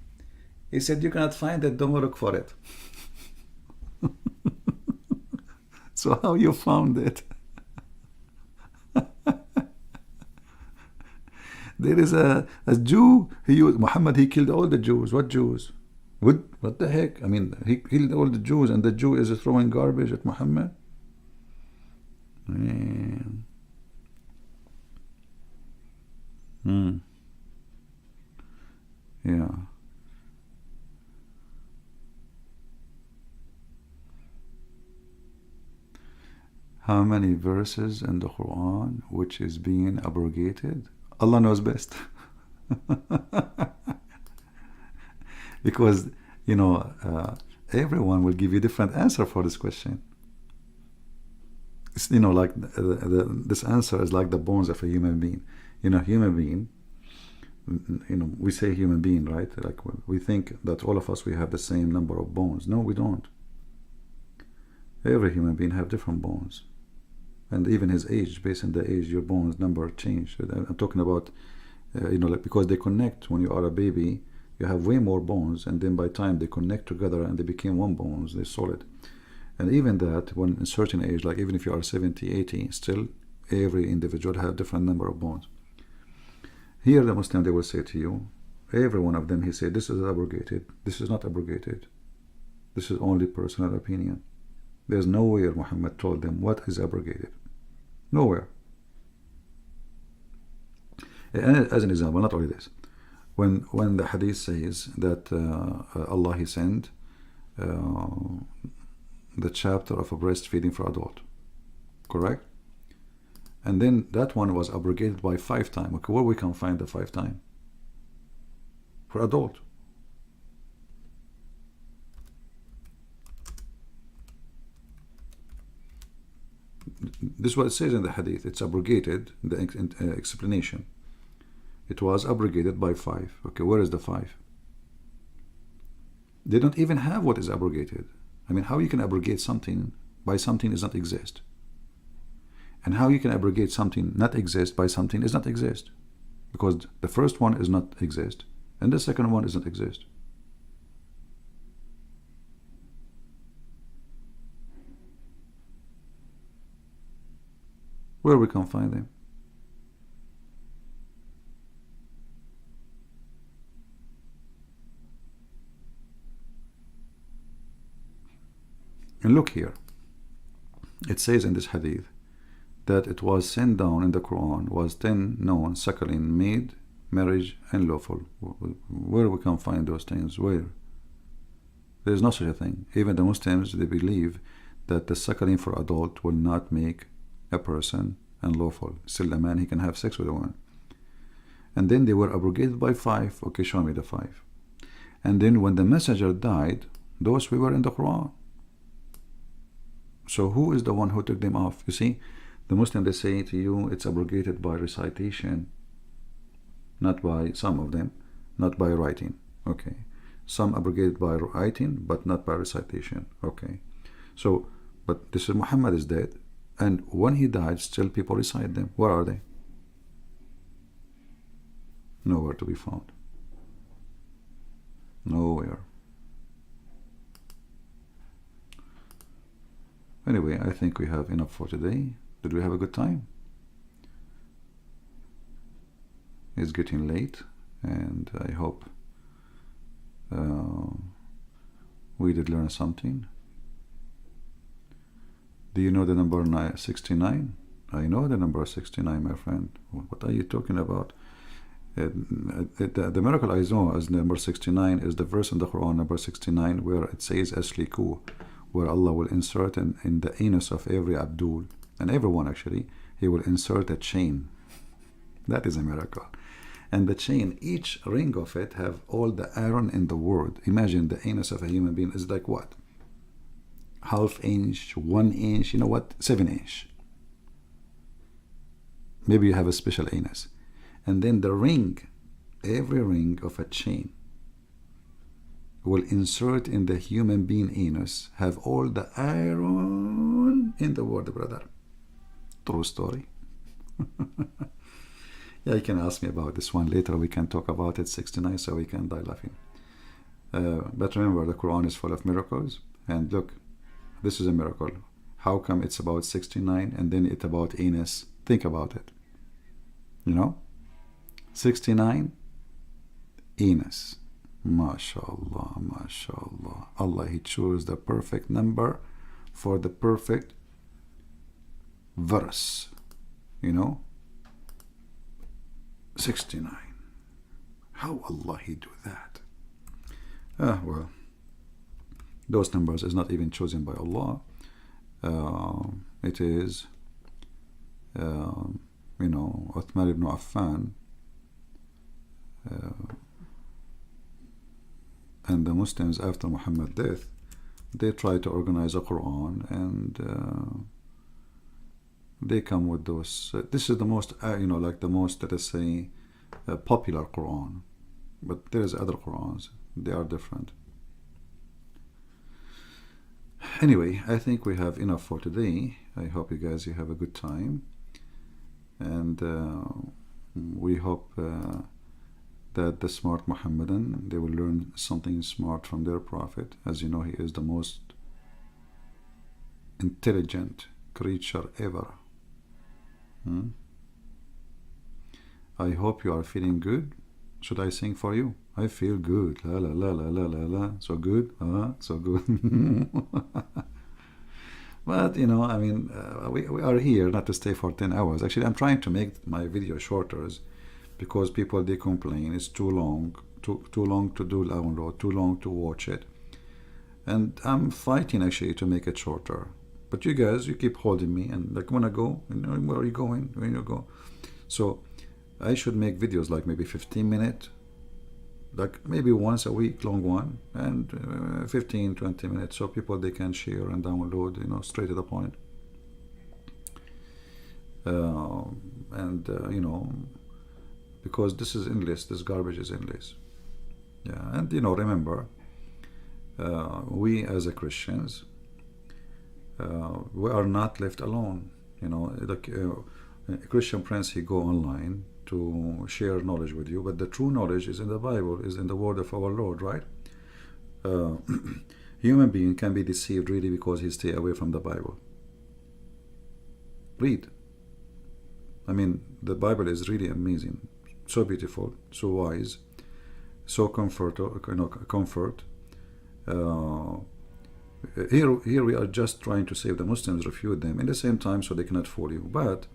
He said, you cannot find it, don't look for it. So how you found it? There is a Jew, Muhammad, he killed all the Jews. What Jews? What the heck? I mean, he killed all the Jews, and the Jew is throwing garbage at Muhammad? Man. Yeah. How many verses in the Quran which is being abrogated? Allah knows best. Because, everyone will give you different answer for this question. It's, like this answer is like the bones of a human being. Human being, we say human being, right? Like we think that all of us, we have the same number of bones. No, we don't. Every human being have different bones. And even his age, based on the age, your bones number change. I'm talking about like, because they connect when you are a baby, you have way more bones, and then by time they connect together and they became one bones, they're solid. And even that, when in certain age, like even if you are 70, 80, still every individual have different number of bones. Here the Muslim, they will say to you, every one of them, he said, this is abrogated, this is not abrogated, this is only personal opinion. There's nowhere Muhammad told them what is abrogated. Nowhere. And as an example, not only this, when the hadith says that Allah, he sent the chapter of a breastfeeding for adult, correct? And then that one was abrogated by 5 times. Okay, where we can find the 5 times? For adult. This is what it says in the hadith. It's abrogated, the explanation. It was abrogated by 5. Okay, where is the 5? They don't even have what is abrogated. I mean, how you can abrogate something by something does not exist? And how you can abrogate something not exist by something does not exist? Because the first one is not exist, and the second one does not exist. Where we can find them? And look here, it says in this hadith that it was sent down in the Quran was 10 known, suckling, maid, marriage, and lawful. Where we can find those things? Where? There is no such a thing. Even the Muslims, they believe that the suckling for adult will not make a person unlawful. Still, a man, he can have sex with a woman. And then they were abrogated by 5. Okay, show me the 5. And then when the messenger died, those we were in the Quran. So who is the one who took them off? You see, the Muslim, they say to you, it's abrogated by recitation, not by some of them, not by writing. Okay, some abrogated by writing, but not by recitation. Okay, so, but this is Muhammad is dead, and when he died, still people recite them. Where are they? Nowhere to be found. Nowhere. Anyway, I think we have enough for today. Did we have a good time? It's getting late, and I hope we did learn something. Do you know the number 69? I know the number 69, my friend. What are you talking about? The miracle I know as number 69 is the verse in the Quran, number 69, where it says asliku, where Allah will insert in the anus of every Abdul, and everyone actually, he will insert a chain. That is a miracle. And the chain, each ring of it have all the iron in the world. Imagine the anus of a human being is like what? Half inch, 1 inch, you know what? 7 inch. Maybe you have a special anus. And then the ring, every ring of a chain will insert in the human being anus, have all the iron in the world, brother. True story. Yeah, you can ask me about this one later. We can talk about it, 69, so we can die laughing. But remember, the Quran is full of miracles. And look, this is a miracle. How come it's about 69 and then it's about anus? Think about it. You know? 69, anus. MashaAllah, MashaAllah. Allah, He chose the perfect number for the perfect verse. You know? 69. How Allah He do that? Well, those numbers is not even chosen by Allah. It is, you know, Uthman ibn Affan and the Muslims after Muhammad's death, they try to organize a Quran, and they come with those. This is the most, you know, like the most, let us say, popular Quran. But there is other Qurans. They are different. Anyway, I think we have enough for today. I hope you guys, you have a good time. And We hope that the smart Muhammadan, they will learn something smart from their Prophet. As you know, he is the most intelligent creature ever. I hope you are feeling good. Should I sing for you? I feel good. La la la la la la la. So good. So good. But you know, I mean, we are here not to stay for 10 hours. Actually, I'm trying to make my video shorter because people, they complain it's too long, too long to do download, too long to watch it. And I'm fighting actually to make it shorter. But you guys, you keep holding me and like, wanna go? Where are you going? Where you go? So I should make videos like maybe 15 minutes, like maybe once a week, long one, and 15, 20 minutes, so people, they can share and download, you know, straight to the point. You know, because this is endless, this garbage is endless. Yeah, and you know, remember, we as a Christians, we are not left alone. You know, like a Christian prince, he go online to share knowledge with you, but the true knowledge is in the Bible, is in the word of our Lord, right? Human being can be deceived really because he stay away from the Bible. Read. I mean, the Bible is really amazing, so beautiful, so wise, so comfort. Here we are just trying to save the Muslims, refute them in the same time so they cannot fool you. But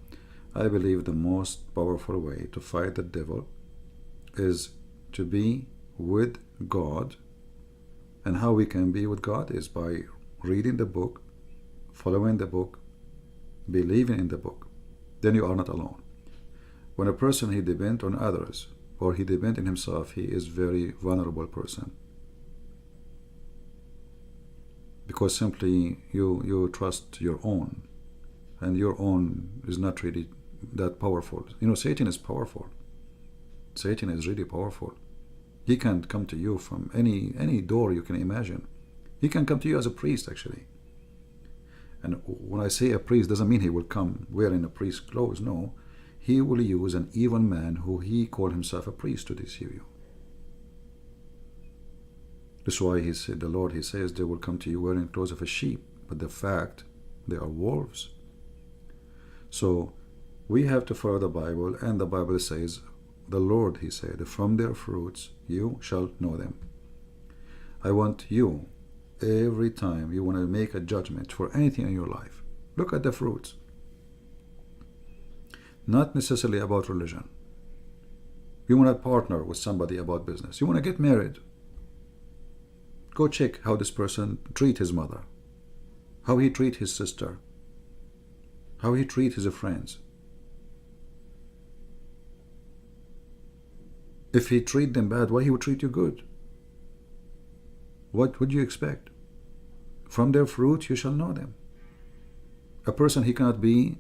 I believe the most powerful way to fight the devil is to be with God. And how we can be with God is by reading the book, following the book, believing in the book. Then you are not alone. When a person, he depends on others or he depends on himself, he is very vulnerable person. Because simply you trust your own, and your own is not really that powerful. You know, Satan is powerful. Satan is really powerful. He can come to you from any door you can imagine. He can come to you as a priest, actually. And when I say a priest, doesn't mean he will come wearing a priest's clothes. No, he will use an evil man who he called himself a priest to deceive you. That's why he said, the Lord, he says, they will come to you wearing clothes of a sheep, but the fact, they are wolves. So we have to follow the Bible, and the Bible says, the Lord, he said, from their fruits you shall know them. I want you, every time you want to make a judgment for anything in your life, look at the fruits. Not necessarily about religion. You want to partner with somebody about business. You want to get married. Go check how this person treat his mother, how he treat his sister, how he treat his friends. If he treat them bad, why he would treat you good? What would you expect? From their fruit you shall know them. A person, he cannot be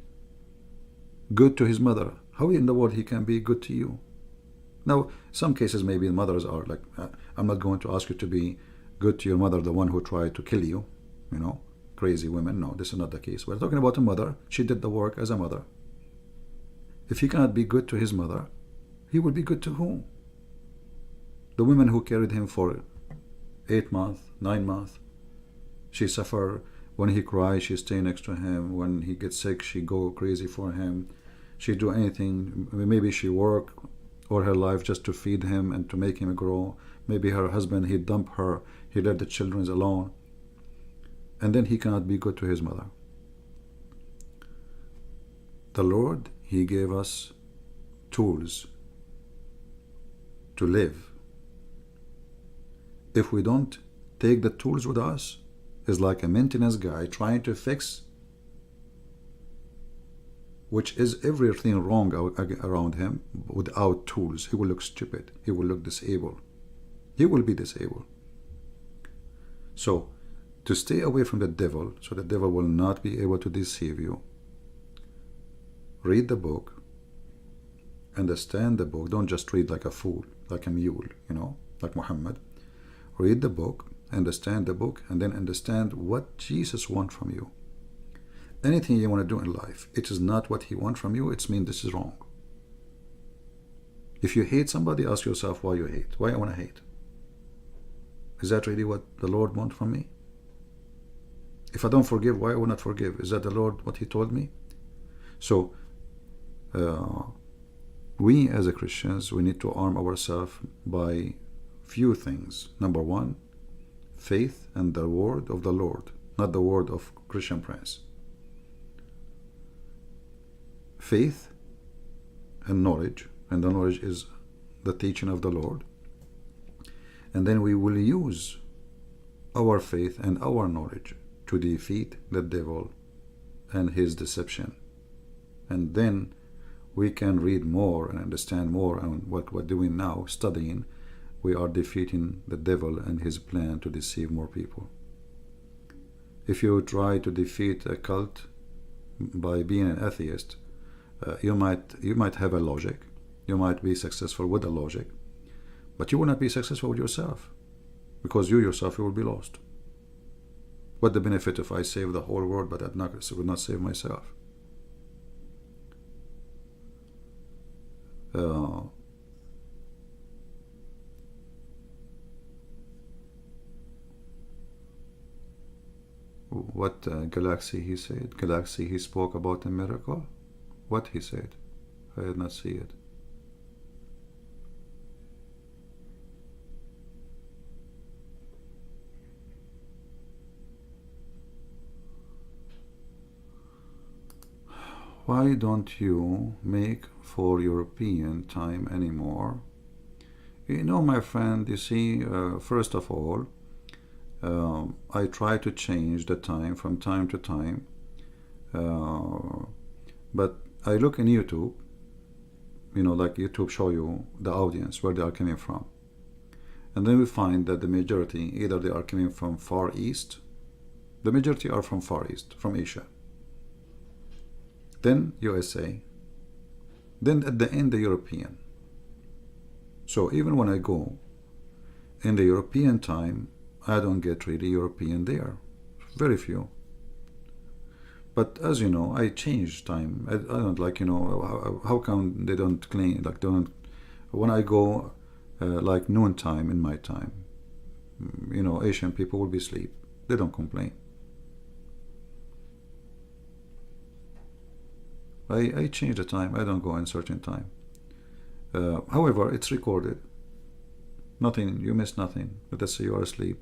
good to his mother. How in the world he can be good to you? Now, some cases maybe the mothers are like, I'm not going to ask you to be good to your mother, the one who tried to kill you, you know, crazy women. No, this is not the case. We're talking about a mother. She did the work as a mother. If he cannot be good to his mother, he will be good to whom? The women who carried him for 8 months, 9 months. She suffer. When he cries, she stay next to him. When he gets sick, she go crazy for him. She do anything. Maybe she work all her life just to feed him and to make him grow. Maybe her husband, he dump her. He left the children alone. And then he cannot be good to his mother. The Lord, he gave us tools to live. If we don't take the tools with us, it's like a maintenance guy trying to fix, which is everything wrong around him. Without tools, he will look stupid. He will look disabled. He will be disabled. So, to stay away from the devil, so the devil will not be able to deceive you, read the book, understand the book. Don't just read like a fool, like a mule, you know, like Muhammad. Read the book, understand the book, and then understand what Jesus wants from you. Anything you want to do in life, it is not what he wants from you. It means this is wrong. If you hate somebody, ask yourself why you hate. Why I want to hate? Is that really what the Lord wants from me? If I don't forgive, why I will not forgive? Is that the Lord what He told me? So we as a Christians, we need to arm ourselves by few things. Number one, faith and the word of the Lord, not the word of Christian Prince. Faith and knowledge, and the knowledge is the teaching of the Lord. And then we will use our faith and our knowledge to defeat the devil and his deception. And then we can read more and understand more on what we're doing now, studying. We are defeating the devil and his plan to deceive more people. If you try to defeat a cult by being an atheist, you might have a logic. You might be successful with a logic, but you will not be successful with yourself, because you yourself will be lost. What the benefit if I save the whole world, but I will not save myself? What Galaxy he said? Galaxy he spoke about a miracle? What he said? I did not see it. Why don't you make for European time anymore? You know, my friend, you see, first of all, I try to change the time from time to time, but I look in YouTube, you know, like YouTube show you the audience, where they are coming from. And then we find that the majority, either they are coming from Far East, the majority are from Far East, from Asia. Then USA, then at the end the European. So even when I go in the European time, I don't get really European there, very few. But as you know, I change time. I don't like, you know, how come they don't clean, like don't, when I go like noon time in my time, you know, Asian people will be asleep. They don't complain. I change the time. I don't go in certain time. However, it's recorded. Nothing, you miss nothing. Let us say you are asleep.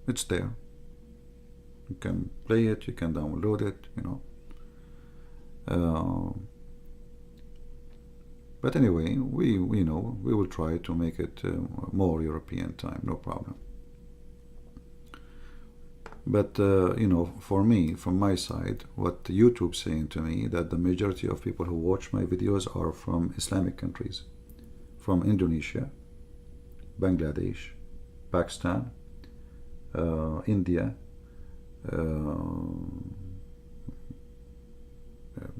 It's there. You can play it, you can download it, you know. But anyway, we know, we will try to make it more European time, no problem. But, you know, for me, from my side, what YouTube saying to me, that the majority of people who watch my videos are from Islamic countries, from Indonesia, Bangladesh, Pakistan, India,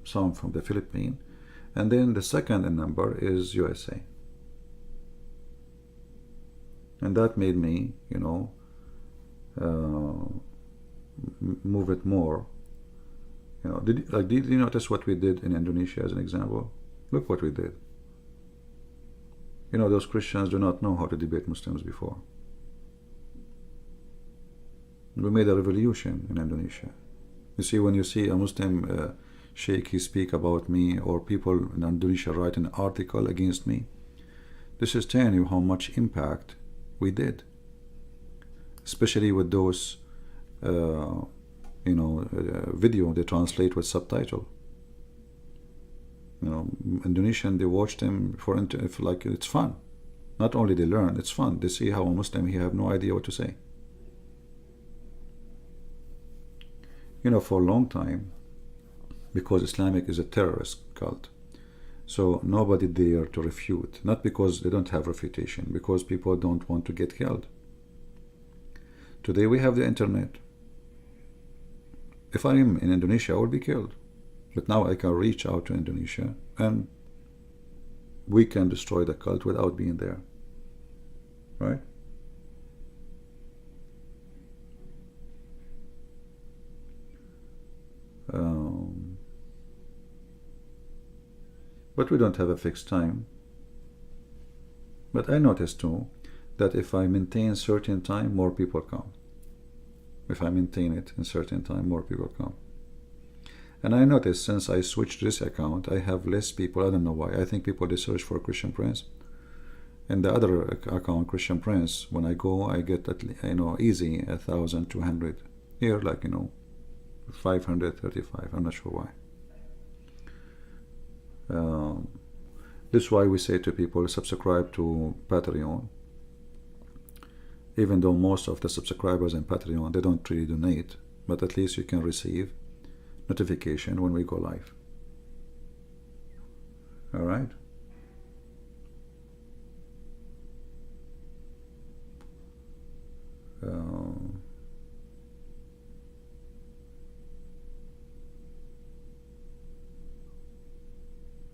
some from the Philippines, and then the second in number is USA. And that made me, you know, move it more. You know, did you notice what we did in Indonesia as an example? Look what we did. You know, those Christians do not know how to debate Muslims before. We made a revolution in Indonesia. You see, when you see a Muslim sheikh, he speak about me, or people in Indonesia write an article against me, this is telling you how much impact we did, especially with those you know, video they translate with subtitle. You know, Indonesian, they watch them for like it's fun. Not only they learn, it's fun. They see how a Muslim, he have no idea what to say. You know, for a long time, because Islamic is a terrorist cult, so nobody dare to refute. Not because they don't have refutation, because people don't want to get killed. Today we have the internet. If I am in Indonesia, I will be killed. But now I can reach out to Indonesia and we can destroy the cult without being there. Right? But we don't have a fixed time. But I noticed too that if I maintain certain time, more people come. If I maintain it in certain time, more people come. And I noticed since I switched this account, I have less people. I don't know why. I think people, they search for Christian Prince. And the other account, Christian Prince, when I go, I get at easy 1,200. Here, like 535. I'm not sure why. This is why we say to people, subscribe to Patreon. Even though most of the subscribers in Patreon, they don't really donate, but at least you can receive notification when we go live. All right.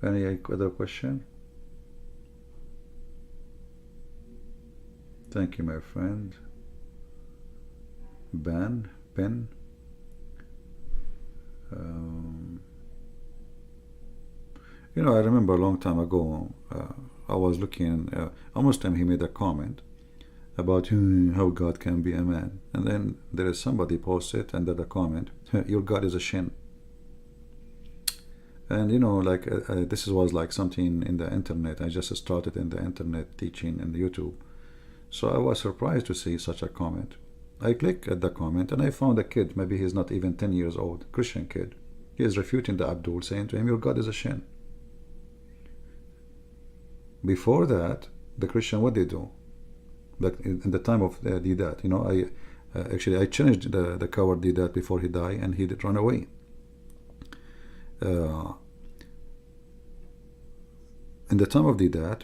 Any other question? Thank you, my friend. Ben. I remember a long time ago, I was looking, a Muslim, he made a comment about how God can be a man. And then there is somebody posted under the comment, your God is a shin. And this was like something in the internet. I just started in the internet teaching in YouTube. So I was surprised to see such a comment. I clicked at the comment and I found a kid, maybe he's not even 10 years old, Christian kid. He is refuting the Abdul, saying to him, your God is a shin. Before that, the Christian, what they do? Like in the time of Didat, actually I challenged the coward Didat before he died, and he did run away. In the time of Didat,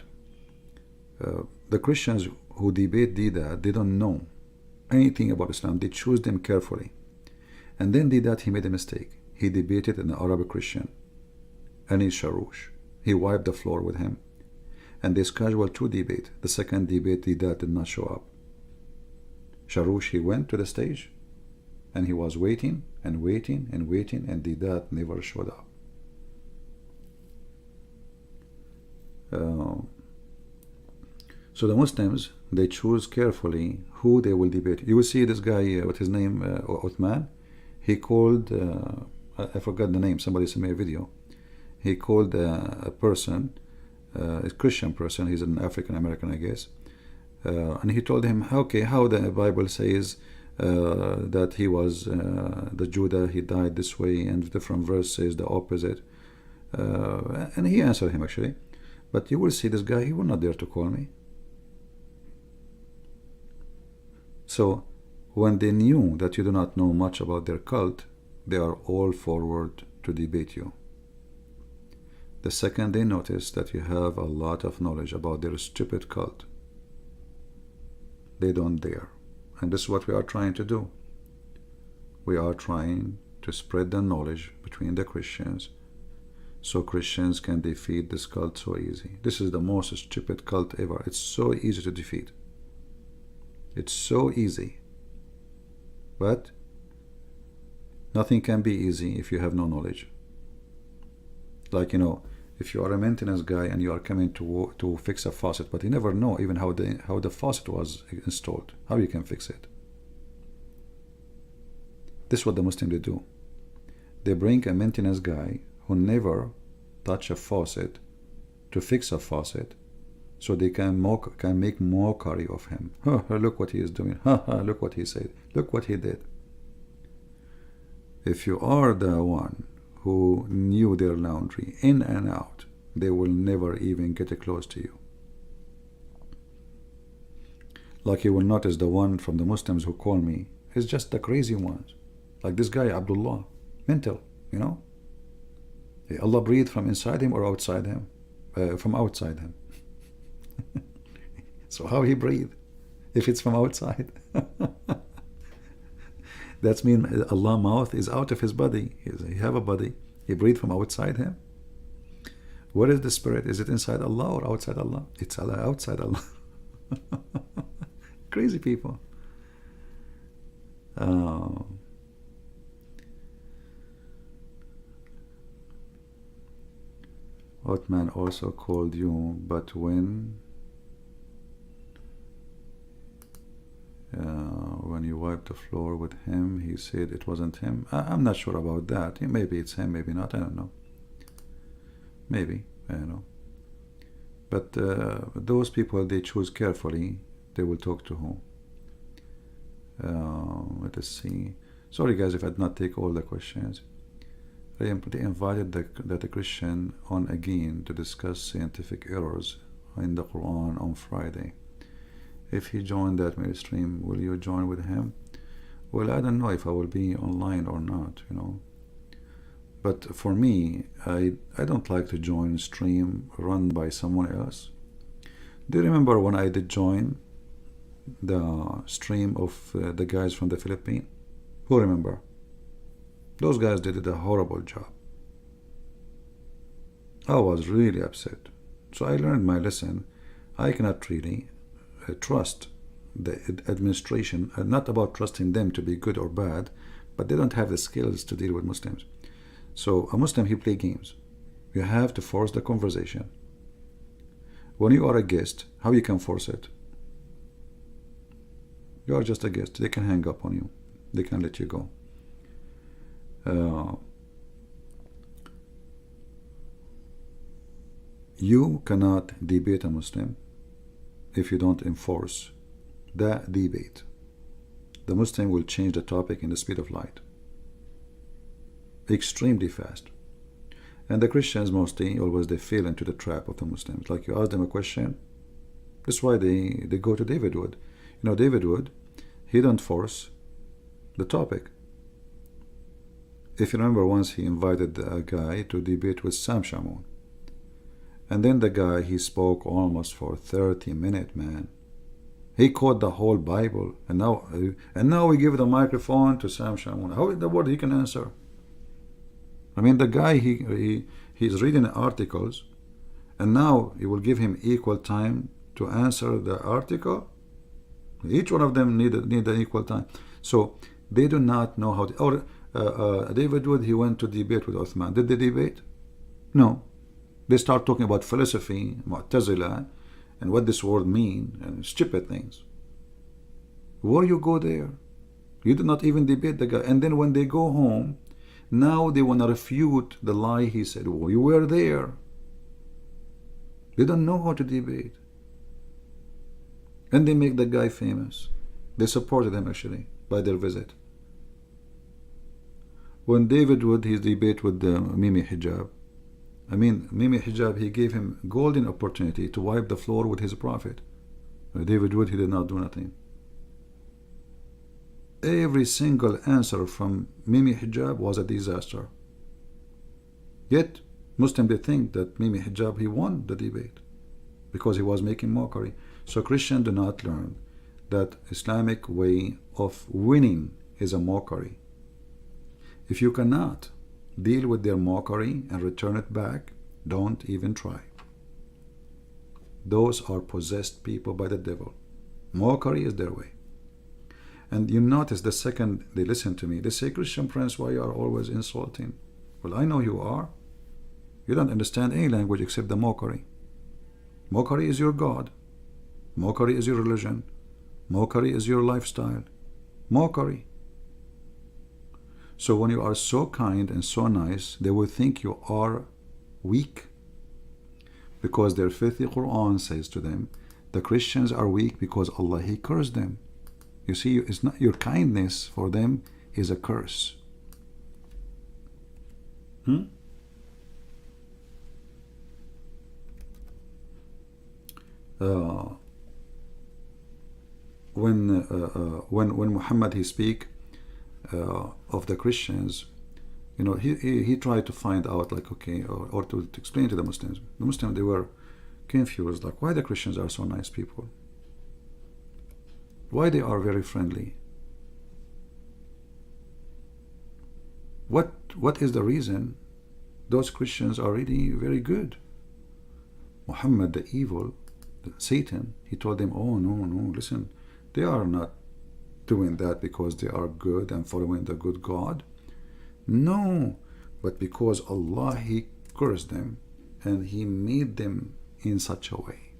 the Christians who debate Didat, they don't know anything about Islam. They choose them carefully. And then Didat, he made a mistake. He debated an Arabic Christian, Anis Sharoush. He wiped the floor with him. And they scheduled 2 debates. The second debate, Didat did not show up. Sharoush, he went to the stage, and he was waiting and waiting and waiting, and Didat never showed up. So the Muslims, they choose carefully who they will debate. You will see this guy, what his name, Uthman, he called, I forgot the name, somebody sent me a video. He called a person, a Christian person, he's an African American, I guess, and he told him, okay, how the Bible says that he was the Judah, he died this way, and different verse says the opposite. And he answered him actually. But you will see this guy, he will not dare to call me. So when they knew that you do not know much about their cult, they are all forward to debate you. The second they notice that you have a lot of knowledge about their stupid cult, they don't dare. And this is what we are trying to do. We are trying to spread the knowledge between the Christians, so Christians can defeat this cult so easy. This is the most stupid cult ever. It's so easy to defeat. It's so easy. But nothing can be easy if you have no knowledge. Like, if you are a maintenance guy and you are coming to fix a faucet, but you never know even how the faucet was installed, how you can fix it. This is what the Muslims do. They bring a maintenance guy who never touch a faucet to fix a faucet, so they can make mockery of him. Look what he is doing. Look what he said. Look what he did. If you are the one who knew their laundry in and out, they will never even get close to you. Like you will notice the one from the Muslims who call me is just the crazy ones. Like this guy, Abdullah, mental, Allah breathed from inside him or outside him? From outside him. So how he breathed if it's from outside? That means Allah's mouth is out of his body. He have a body. He breathed from outside him. Where is the spirit? Is it inside Allah or outside Allah? It's outside Allah. Crazy people. Othman also called you, but when wiped the floor with him. He said it wasn't him. I'm not sure about that. Maybe it's him, maybe not. I don't know. Maybe, I don't know. But those people, they choose carefully. They will talk to whom. Let us see. Sorry guys if I did not take all the questions. They invited the Christian on again to discuss scientific errors in the Quran on Friday. If he joined that stream, will you join with him? Well, I don't know if I will be online or not, you know. But for me, I don't like to join a stream run by someone else. Do you remember when I did join the stream of the guys from the Philippines? Who remember? Those guys did a horrible job. I was really upset. So I learned my lesson. I cannot really trust the administration, not about trusting them to be good or bad, but they don't have the skills to deal with Muslims. So a Muslim, he play games. You have to force the conversation. When you are a guest, how you can force it? You are just a guest. They can hang up on you. They can let you go. You cannot debate a Muslim if you don't enforce the debate. The Muslim will change the topic in the speed of light. Extremely fast. And the Christians mostly, always they fall into the trap of the Muslims. Like you ask them a question, that's why they go to David Wood. You know, David Wood, he don't force the topic. If you remember, once he invited a guy to debate with Sam Shamoun. And then the guy, he spoke almost for 30 minutes, man. He quoted the whole Bible. And now we give the microphone to Sam Shamoun. How in the world he can answer? I mean, the guy, he's reading articles, and now you will give him equal time to answer the article. Each one of them need an equal time. So they do not know how to. Or David Wood, he went to debate with Uthman. Did they debate? No. They start talking about philosophy, Mu'tazila, and what this word mean, and stupid things. Where you go there? You did not even debate the guy. And then when they go home, now they want to refute the lie he said. Well, you were there. They don't know how to debate. And they make the guy famous. They supported him actually by their visit. When David Wood, his debate with Mimi Hijab, I mean, Mimi Hijab, he gave him golden opportunity to wipe the floor with his prophet. David Wood, he did not do nothing. Every single answer from Mimi Hijab was a disaster. Yet, Muslims, they think that Mimi Hijab, he won the debate because he was making mockery. So Christians do not learn that Islamic way of winning is a mockery. If you cannot deal with their mockery and return it back, don't even try. Those are possessed people by the devil. Mockery is their way. And you notice the second they listen to me, they say, Christian Prince, why you are always insulting? Well, I know you are. You don't understand any language except the mockery. Mockery is your God. Mockery is your religion. Mockery is your lifestyle. Mockery. So when you are so kind and so nice, they will think you are weak. Because their filthy Quran says to them, the Christians are weak because Allah, He cursed them. You see, it's not your kindness for them is a curse. When Muhammad he speak of the Christians, you know, he tried to find out, like, okay, or to explain to the Muslims. The Muslims, they were confused, like, why the Christians are so nice people, why they are very friendly, what is the reason those Christians are really very good. Muhammad, the evil, Satan, he told them, oh no, listen, they are not doing that because they are good and following the good God. No, but because Allah, He cursed them and He made them in such a way.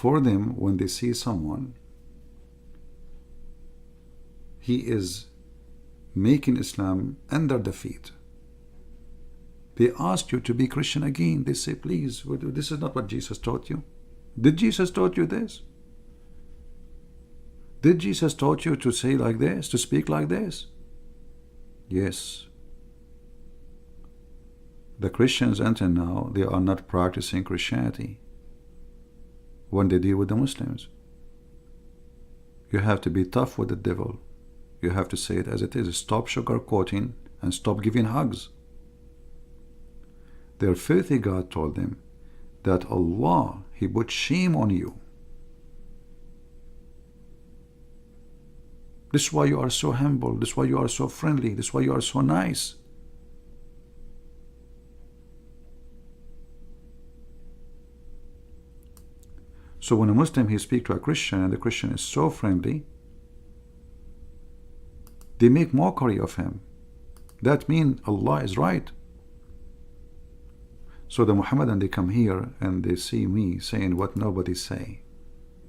for them, when they see someone, he is making Islam under the feet. They ask you to be Christian again. They say, please, this is not what Jesus taught you. Did Jesus taught you this? Did Jesus taught you to say like this, to speak like this? Yes. The Christians until now, they are not practicing Christianity when they deal with the Muslims. You have to be tough with the devil. You have to say it as it is. Stop sugarcoating and stop giving hugs. Their filthy God told them that Allah, He put shame on you. This is why you are so humble. This is why you are so friendly. This is why you are so nice. So when a Muslim, he speaks to a Christian, and the Christian is so friendly, they make mockery of him. That means Allah is right. So the Muhammadan, they come here and they see me saying what nobody say,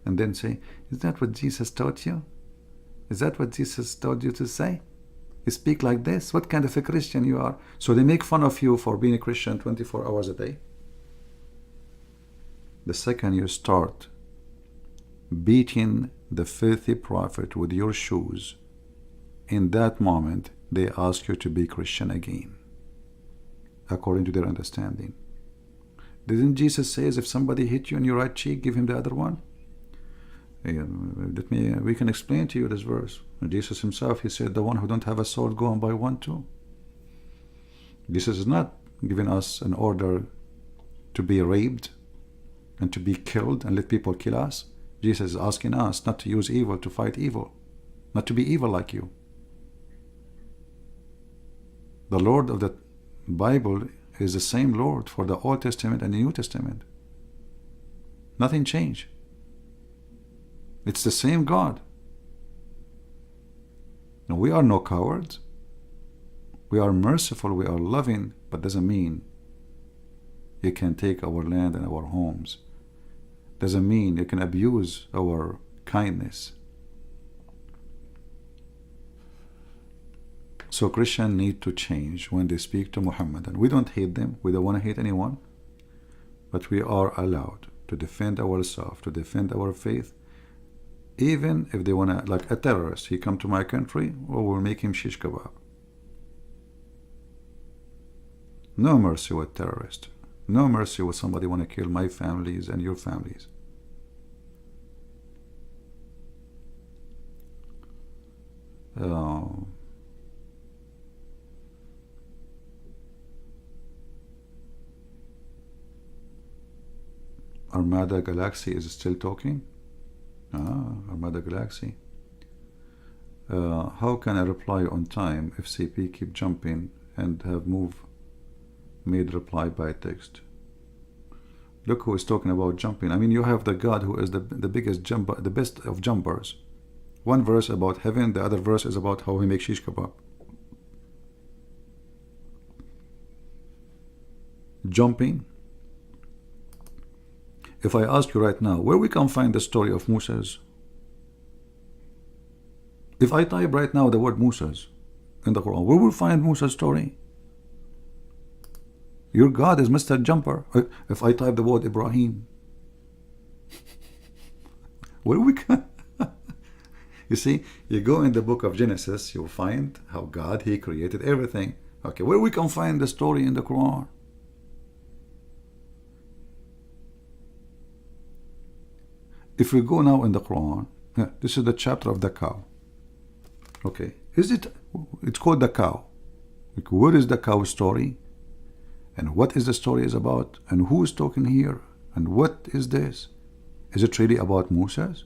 and then say, is that what Jesus taught you? Is that what Jesus taught you to say? You speak like this? What kind of a Christian you are? So they make fun of you for being a Christian 24 hours a day. The second you start beating the filthy prophet with your shoes, in that moment they ask you to be Christian again, according to their understanding. Didn't Jesus say, if somebody hit you on your right cheek, give him the other one? We can explain to you this verse. Jesus himself, he said, the one who don't have a sword, go and buy one too. Jesus is not giving us an order to be raped and to be killed and let people kill us. Jesus is asking us not to use evil to fight evil, not to be evil like you. The Lord of the Bible is the same Lord for the Old Testament and the New Testament. Nothing changed. It's the same God. Now, we are no cowards. We are merciful, we are loving, but doesn't mean you can take our land and our homes. Doesn't mean you can abuse our kindness. So Christians need to change when they speak to Muhammadan. We don't hate them. We don't want to hate anyone. But we are allowed to defend ourselves, to defend our faith. Even if they want to, like a terrorist, he come to my country, well, we'll make him shish kebab. No mercy with terrorists. No mercy with somebody want to kill my families and your families. Armada Galaxy is still talking. Armada Galaxy. How can I reply on time if CP keep jumping and have made reply by text? Look who is talking about jumping. I mean, you have the God who is the biggest jumper, the best of jumpers. One verse about heaven, the other verse is about how he makes shish kebab. Jumping. If I ask you right now, where we can find the story of Moses? If I type right now the word Moses in the Quran, where will we find Moses' story? Your God is Mr. Jumper. If I type the word Ibrahim, where we can? You see, you go in the book of Genesis, you'll find how God, He created everything. Okay, where we can find the story in the Quran? If we go now in the Quran, this is the chapter of the cow. Okay, it's called the cow. Like, where is the cow story? And what is the story is about? And who is talking here? And what is this? Is it really about Moses?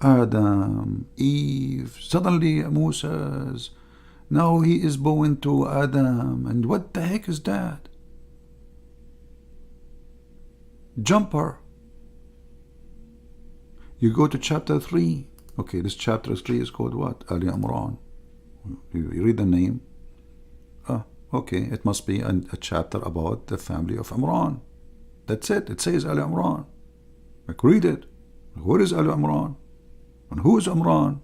Adam, Eve, suddenly Moses. Now he is bowing to Adam. And what the heck is that? Jumper. You go to chapter 3. Okay, this chapter 3 is called what? Ali Imran. You read the name. Okay, it must be a chapter about the family of Imran. That's it. It says Ali Imran. Like, read it. What is Al Imran? And who is Imran?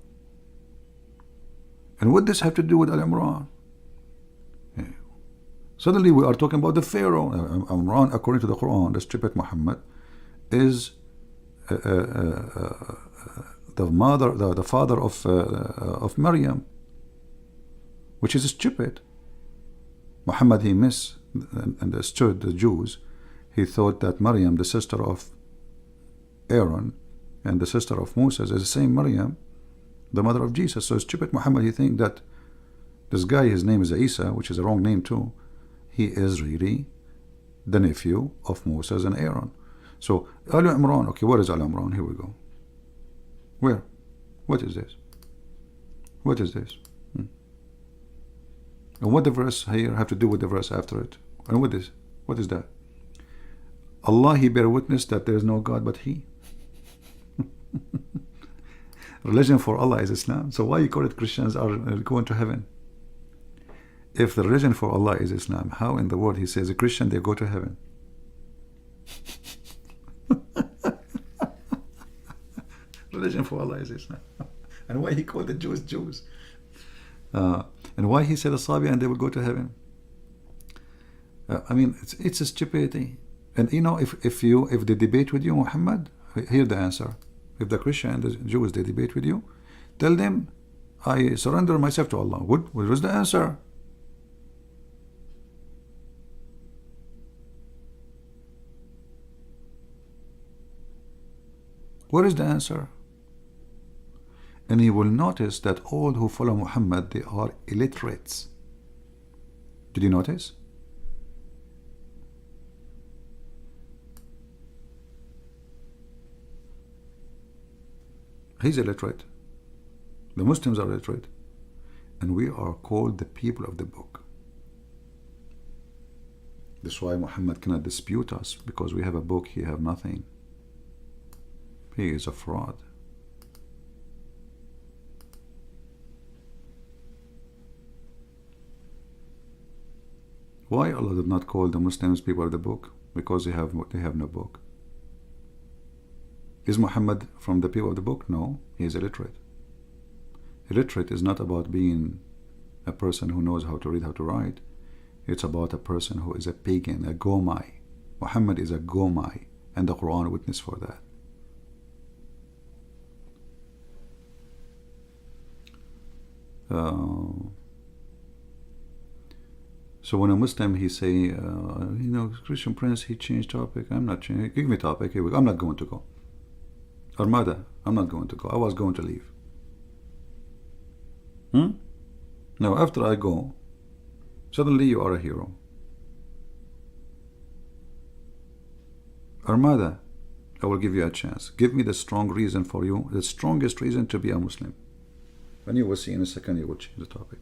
And what does this have to do with Al Imran? Yeah. Suddenly we are talking about the Pharaoh. Imran, according to the Quran, the stupid Muhammad, is the father of Maryam, which is stupid. Muhammad, he misunderstood the Jews. He thought that Maryam, the sister of Aaron and the sister of Moses, is the same Maryam, the mother of Jesus. So stupid Muhammad, he think that this guy, his name is Isa, which is a wrong name too. He is really the nephew of Moses and Aaron. So Al Imran, okay, what is Al Imran? Here we go. Where? What is this? What is this? And what the verse here have to do with the verse after it? And what is that? Allah, He bear witness that there is no God but He. Religion for Allah is Islam. So why you call it Christians are going to heaven? If the religion for Allah is Islam, how in the world He says a Christian, they go to heaven? Religion for Allah is Islam. And why He called the Jews Jews? And why He said Asabi and they will go to heaven? I mean, it's a stupidity. And you know, if they debate with you, Muhammad, hear the answer. If the Christian and the Jews, they debate with you, tell them, I surrender myself to Allah. What was the answer? What is the answer? And you will notice that all who follow Muhammad, they are illiterates. Did you notice? He's illiterate. The Muslims are illiterate. And we are called the people of the book. That's why Muhammad cannot dispute us, because we have a book, he have nothing. He is a fraud. Why Allah did not call the Muslims people of the book? Because they have no book. Is Muhammad from the people of the book? No, he is illiterate. Illiterate is not about being a person who knows how to read, how to write. It's about a person who is a pagan, a Gomai. Muhammad is a Gomai, and the Quran witness for that. So when a Muslim, he say, you know, Christian Prince, he changed topic. I'm not changing. Give me topic. Here we go. I'm not going to go. Armada, I'm not going to go. I was going to leave. Now, after I go, suddenly you are a hero. Armada, I will give you a chance. Give me the strong reason for you, the strongest reason to be a Muslim. And you will see in a second, you will change the topic.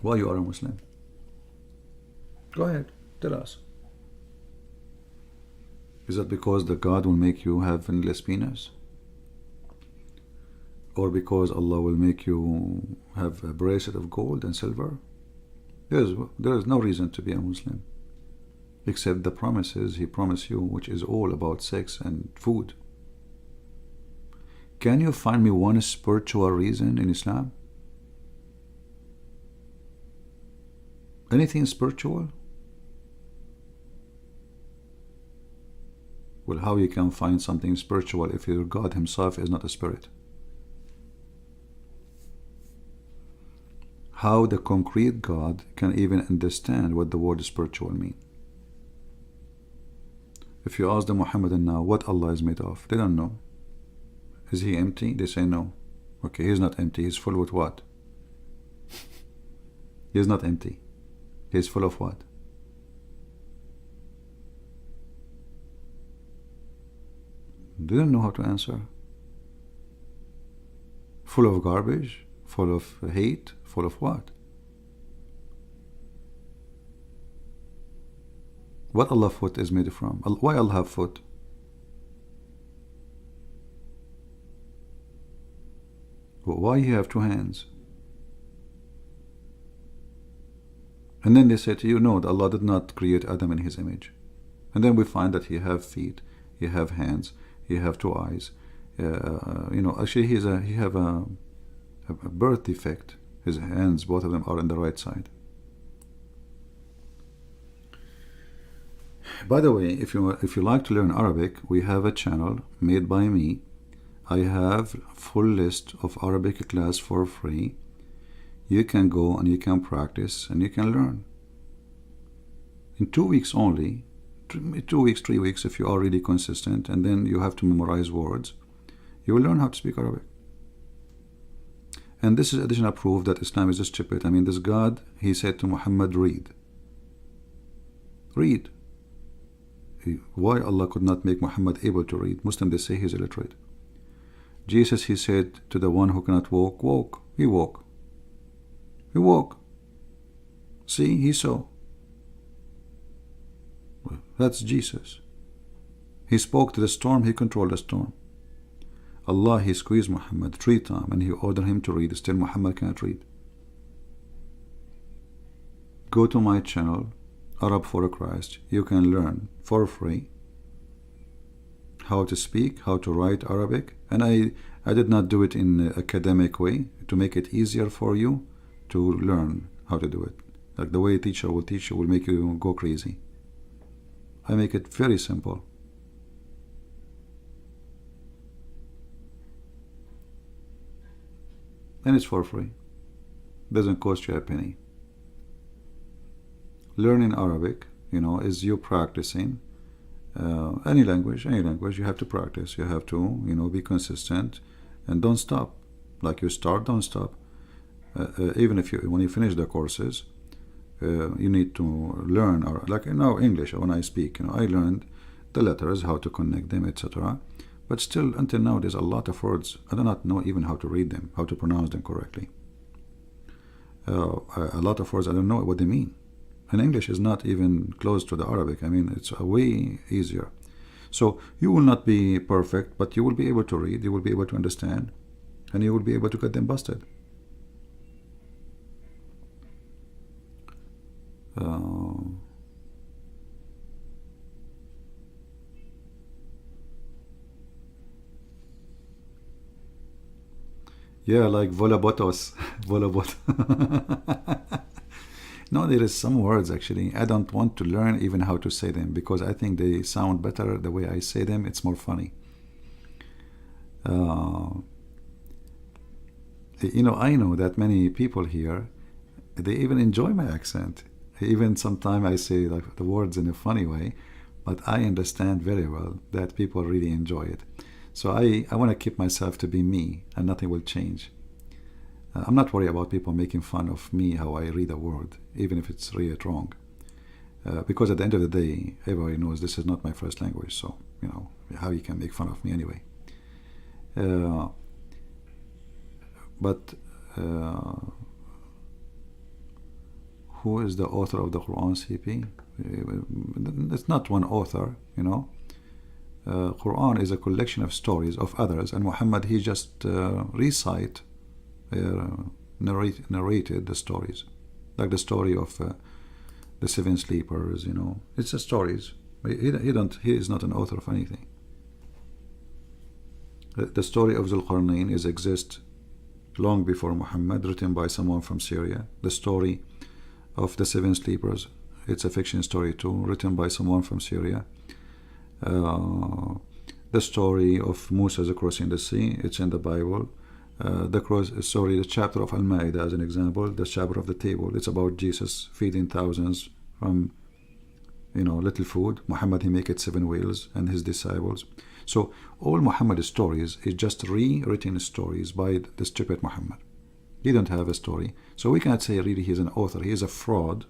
Why you are a Muslim? Go ahead, tell us. Is that because the God will make you have endless penis? Or because Allah will make you have a bracelet of gold and silver? There is no reason to be a Muslim, except the promises He promised you, which is all about sex and food. Can you find me one spiritual reason in Islam? Anything spiritual? Well, how you can find something spiritual if your God Himself is not a spirit? How the concrete God can even understand what the word spiritual mean? If you ask the Muhammadan now what Allah is made of, they don't know. Is He empty? They say no. Okay, He's not empty. He's full with what? He is not empty. He is full of what? They don't know how to answer. Full of garbage? Full of hate? Full of what? What Allah foot is made from? Why Allah have foot? Why He have two hands? And then they say to you, no, Allah did not create Adam in his image. And then we find that he have feet, he have hands, he have two eyes. Actually he have a birth defect. His hands, both of them, are on the right side. By the way, if you like to learn Arabic, we have a channel made by me. I have full list of Arabic class for free. You can go and you can practice and you can learn. In 2 weeks only, 2 weeks, 3 weeks, if you are really consistent, and then you have to memorize words, you will learn how to speak Arabic. And this is additional proof that Islam is stupid. I mean, this God, he said to Muhammad, read. Read. Why Allah could not make Muhammad able to read? Muslims, they say he's illiterate. Jesus, he said to the one who cannot walk, walk. He walk. He walk. See, he saw. Well, that's Jesus. He spoke to the storm, he controlled the storm. Allah, he squeezed Muhammad 3 times and he ordered him to read. Still Muhammad can't read. Go to my channel, Arab for Christ. You can learn for free how to speak, how to write Arabic. And I did not do it in an academic way to make it easier for you to learn how to do it. Like the way a teacher will teach you will make you go crazy. I make it very simple. And it's for free. Doesn't cost you a penny. Learning Arabic, is you practicing any language you have to practice. You have to, be consistent and don't stop. Like you start, don't stop. Even if when you finish the courses, you need to learn, like English, when I speak, I learned the letters, how to connect them, etc. But still, until now, there's a lot of words. I do not know even how to read them, how to pronounce them correctly. A lot of words, I don't know what they mean. And English is not even close to the Arabic. I mean, it's way easier. So you will not be perfect, but you will be able to read, you will be able to understand, and you will be able to get them busted. Yeah, like volabotos. Volabot. No, there is some words actually. I don't want to learn even how to say them because I think they sound better the way I say them. It's more funny. I know that many people here, they even enjoy my accent. Even sometimes I say like the words in a funny way, but I understand very well that people really enjoy it. So I want to keep myself to be me, and nothing will change. I'm not worried about people making fun of me, how I read a word, even if it's really wrong. Because at the end of the day, everybody knows this is not my first language, so, how you can make fun of me anyway. Who is the author of the Quran, CP? It's not one author, Quran is a collection of stories of others, and Muhammad, he just narrated the stories, like the story of the 7 sleepers. It's the stories. He is not an author of anything. The story of Zulqarnain exists long before Muhammad, written by someone from Syria. The story of the 7 sleepers, it's a fiction story too, written by someone from Syria. The story of Moses crossing the sea, it's in the Bible. The chapter of Al-Ma'idah, as an example, the chapter of the table, it's about Jesus feeding thousands from little food. Muhammad, he make it 7 wheels, and his disciples. So all Muhammad's stories is just rewritten stories by the stupid Muhammad. He don't have a story, so we cannot say really he's an author. He is a fraud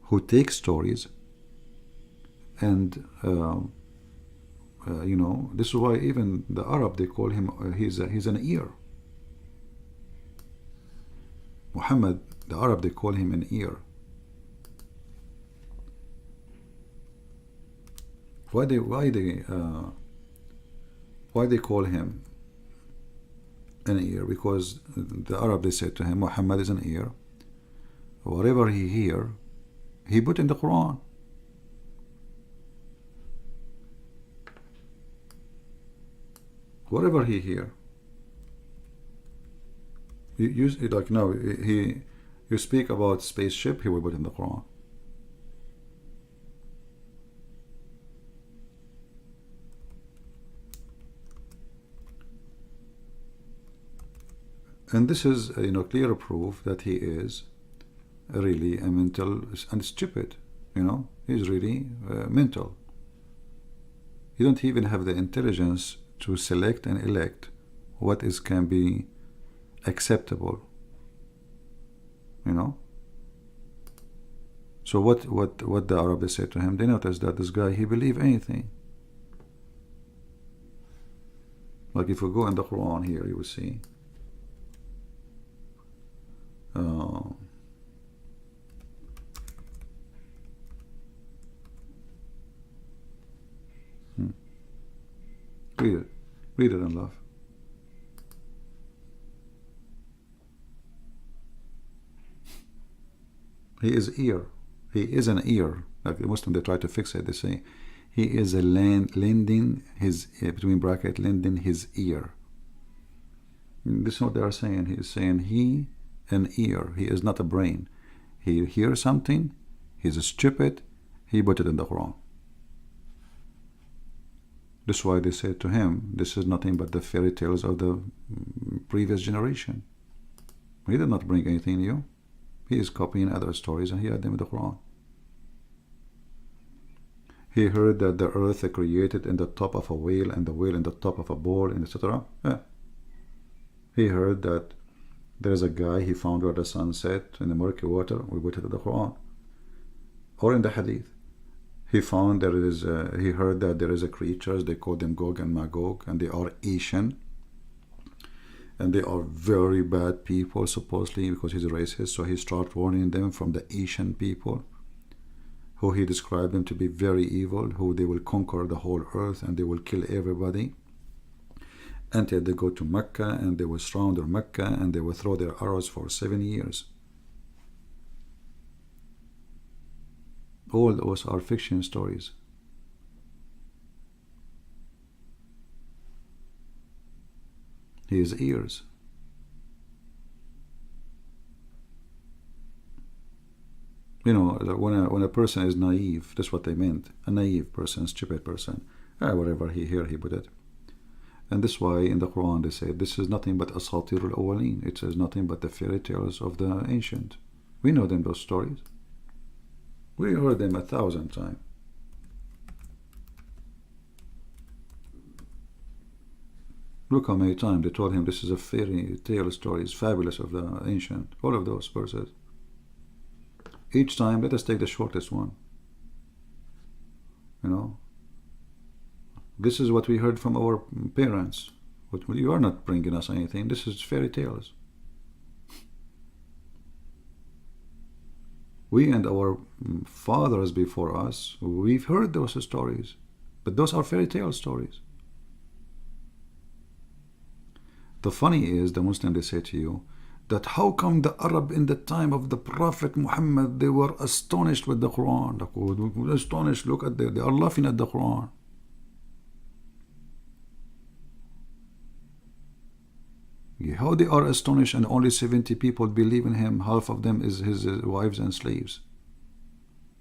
who takes stories and this is why even the Arab, they call him he's an ear. Muhammad, the Arab, they call him an ear. Why they call him an ear? Because the Arab, they said to him, Muhammad is an ear whatever he hear, he put in the Quran. Whatever he hear, you like now you speak about spaceship, he will put in the Quran. And this is clear proof that he is really a mental and stupid. He's really mental. He don't even have the intelligence to select and elect what can be acceptable. So what the Arabs said to him, they noticed that this guy, he believe anything. Like if we go in the Quran here, you will see read it in love. He is ear. He is an ear. Like the Muslim, they try to fix it. They say he is a lending his between bracket lending his ear. This is what they are saying. He is saying he an ear. He is not a brain. He hears something. He's stupid. He put it in the Quran. That's why they said to him, this is nothing but the fairy tales of the previous generation. He did not bring anything new. He is copying other stories and he had them in the Quran. He heard that the earth is created in the top of a whale and the whale in the top of a bowl, etc. Yeah. He heard that there is a guy he found where the sun set in the murky water. We put it in the Quran. Or in the Hadith. He found there is he heard that there is a creatures, they call them Gog and Magog, and they are Asian, and they are very bad people supposedly because he's a racist. So he started warning them from the Asian people, who he described them to be very evil, who they will conquer the whole earth and they will kill everybody until they go to Mecca, and they will surround Mecca and they will throw their arrows for 7 years. All those are fiction stories. His ears. When a person is naive, that's what they meant. A naive person, stupid person. Whatever he hear, he put it. And that's why in the Quran they say this is nothing but asatir al-awwalin. It says nothing but the fairy tales of the ancient. We know them, those stories. We heard them 1,000 times. Look how many times they told him this is a fairy tale story, it's fabulous of the ancient. All of those verses. Each time, let us take the shortest one. This is what we heard from our parents. But you are not bringing us anything. This is fairy tales. We and our fathers before us, we've heard those stories, but those are fairy tale stories. The funny is, the Muslim, they say to you, that how come the Arab in the time of the Prophet Muhammad, they were astonished with the Quran. Like, astonished, look at they are laughing at the Quran. How they are astonished and only 70 people believe in him, half of them is his wives and slaves.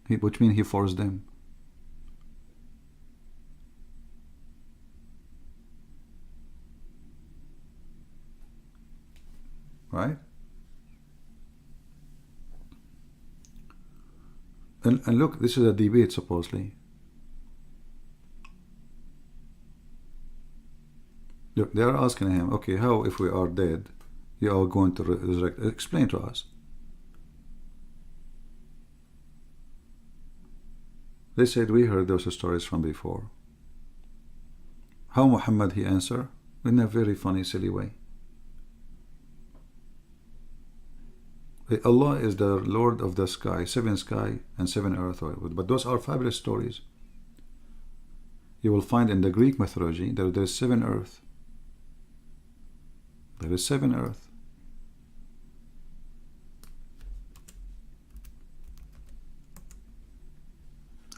Which means he forced them. Right? And look, this is a debate supposedly. Look, they are asking him, okay, how if we are dead, you are going to resurrect? Explain to us. They said, we heard those stories from before. How Muhammad, he answered? In a very funny, silly way. Allah is the Lord of the sky, 7 sky and 7 earth. But those are fabulous stories. You will find in the Greek mythology that there is 7 earth. There is 7 earth.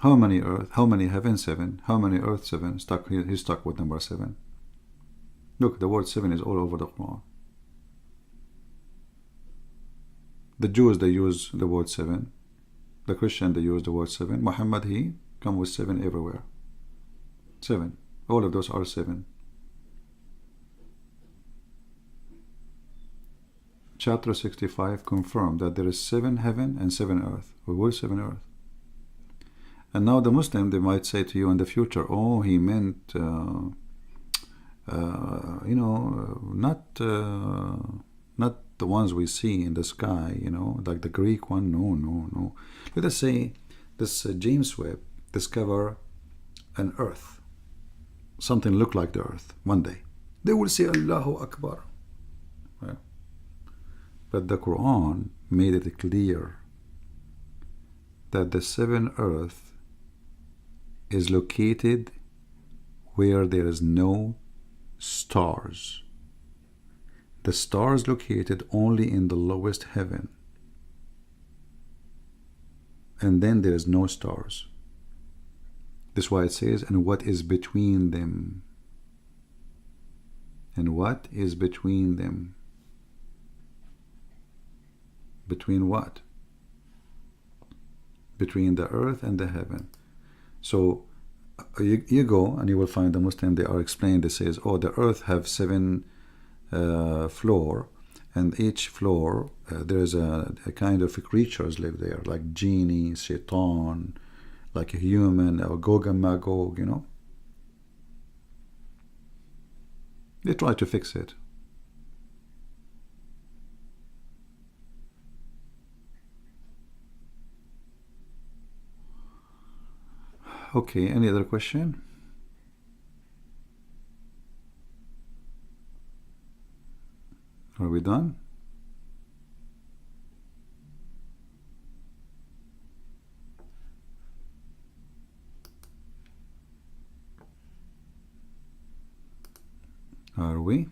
How many earth? How many heaven? 7. How many earth? 7. He's stuck with number 7. Look, the word 7 is all over the Quran. The Jews, they use the word 7. The Christian, they use the word 7. Muhammad, he come with 7 everywhere. 7. All of those are 7. Chapter 65 confirmed that there is 7 heaven and 7 earth. We were 7 earth. And now the Muslim, they might say to you in the future, oh, he meant, not the ones we see in the sky, like the Greek one. No. Let us say this James Webb discover an earth, something look like the earth one day. They will say Allahu Akbar. Right? But the Quran made it clear that the 7 earth is located where there is no stars. The stars located only in the lowest heaven. And then there is no stars. That's why it says, and what is between them? And what is between them? Between what? Between the earth and the heaven. So you go and you will find the Muslim, they are explained, they says, oh, the earth have 7 floor, and each floor there is a kind of creatures live there, like genie, shaitan, like a human, or Gog and Magog, They try to fix it. Okay, any other question? Are we done? Are we?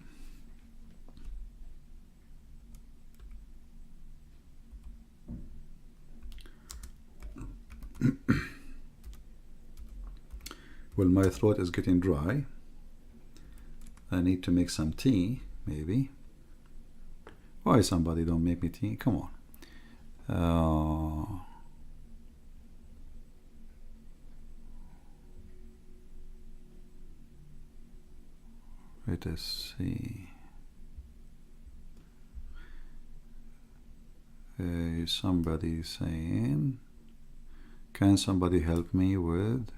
Well, my throat is getting dry. I need to make some tea, maybe. Why somebody don't make me tea? Come on. Let us see. Somebody saying, can somebody help me with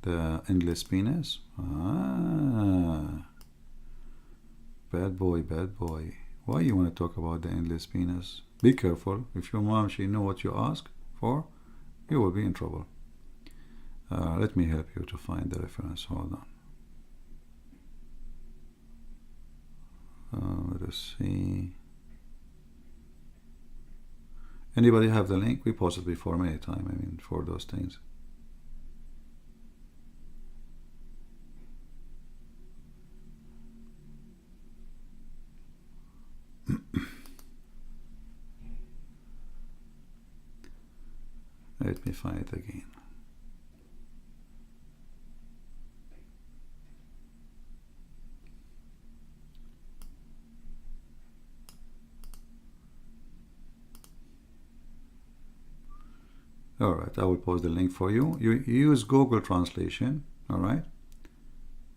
the endless penis? Bad boy. Why you want to talk about the endless penis? Be careful. If your mom, she know what you ask for, you will be in trouble. Let me help you to find the reference. Hold on. Let us see. Anybody have the link? We posted before many times, for those things. Let me find it again. Alright, I will post the link for you. You use Google Translation, alright?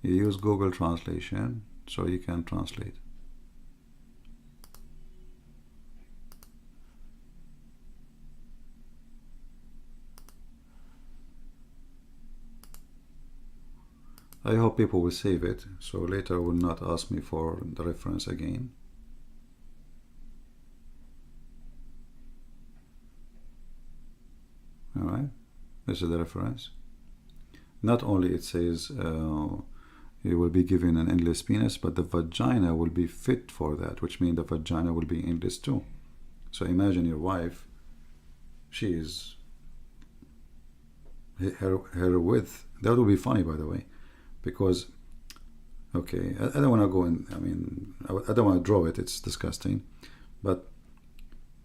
You use Google Translation so you can translate. I hope people will save it, so later will not ask me for the reference again. Alright, this is the reference. Not only it says you will be given an endless penis, but the vagina will be fit for that, which means the vagina will be endless too. So imagine your wife, she is her width, that will be funny, by the way, because, okay, I don't want to go in, I don't want to draw it, it's disgusting, but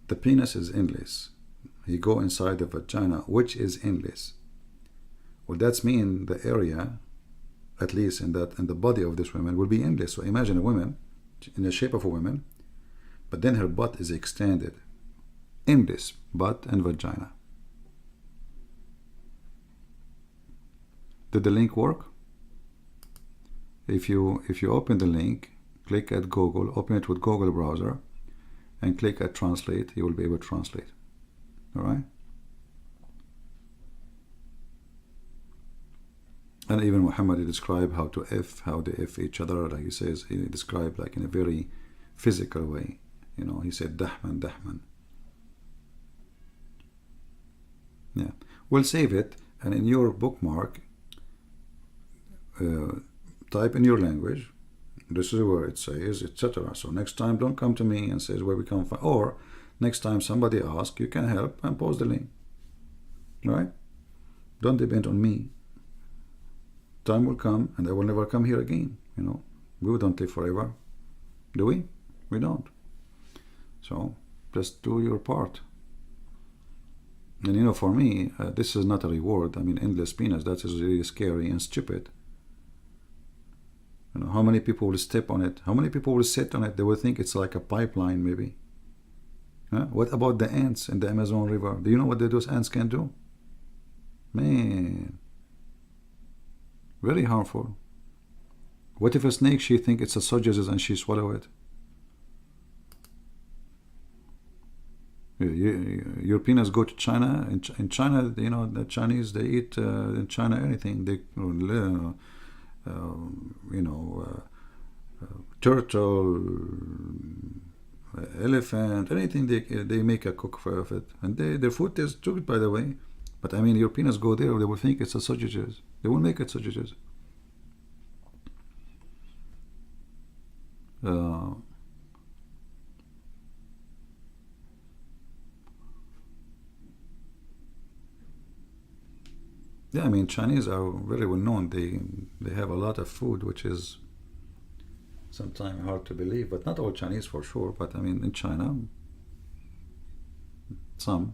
the penis is endless. You go inside the vagina, which is endless. Well, that's mean the area, at least in the body of this woman, will be endless. So imagine a woman in the shape of a woman, but then her butt is extended, endless butt and vagina. Did the link work? If you open the link, click at Google, open it with Google browser, and click at translate, you will be able to translate. All right? And even Muhammad described how they F each other, like he says, he described like in a very physical way. You know, he said dahman, dahman. Yeah. We'll save it, and in your bookmark, type in your language, this is where it says, etc. So next time, don't come to me and says where we come from. Or next time somebody asks, you can help and post the link. Right? Don't depend on me. Time will come, and I will never come here again. You know, we don't live forever, do we? We don't. So just do your part. And you know, for me, this is not a reward. I mean, endless penis, that is really scary and stupid. You know, how many people will step on it? How many people will sit on it? They will think it's like a pipeline, maybe. Huh? What about the ants in the Amazon River? Do you know what those ants can do? Man, very harmful. What if a snake, she think it's a sausages and she swallow it? Europeans go to China. In China, you know, the Chinese, they eat in China anything. They, you know, turtle, elephant, anything they make a cook for it, and their food is good, by the way. But I mean, Europeans go there, they will think it's a sausages. They will make it sausages. Yeah, I mean, Chinese are very well known. They have a lot of food, which is sometimes hard to believe, but not all Chinese for sure. But I mean, in China, some.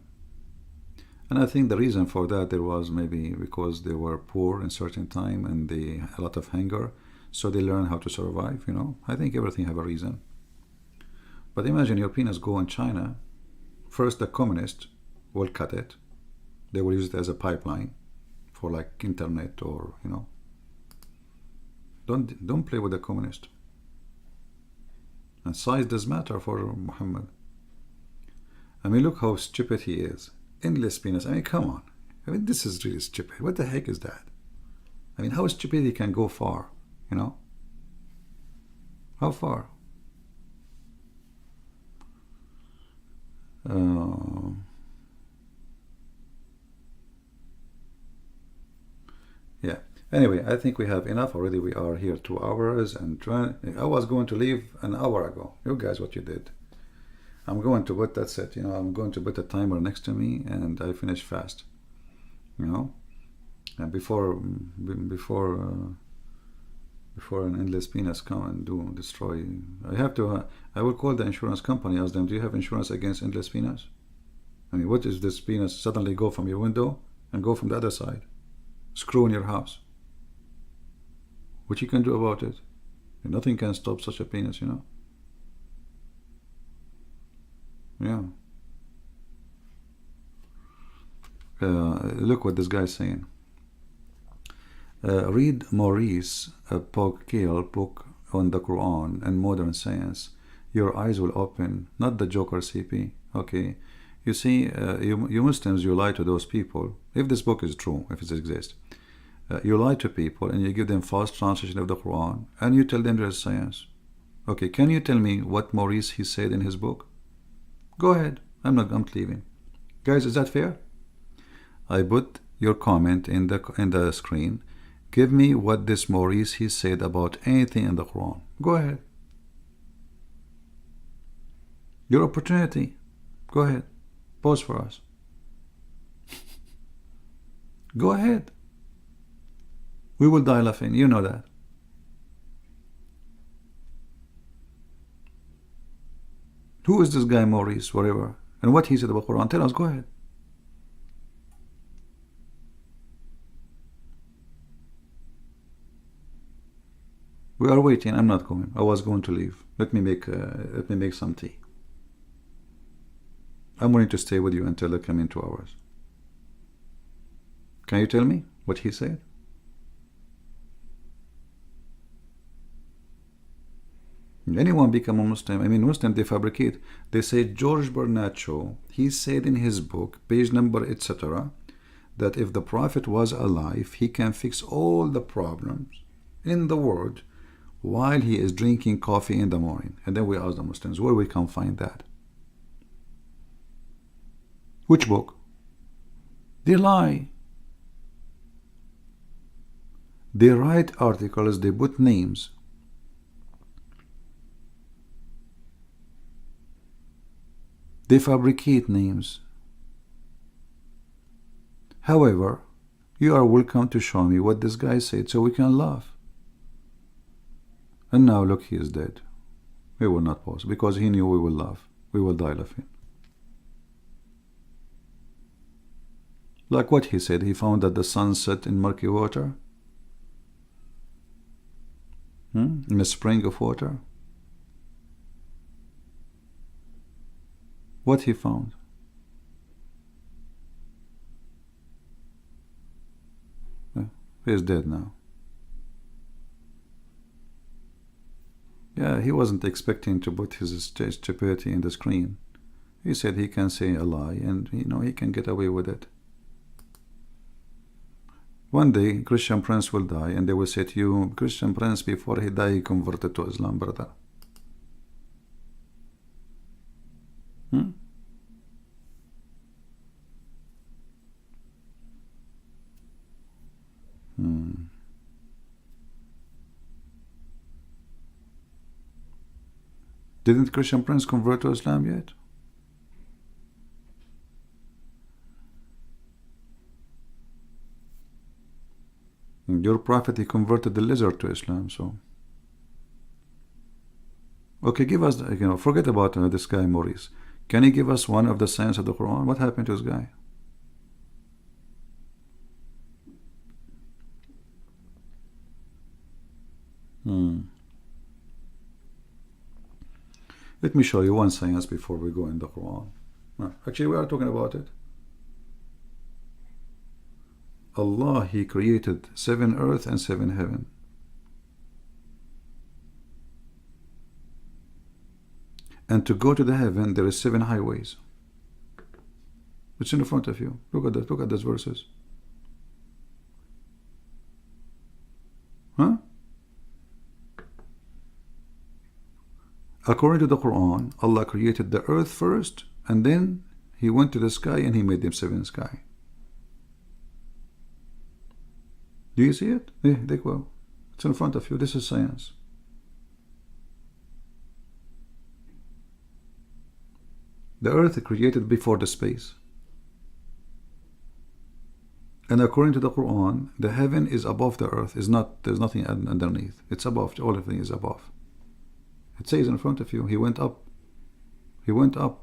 And I think the reason for that, there was maybe because they were poor in certain time and they a lot of hunger, so they learn how to survive. You know, I think everything have a reason. But imagine Europeans go in China. First, the communists will cut it. They will use it as a pipeline for like internet, or you know. Don't play with the communist. And size does matter for Muhammad. I mean, look how stupid he is. Endless penis. I mean, come on. I mean, this is really stupid. What the heck is that? I mean, how stupidity can go far, you know? How far? Yeah. Anyway, I think we have enough already. We are here 2 hours and 20. I was going to leave an hour ago. You guys, what you did. I'm going to put, that's it, you know, I'm going to put a timer next to me and I finish fast, you know, and before an endless penis come and destroy. I have to, I will call the insurance company, ask them, do you have insurance against endless penis? I mean, what is this penis suddenly go from your window and go from the other side, screw in your house? What you can do about it? Nothing can stop such a penis, you know. Yeah. Look what this guy's saying. Read Maurice Pocquel's book on the Quran and modern science. Your eyes will open, not the Joker CP. Okay. You see, you Muslims, you lie to those people. If this book is true, if it exists, you lie to people and you give them false translation of the Quran and you tell them there is science. Okay, can you tell me what Maurice he said in his book? Go ahead. I'm leaving. Guys, is that fair? I put your comment in the screen. Give me what this Maurice he said about anything in the Quran. Go ahead. Your opportunity. Go ahead. Pause for us. Go ahead. We will die laughing. You know that. Who is this guy Maurice, whatever? And what he said about Quran? Tell us, go ahead. We are waiting. I'm not going. I was going to leave. Let me make some tea. I'm willing to stay with you until I come in 2 hours. Can you tell me what he said? Anyone become a Muslim? I mean, Muslim, they fabricate. They say George Bernaccio, he said in his book, page number, etc., that if the Prophet was alive, he can fix all the problems in the world while he is drinking coffee in the morning. And then we ask the Muslims, where we can find that? Which book? They lie. They write articles, they put names. They fabricate names. However, you are welcome to show me what this guy said so we can laugh. And now look, he is dead. We will not pause because he knew we will laugh. We will die laughing. Like what he said, he found that the sun set in murky water, in a spring of water. What he found? He is dead now. Yeah, he wasn't expecting to put his stupidity in the screen. He said he can say a lie and he can get away with it. One day, Christian Prince will die and they will say to you, Christian Prince, before he died, he converted to Islam, brother. Didn't Christian Prince convert to Islam yet? Your prophet, he converted the lizard to Islam, so. Okay, give us, forget about this guy Maurice. Can you give us one of the signs of the Quran? What happened to this guy? Let me show you one science before we go in the Quran. Actually, we are talking about it. Allah, he created 7 earth and 7 heaven. And to go to the heaven, there is 7 highways. It's in front of you. Look at that. Look at those verses. Huh? According to the Quran, Allah created the earth first, and then he went to the sky and he made them 7 sky. Do you see it? Yeah, well, it's in front of you. This is science. The earth is created before the space. And according to the Quran, the heaven is above the earth. There's nothing underneath. It's above. All of it is above. It says in front of you, he went up. He went up.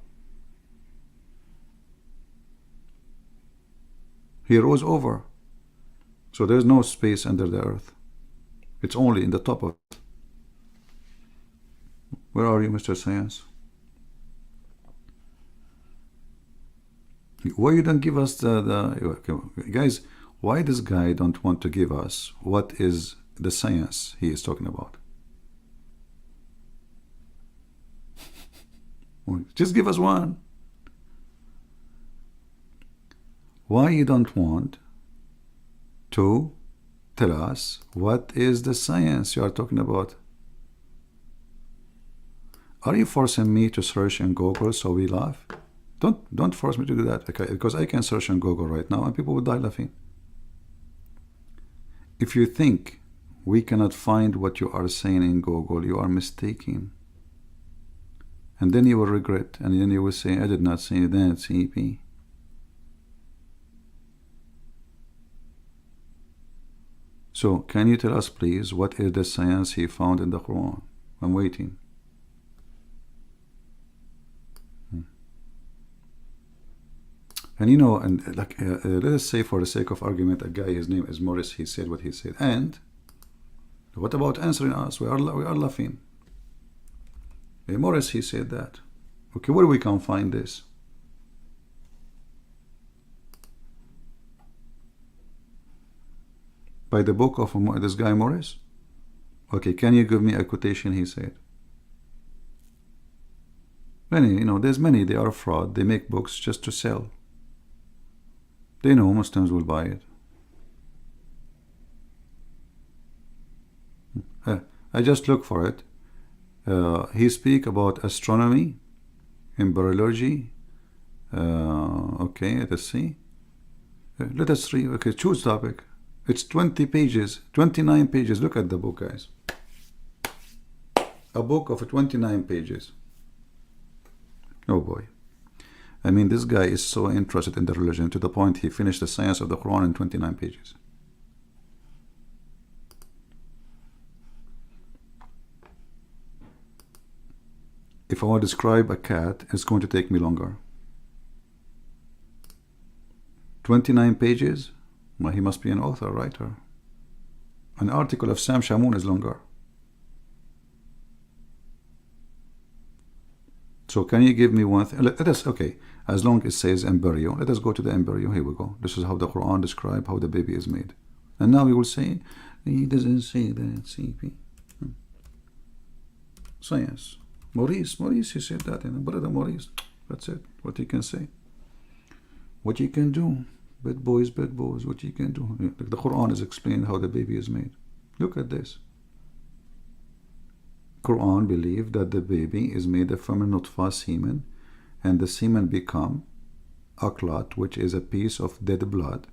He rose over. So there's no space under the earth. It's only in the top of it. Where are you, Mr. Science? Why you don't give us guys, why this guy don't want to give us what is the science he is talking about? Just give us one. Why you don't want to tell us what is the science you are talking about? Are you forcing me to search in Google so we laugh? Don't force me to do that, okay? Because I can search on Google right now and people would die laughing. If you think we cannot find what you are saying in Google, you are mistaken. And then you will regret, and then you will say, I did not say that, CP. So, can you tell us, please, what is the science he found in the Quran? I'm waiting. And let us say, for the sake of argument, a guy, his name is Morris, he said what he said. And What about answering us? We are laughing. Morris, he said that. Okay, where we can find this? By the book of this guy Morris? Okay, can you give me a quotation he said? Many, there's many, they are fraud. They make books just to sell. They know Muslims will buy it. I just look for it. He speak about astronomy, embryology. Okay, let's see. Let us read. Okay, choose topic. It's 20 pages, 29 pages. Look at the book, guys. A book of 29 pages. Oh boy. I mean, this guy is so interested in the religion to the point he finished the science of the Quran in 29 pages. If I want to describe a cat, it's going to take me longer. 29 pages? Well, he must be an author, writer. An article of Sam Shamoun is longer. So can you give me one thing? Let us, okay, as long as it says embryo, let us go to the embryo. Here we go. This is how the Quran describes how the baby is made. And now we will say, he doesn't say that. CP. Science. Maurice, he said that. Brother Maurice, that's it. What he can say. What he can do. Bad boys, what he can do. The Quran is explaining how the baby is made. Look at this. Quran believe that the baby is made from a nutfa semen, and the semen become a clot, which is a piece of dead blood,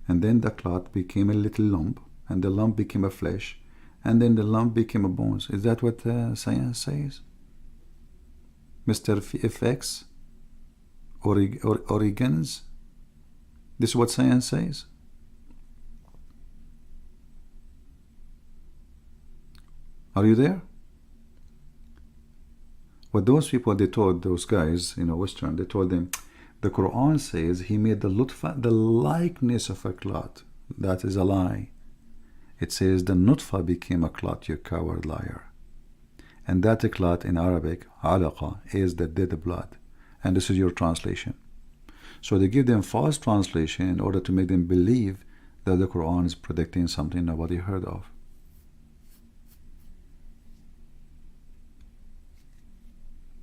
and then the clot became a little lump, and the lump became a flesh, and then the lump became a bones. Is that what science says? Mr. FX? Origins? This is what science says? Are you there? What those people, they told those guys, Western, they told them, the Quran says he made the nutfa the likeness of a clot. That is a lie. It says the nutfa became a clot, you coward liar. And that clot in Arabic, alaqa, is the dead blood. And this is your translation. So they give them false translation in order to make them believe that the Quran is predicting something nobody heard of.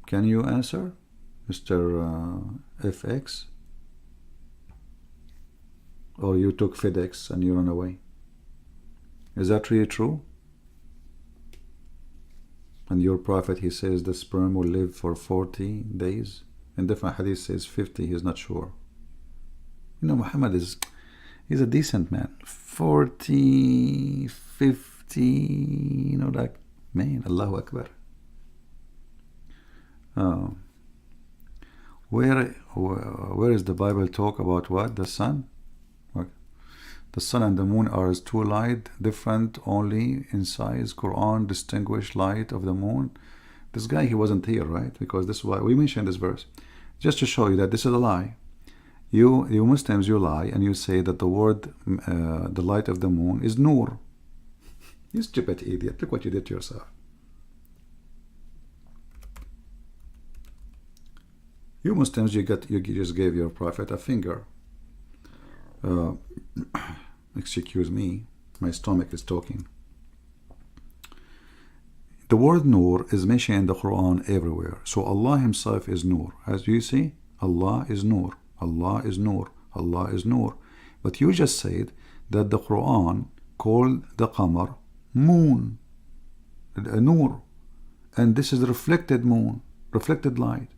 Can you answer, Mr. FX? Or you took FedEx and you ran away? Is that really true? And your prophet, he says the sperm will live for 40 days. In different hadith says 50, he's not sure. Muhammad he's a decent man. 40, 50, like, man, Allahu Akbar. Where is the Bible talk about what? The sun? The sun and the moon are as two light, different only in size. Quran distinguish light of the moon. This guy, he wasn't here, right? Because this is why we mentioned this verse. Just to show you that this is a lie. You Muslims, you lie and you say that the word, the light of the moon is nur. You stupid idiot. Look what you did to yourself. You Muslims, you just gave your prophet a finger. Excuse me, my stomach is talking. The word nur is mentioned in the Quran everywhere. So Allah himself is nur. As you see, Allah is nur. Allah is nur. Allah is nur. But you just said that the Quran called the qamar moon, a nur. And this is reflected moon, reflected light.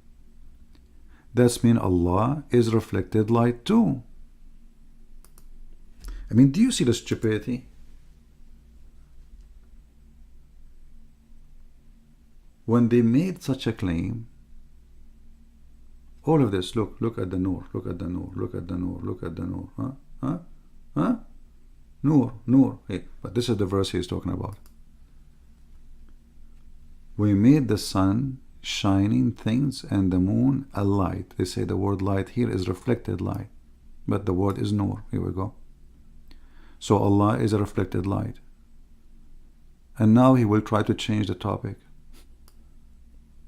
That means Allah is reflected light too. I mean, do you see the stupidity? When they made such a claim, all of this, look at the nur, look at the nur, look at the nur, look at the nur, nur. Hey, but this is the verse he's talking about. We made the sun shining things and the moon a light. They say the word light here is reflected light, but the word is nur. Here we go. So Allah is a reflected light. and now he will try to change the topic.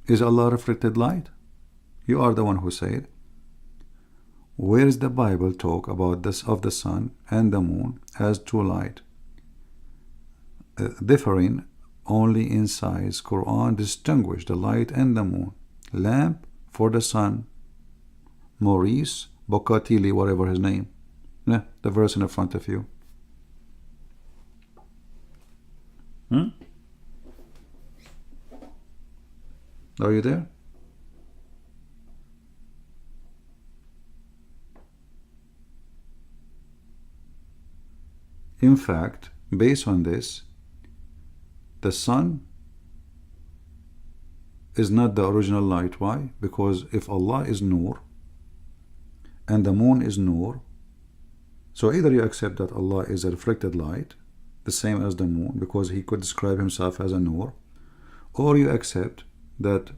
Is Allah reflected light? You are the one who said. Where is the Bible talk about this of the sun and the moon as two light, differing only in size? Quran distinguish the light and the moon. Lamp for the sun. Maurice Bocatili, whatever his name. Yeah, the verse in the front of you. Are you there? In fact, based on this, the sun is not the original light. Why? Because if Allah is Nur and the moon is Nur, so either you accept that Allah is a reflected light, the same as the moon, because he could describe himself as a Nur, or you accept that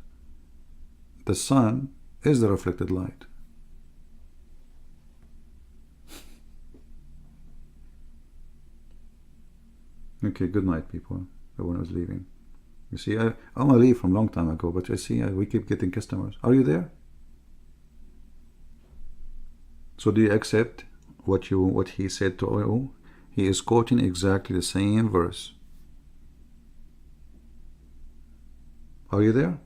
the sun is the reflected light. Okay, good night, people. Everyone was leaving. You see, I'm gonna leave from a long time ago, but I see we keep getting customers. Are you there? So do you accept what he said to you? He is quoting exactly the same verse. Are you there?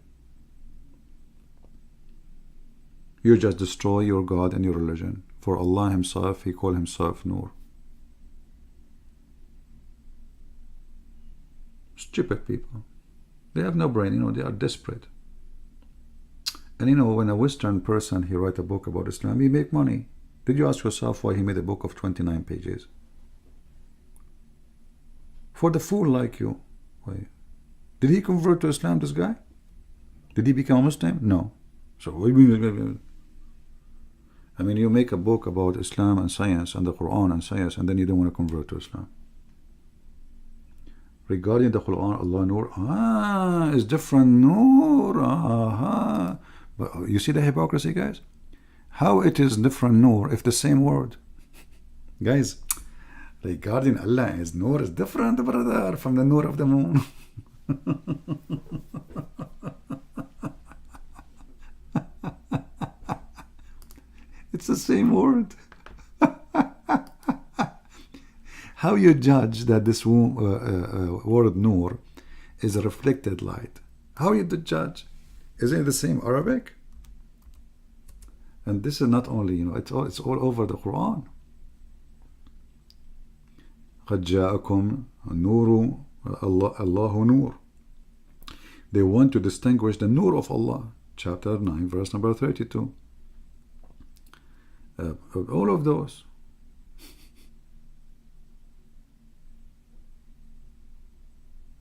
You just destroy your God and your religion. For Allah himself, he called himself Nur. Stupid people. They have no brain, they are desperate. And when a Western person, he write a book about Islam, he make money. Did you ask yourself why he made a book of 29 pages? For the fool like you. Why? Did he convert to Islam, this guy? Did he become a Muslim? No. So, I mean, you make a book about Islam and science and the Quran and science, and then you don't want to convert to Islam. Regarding the Quran, Allah Nur, is different Nur, But you see the hypocrisy, guys? How it is different Nur if the same word? Guys, regarding Allah is Nur is different, brother, from the Nur of the moon. It's the same word. How you judge that this word Nur is a reflected light? How you judge? Isn't it the same Arabic? And this is not only, it's all over the Quran. قَدْ جَاءَكُمْ نُورُ اللَّهُ نُور. They want to distinguish the Nur of Allah. Chapter 9, verse number 32. All of those.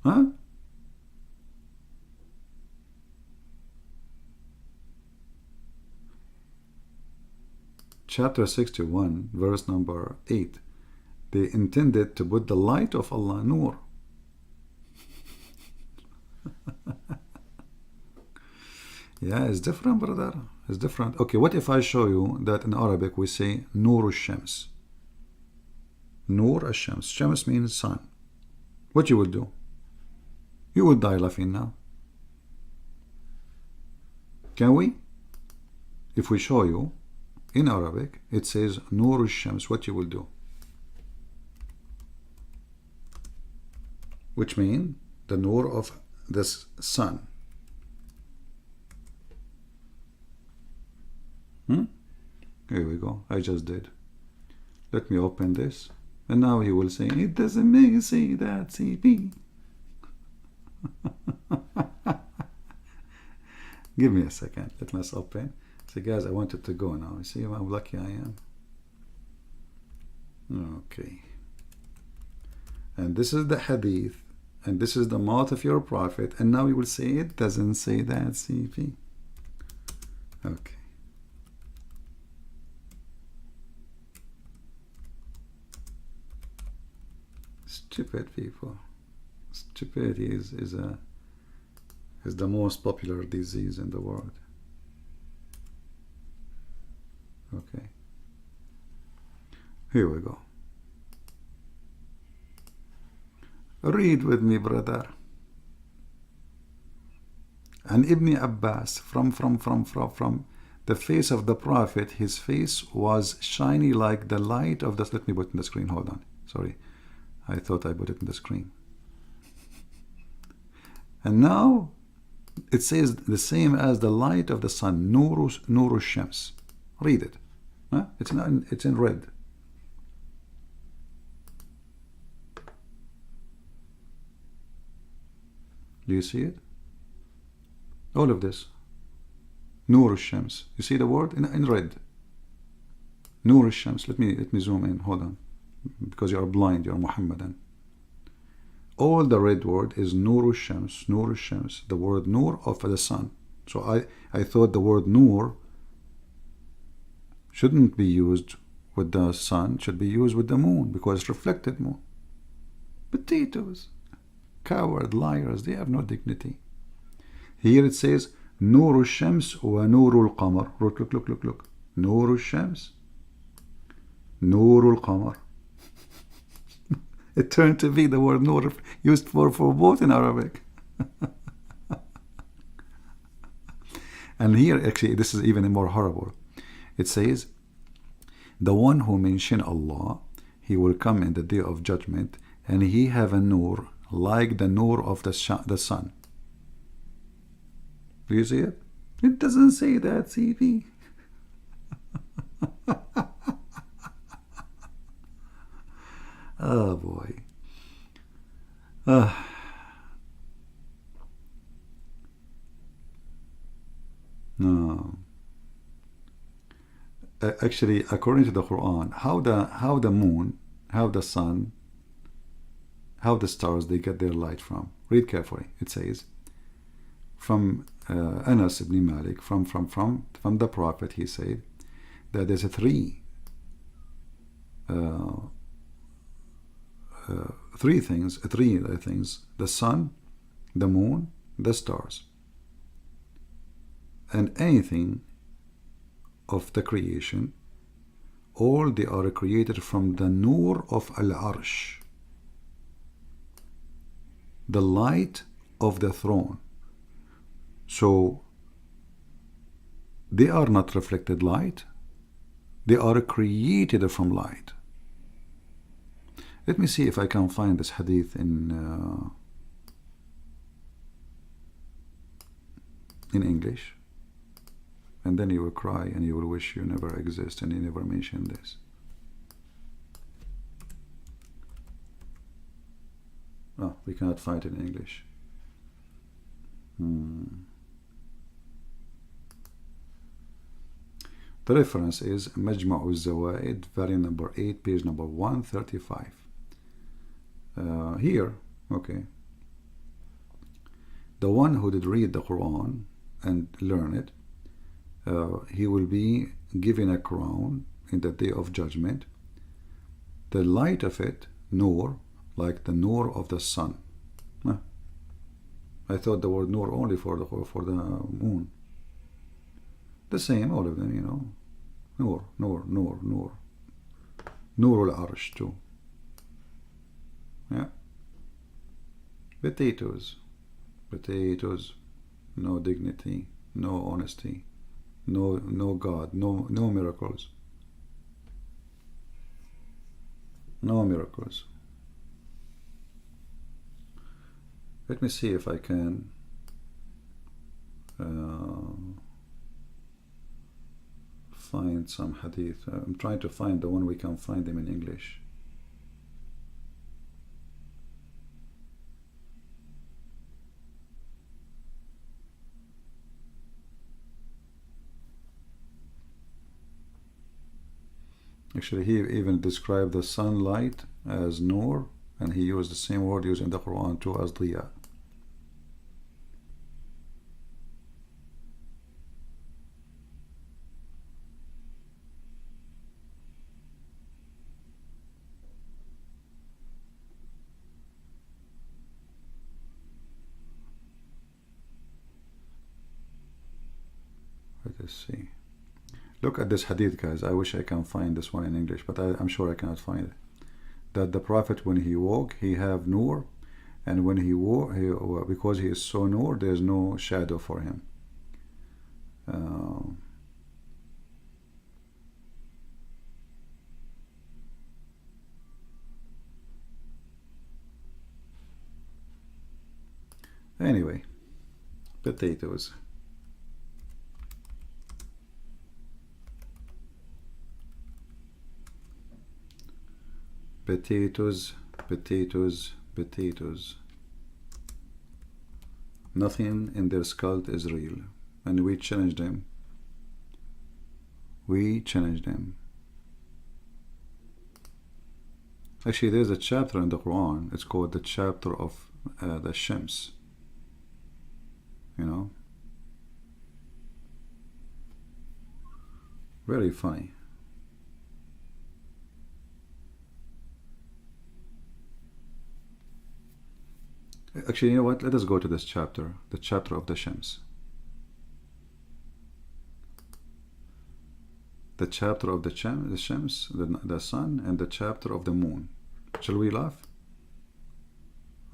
Huh? Chapter 61, verse number 8. They intended to put the light of Allah, Nur. Yeah, it's different, brother. It's different. Okay, what if I show you that in Arabic we say Nur al-Shams? Nur al-Shams. Shams means sun. What you will do? You will die laughing now. Can we? If we show you in Arabic, it says Nur al-Shams, what you will do? Which means the Nur of this sun. Here we go. I just did. Let me open this. And now he will say, it doesn't make say that CP. Give me a second. Let me open. See, guys, I wanted to go now. You see how lucky I am? Okay. And this is the hadith. And this is the mouth of your prophet. And now you will say, it doesn't say that CP. Okay. Stupid people. Stupidity is the most popular disease in the world. Okay. Here we go. Read with me, brother. And Ibn Abbas, from the face of the Prophet, his face was shiny like the light of the... Let me put it in the screen, hold on. Sorry, I thought I put it in the screen. And now it says the same as the light of the sun, Nuru Shams. Read it. Huh? It's in red. Do you see it? All of this. Nur Shams. You see the word in red. Nur Shams. Let me zoom in. Hold on. Because you are blind, you are Muhammadan. All the red word is Nur Shams. Nur Shams. The word Nur of the sun. So I thought the word Nur shouldn't be used with the sun, should be used with the moon, because it's reflected moon. Potatoes. Coward, liars, they have no dignity. Here it says Nuru Shams wa Nuru al-Qamar. Look. Nuru Shams, Nuru al-Qamar. It turned to be the word Nur used for both in Arabic. And here, actually, this is even more horrible. It says, the one who mention Allah, he will come in the day of judgment, and he have a nur like the nur of the sun. Do you see it? It doesn't say that, CV. Oh boy. No. Actually, according to the Quran, how the moon, how the sun, how the stars, they get their light from. Read carefully. It says, from Anas ibn Malik, from the Prophet, he said that there's three things, the sun, the moon, the stars, and anything of the creation, all they are created from the nur of Al-Arsh, the light of the throne. So they are not reflected light, they are created from light. Let me see if I can find this hadith in English, and then you will cry and you will wish you never exist and you never mentioned this. Oh, we cannot find it in English. The reference is Majma'u al-Zawaid, volume number 8, page number 135. Here, okay, the one who did read the Quran and learn it, he will be given a crown in the day of judgment. The light of it, nur, like the nur of the sun. I thought the word nur only for the moon. The same, all of them, you know. Nur. Nur al-Arsh too. Yeah. Potatoes. No dignity, no honesty, no God, no miracles. No miracles. Let me see if I can find some hadith. I'm trying to find the one we can find them in English. Actually, he even described the sunlight as nur, and he used the same word used in the Quran too as diya. Let us see. Look at this hadith, guys. I wish I can find this one in English, but I'm sure I cannot find it. That the Prophet, when he woke, he have nur, And when because he is so nur, there is no shadow for him. Anyway, potatoes. Potatoes, potatoes, potatoes. Nothing in their skull is real. And we challenge them. We challenge them. Actually, there's a chapter in the Quran. It's called the chapter of the Shams. You know? Very funny. Actually, you know what? Let us go to this chapter, the chapter of the Shams. The chapter of the Shams, the sun, and the chapter of the moon. Shall we laugh?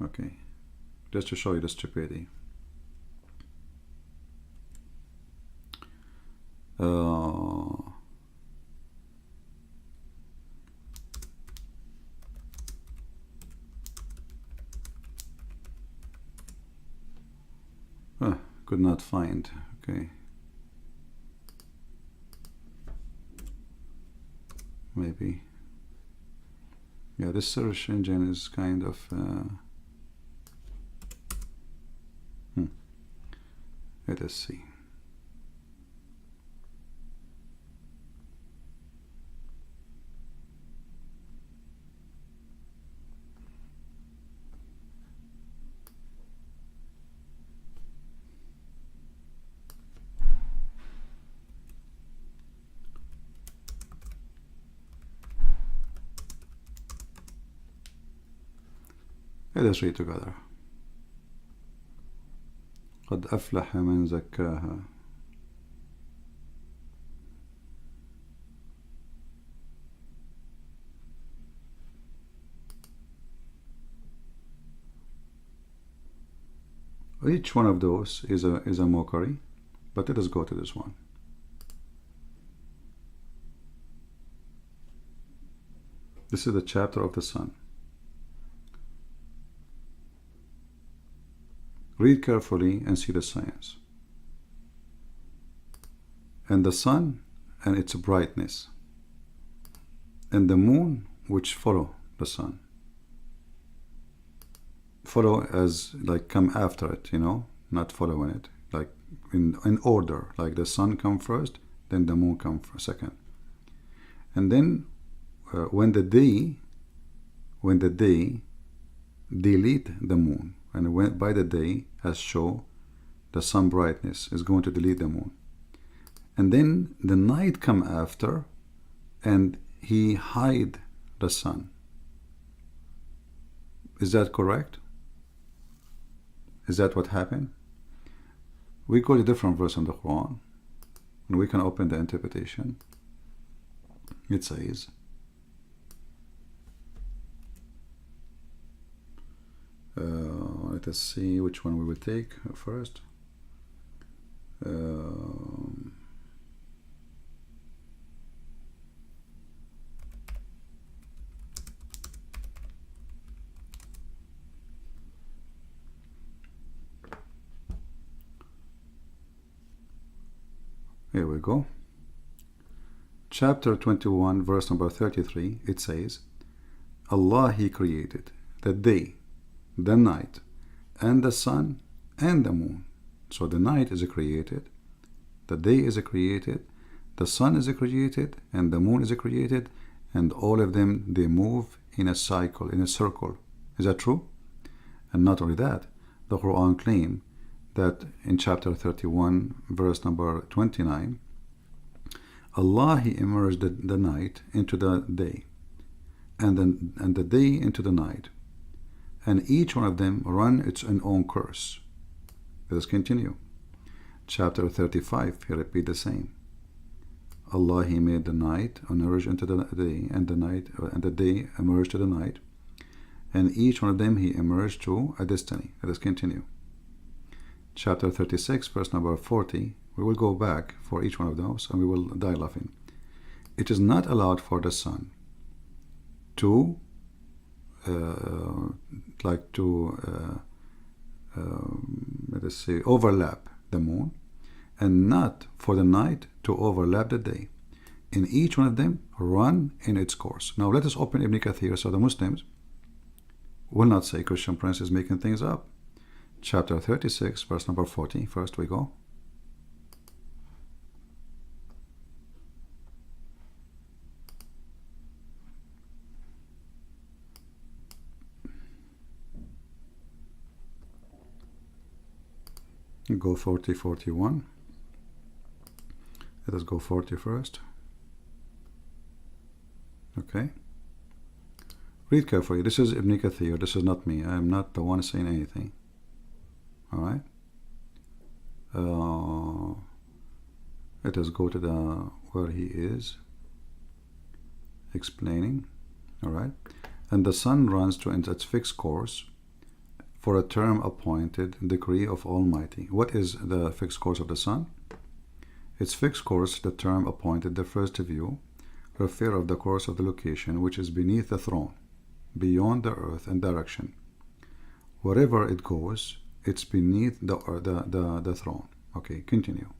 Okay. Just to show you the stupidity. Could not find. Okay. Maybe. Yeah, this search engine is kind of let us see. Let us read together. قد أفلح من زكاها. Each one of those is a mockery, but let us go to this one. This is the chapter of the sun. Read carefully and see the science. And the sun and its brightness, and the moon which follow the sun. Follow as like come after it, you know, not following it, like in order, like the sun come first, then the moon come second. And then when the day delete the moon, and by the day as show the sun brightness is going to delete the moon, and then the night come after and he hide the sun. Is that correct? Is that what happened? We go to different verse in the Quran and we can open the interpretation. It says, let us see which one we will take first. Here we go. Chapter 21, verse number 33, it says, Allah, He created the day, the night, and the sun, and the moon. So the night is created, the day is created, the sun is created, and the moon is created, and all of them, they move in a cycle, in a circle. Is that true? And not only that, the Quran claims that in chapter 31, verse number 29, Allah, He immersed the night into the day, and the day into the night, and each one of them run its own course. Let us continue. Chapter 35, he repeat the same. Allah, He made the night emerge into the day, and the night and the day emerged to the night, and each one of them he emerged to a destiny. Let us continue. Chapter 36, verse number 40. We will go back for each one of those and we will die laughing. It is not allowed for the sun to let us say, overlap the moon, and not for the night to overlap the day. In each one of them run in its course. Now let us open Ibn Kathir so the Muslims will not say Christian Prince is making things up. Chapter 36, verse number 40. First we go. Go 40, 41. Let us go 40 first. Okay. Read carefully. This is Ibn Kathir. This is not me. I am not the one saying anything. All right. Let us go to the where he is explaining. All right. And the sun runs to its fixed course for a term appointed decree of Almighty. What is the fixed course of the sun? Its fixed course, the term appointed, the first view, refer of the course of the location which is beneath the throne, beyond the earth and direction. Wherever it goes, it's beneath the throne. Okay, continue.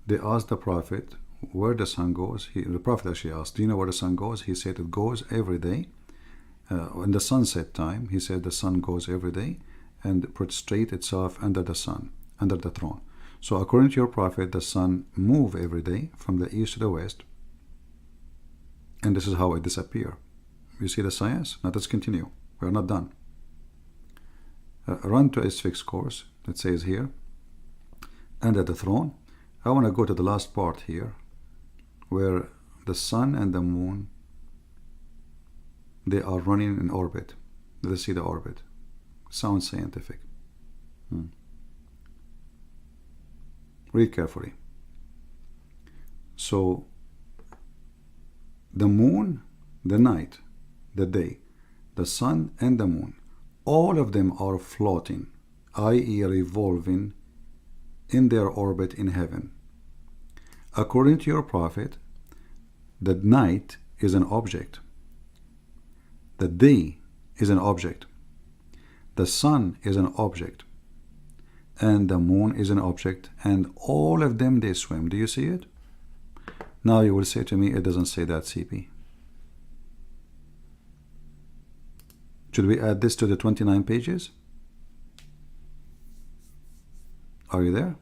They asked the Prophet where the sun goes. The Prophet actually asked, do you know where the sun goes? He said it goes every day. In the sunset time, he said the sun goes every day and prostrate itself under the sun, under the throne. So according to your Prophet, the sun moves every day from the east to the west, and this is how it disappears. You see the science? Now let's continue. We are not done. Run to its fixed course. It says here, under the throne. I want to go to the last part here, where the sun and the moon, they are running in orbit. Let us see the orbit. Sounds scientific. Read carefully. So, the moon, the night, the day, the sun and the moon, all of them are floating, i.e. revolving in their orbit in heaven. According to your Prophet, the night is an object. The day is an object. The sun is an object. And the moon is an object. And all of them, they swim. Do you see it? Now you will say to me, it doesn't say that, CP. Should we add this to the 29 pages? Are you there?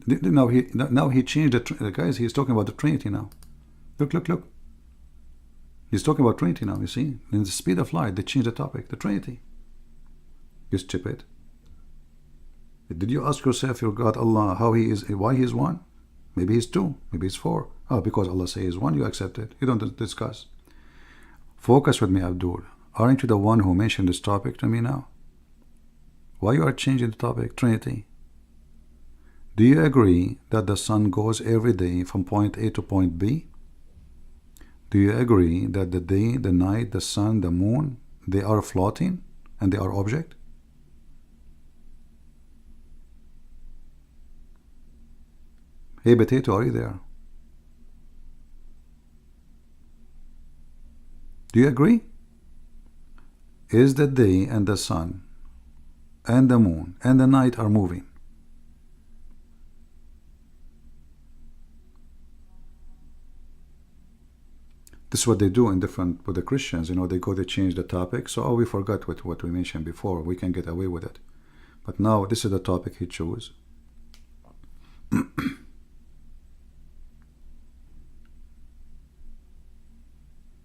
Now he changed the guys. He's talking about the Trinity now. Look. He's talking about Trinity now, you see. In the speed of light, they changed the topic. The Trinity. You stupid. Did you ask yourself, your God, Allah, how He is, why He is one? Maybe He's two, maybe He's four. Oh, because Allah says He's one, you accept it. You don't discuss. Focus with me, Abdul. Aren't you the one who mentioned this topic to me now? Why you are changing the topic? Trinity. Do you agree that the sun goes every day from point A to point B? Do you agree that the day, the night, the sun, the moon, they are floating and they are object? Hey, Potato, are you there? Do you agree? Is the day and the sun and the moon and the night are moving? This is what they do in different, with the Christians, you know, they change the topic. So, oh, we forgot what we mentioned before. We can get away with it. But now, this is the topic he chose.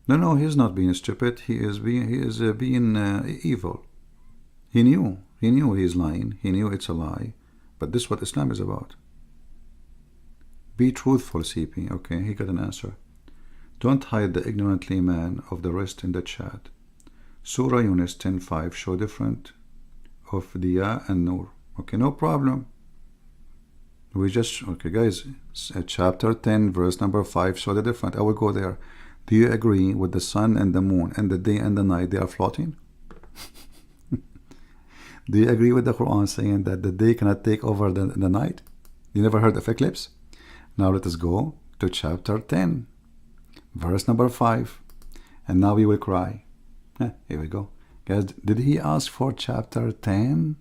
No, he's not being stupid. He is being evil. He knew he's lying. He knew it's a lie. But this is what Islam is about. Be truthful, CP. Okay, he got an answer. Don't hide the ignorantly man of the rest in the chat. Surah Yunus 10:5 show different of Diya and Nur. Okay, no problem. Okay, guys, chapter 10, verse number 5 show the different. I will go there. Do you agree with the sun and the moon and the day and the night, they are floating? Do you agree with the Quran saying that the day cannot take over the night? You never heard of eclipse? Now let us go to chapter 10, verse number 5. And now we will cry. Here we go. Guys, did he ask for chapter 10?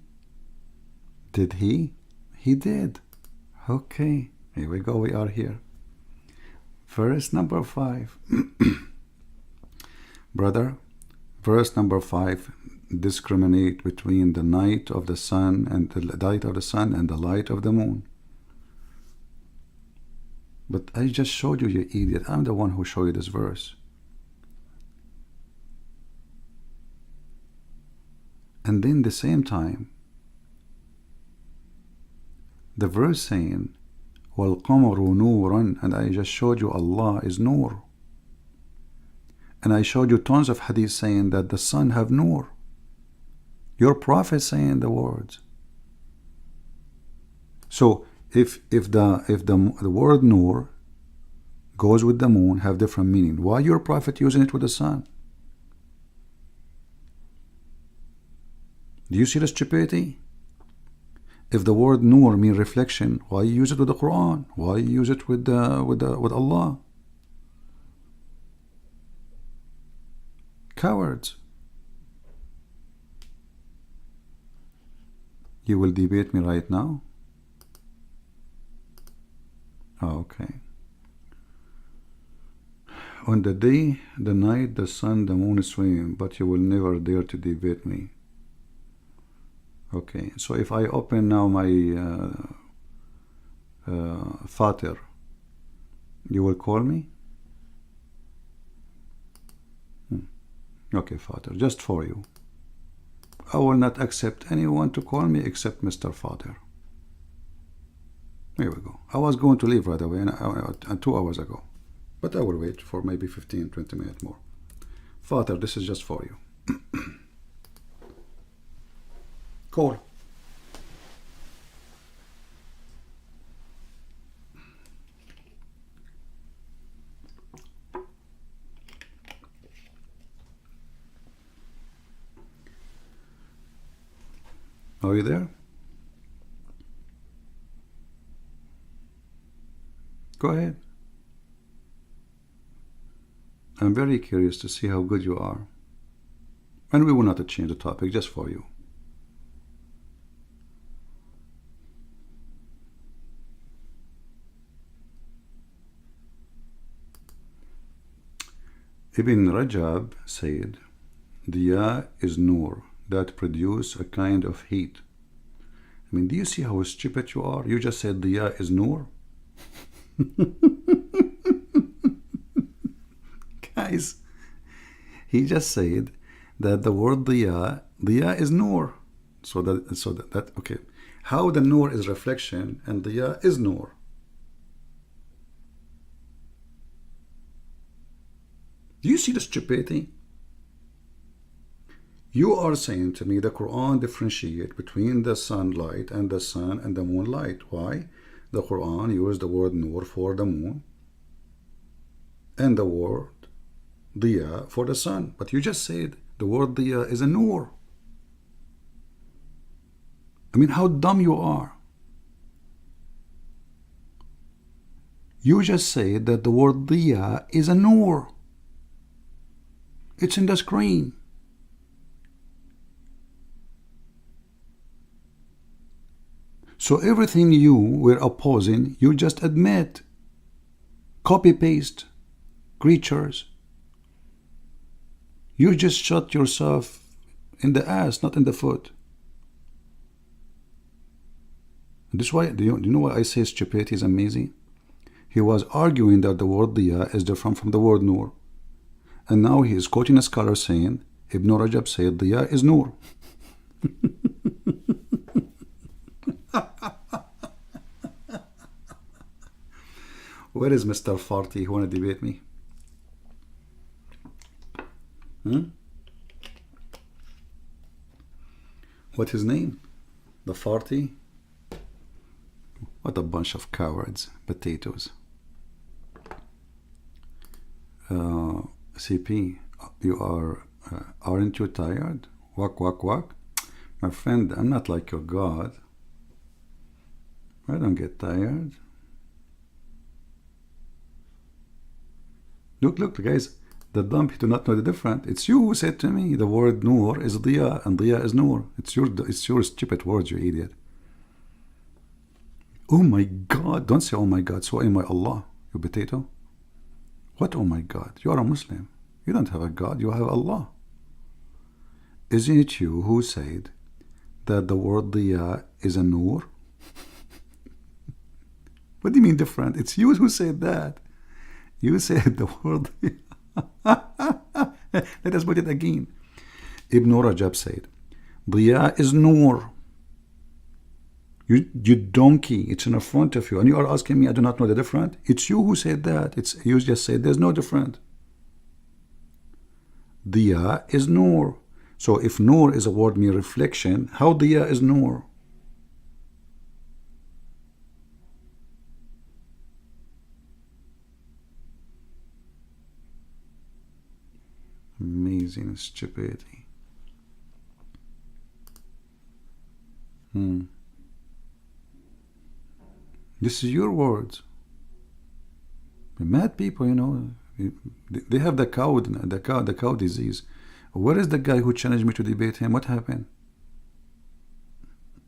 Did he? He did. Okay, here we go. We are here. Verse number 5. Brother, verse number 5 discriminate between the night of the sun and the light of the sun and the light of the moon. But I just showed you, you idiot. I'm the one who showed you this verse. And then the same time, the verse saying, وَالْقَمَرُ نُورًا, and I just showed you Allah is Nur. And I showed you tons of hadith saying that the sun have Nur. Your prophet saying the words. So if the word Nur goes with the moon, have different meaning, why your prophet using it with the sun? Do you see the stupidity? If the word Nur mean reflection, why you use it with the Quran? Why you use it with Allah? Cowards. You will debate me right now? Okay. On the day, the night, the sun, the moon swim, but you will never dare to debate me. Okay, so if I open now my Fatir, you will call me? Okay, Fatir, just for you. I will not accept anyone to call me except Mr. Fatir. Here we go. I was going to leave right away 2 hours ago. But I will wait for maybe 15-20 minutes more. Fatir, this is just for you. Call. Are you there? Go ahead. I'm very curious to see how good you are. And we will not change the topic, just for you. Ibn Rajab said, Diya is nur, that produce a kind of heat. I mean, do you see how stupid you are? You just said Diya is nur. Guys, he just said that the word Diya is nur. So that okay. How the nur is reflection and Diya is nur. Do you see the stupidity? You are saying to me the Quran differentiate between the sunlight and the sun and the moonlight. Why? The Quran used the word nur for the moon and the word diya for the sun. But you just said the word diya is a nur. I mean, how dumb you are. You just said that the word diya is a nur. It's in the screen. So everything you were opposing, you just admit. Copy-paste. Creatures. You just shot yourself in the ass, not in the foot. This is why, do you know why I say stupidity is amazing? He was arguing that the word diya is different from the word nur. And now he is quoting a scholar saying, Ibn Rajab said diya is nur. Where is Mr. Farti who want to debate me? What's his name? The Farti? What a bunch of cowards, potatoes. CP, you are, aren't you tired? Walk, walk, walk. My friend, I'm not like your God. I don't get tired. Look, look, guys, the dumb do not know the difference. It's you who said to me the word Noor is Diya and Diya is Noor. It's your stupid words, you idiot. Oh my God, don't say oh my God, so am I Allah, you potato. What oh my God? You are a Muslim. You don't have a God, you have Allah. Isn't it you who said that the word Diya is a Noor? What do you mean different? It's you who said that. You said the word. Let us put it again. Ibn Rajab said, Diya is Noor. You donkey, it's in front of you. And you are asking me, I do not know the difference? It's you who said that. You just said there's no difference. Diya is Noor. So if Noor is a word mean reflection, how Diya is Noor? Amazing stupidity. This is your words. Mad people, you know, they have the cow disease. Where is the guy who challenged me to debate him? What happened?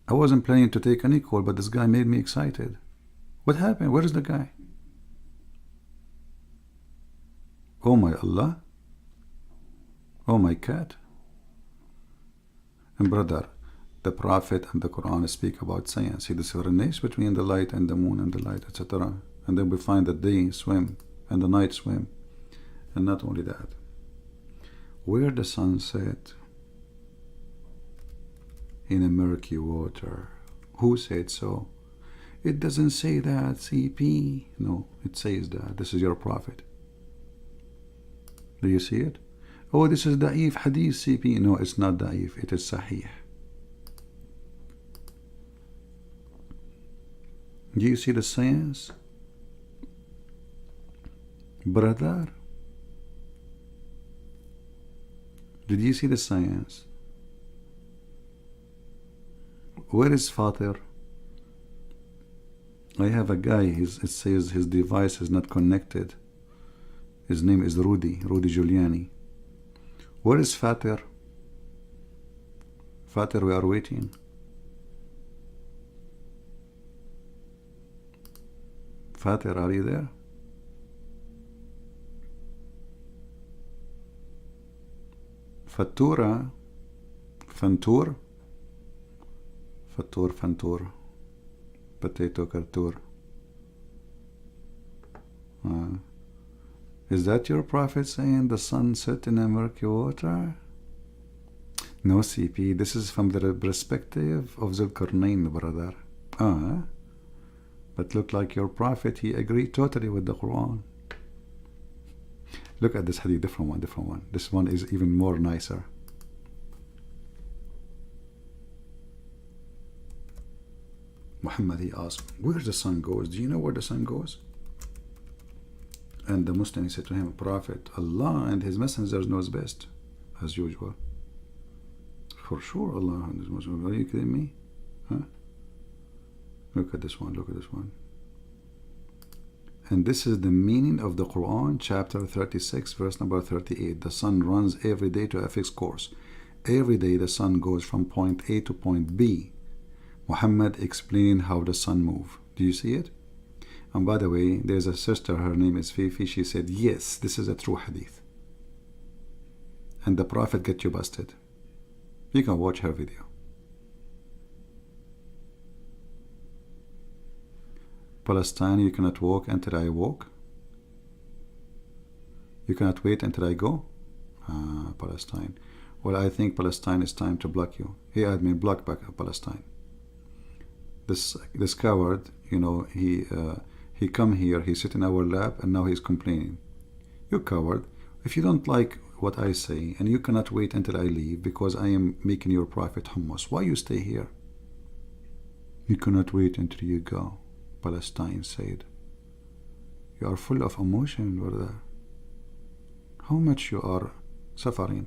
I wasn't planning to take any call, but this guy made me excited. What happened? Where is the guy? Oh my Allah. Oh my cat. And brother, the Prophet and the Quran speak about science. He discriminates between the light and the moon and the light, etc. And then we find that they swim and the night swim. And not only that, where the sun set in a murky water. Who said so? It doesn't say that, CP. No, it says that. This is your Prophet. Do you see it? Oh, this is Da'if Hadith, CP. No, it's not Da'if. It is Sahih. Do you see the science? Brother, did you see the science? Where is Father? I have a guy, it says his device is not connected. His name is Rudy Giuliani. Where is Father? Father, we are waiting. Father, are you there? Fattura, Fantur, Fantur, Potato Cartour. Is that your Prophet saying the sun set in a murky water? No, CP, this is from the perspective of Zulkarnain, brother. But look like your Prophet, he agreed totally with the Quran. Look at this hadith, different one. This one is even more nicer. Muhammad, he asked, where the sun goes? Do you know where the sun goes? And the Muslim, he said to him, Prophet, Allah and his messengers knows best, as usual. For sure, Allah and his messengers. Are you kidding me? Huh? Look at this one, look at this one. And this is the meaning of the Quran, chapter 36, verse number 38. The sun runs every day to a fixed course. Every day the sun goes from point A to point B. Muhammad explained how the sun moves. Do you see it? And by the way, there's a sister, her name is Fifi. She said, yes, this is a true hadith. And the Prophet get you busted. You can watch her video. Palestine, you cannot walk until I walk. You cannot wait until I go. Palestine. Well, I think Palestine is time to block you. He had me block back Palestine. This coward, you know, he come here, he sit in our lap, and now he's complaining. You coward! If you don't like what I say, and you cannot wait until I leave because I am making your Prophet hummus, why you stay here? You cannot wait until you go. Palestine said, you are full of emotion, brother. how much you are suffering.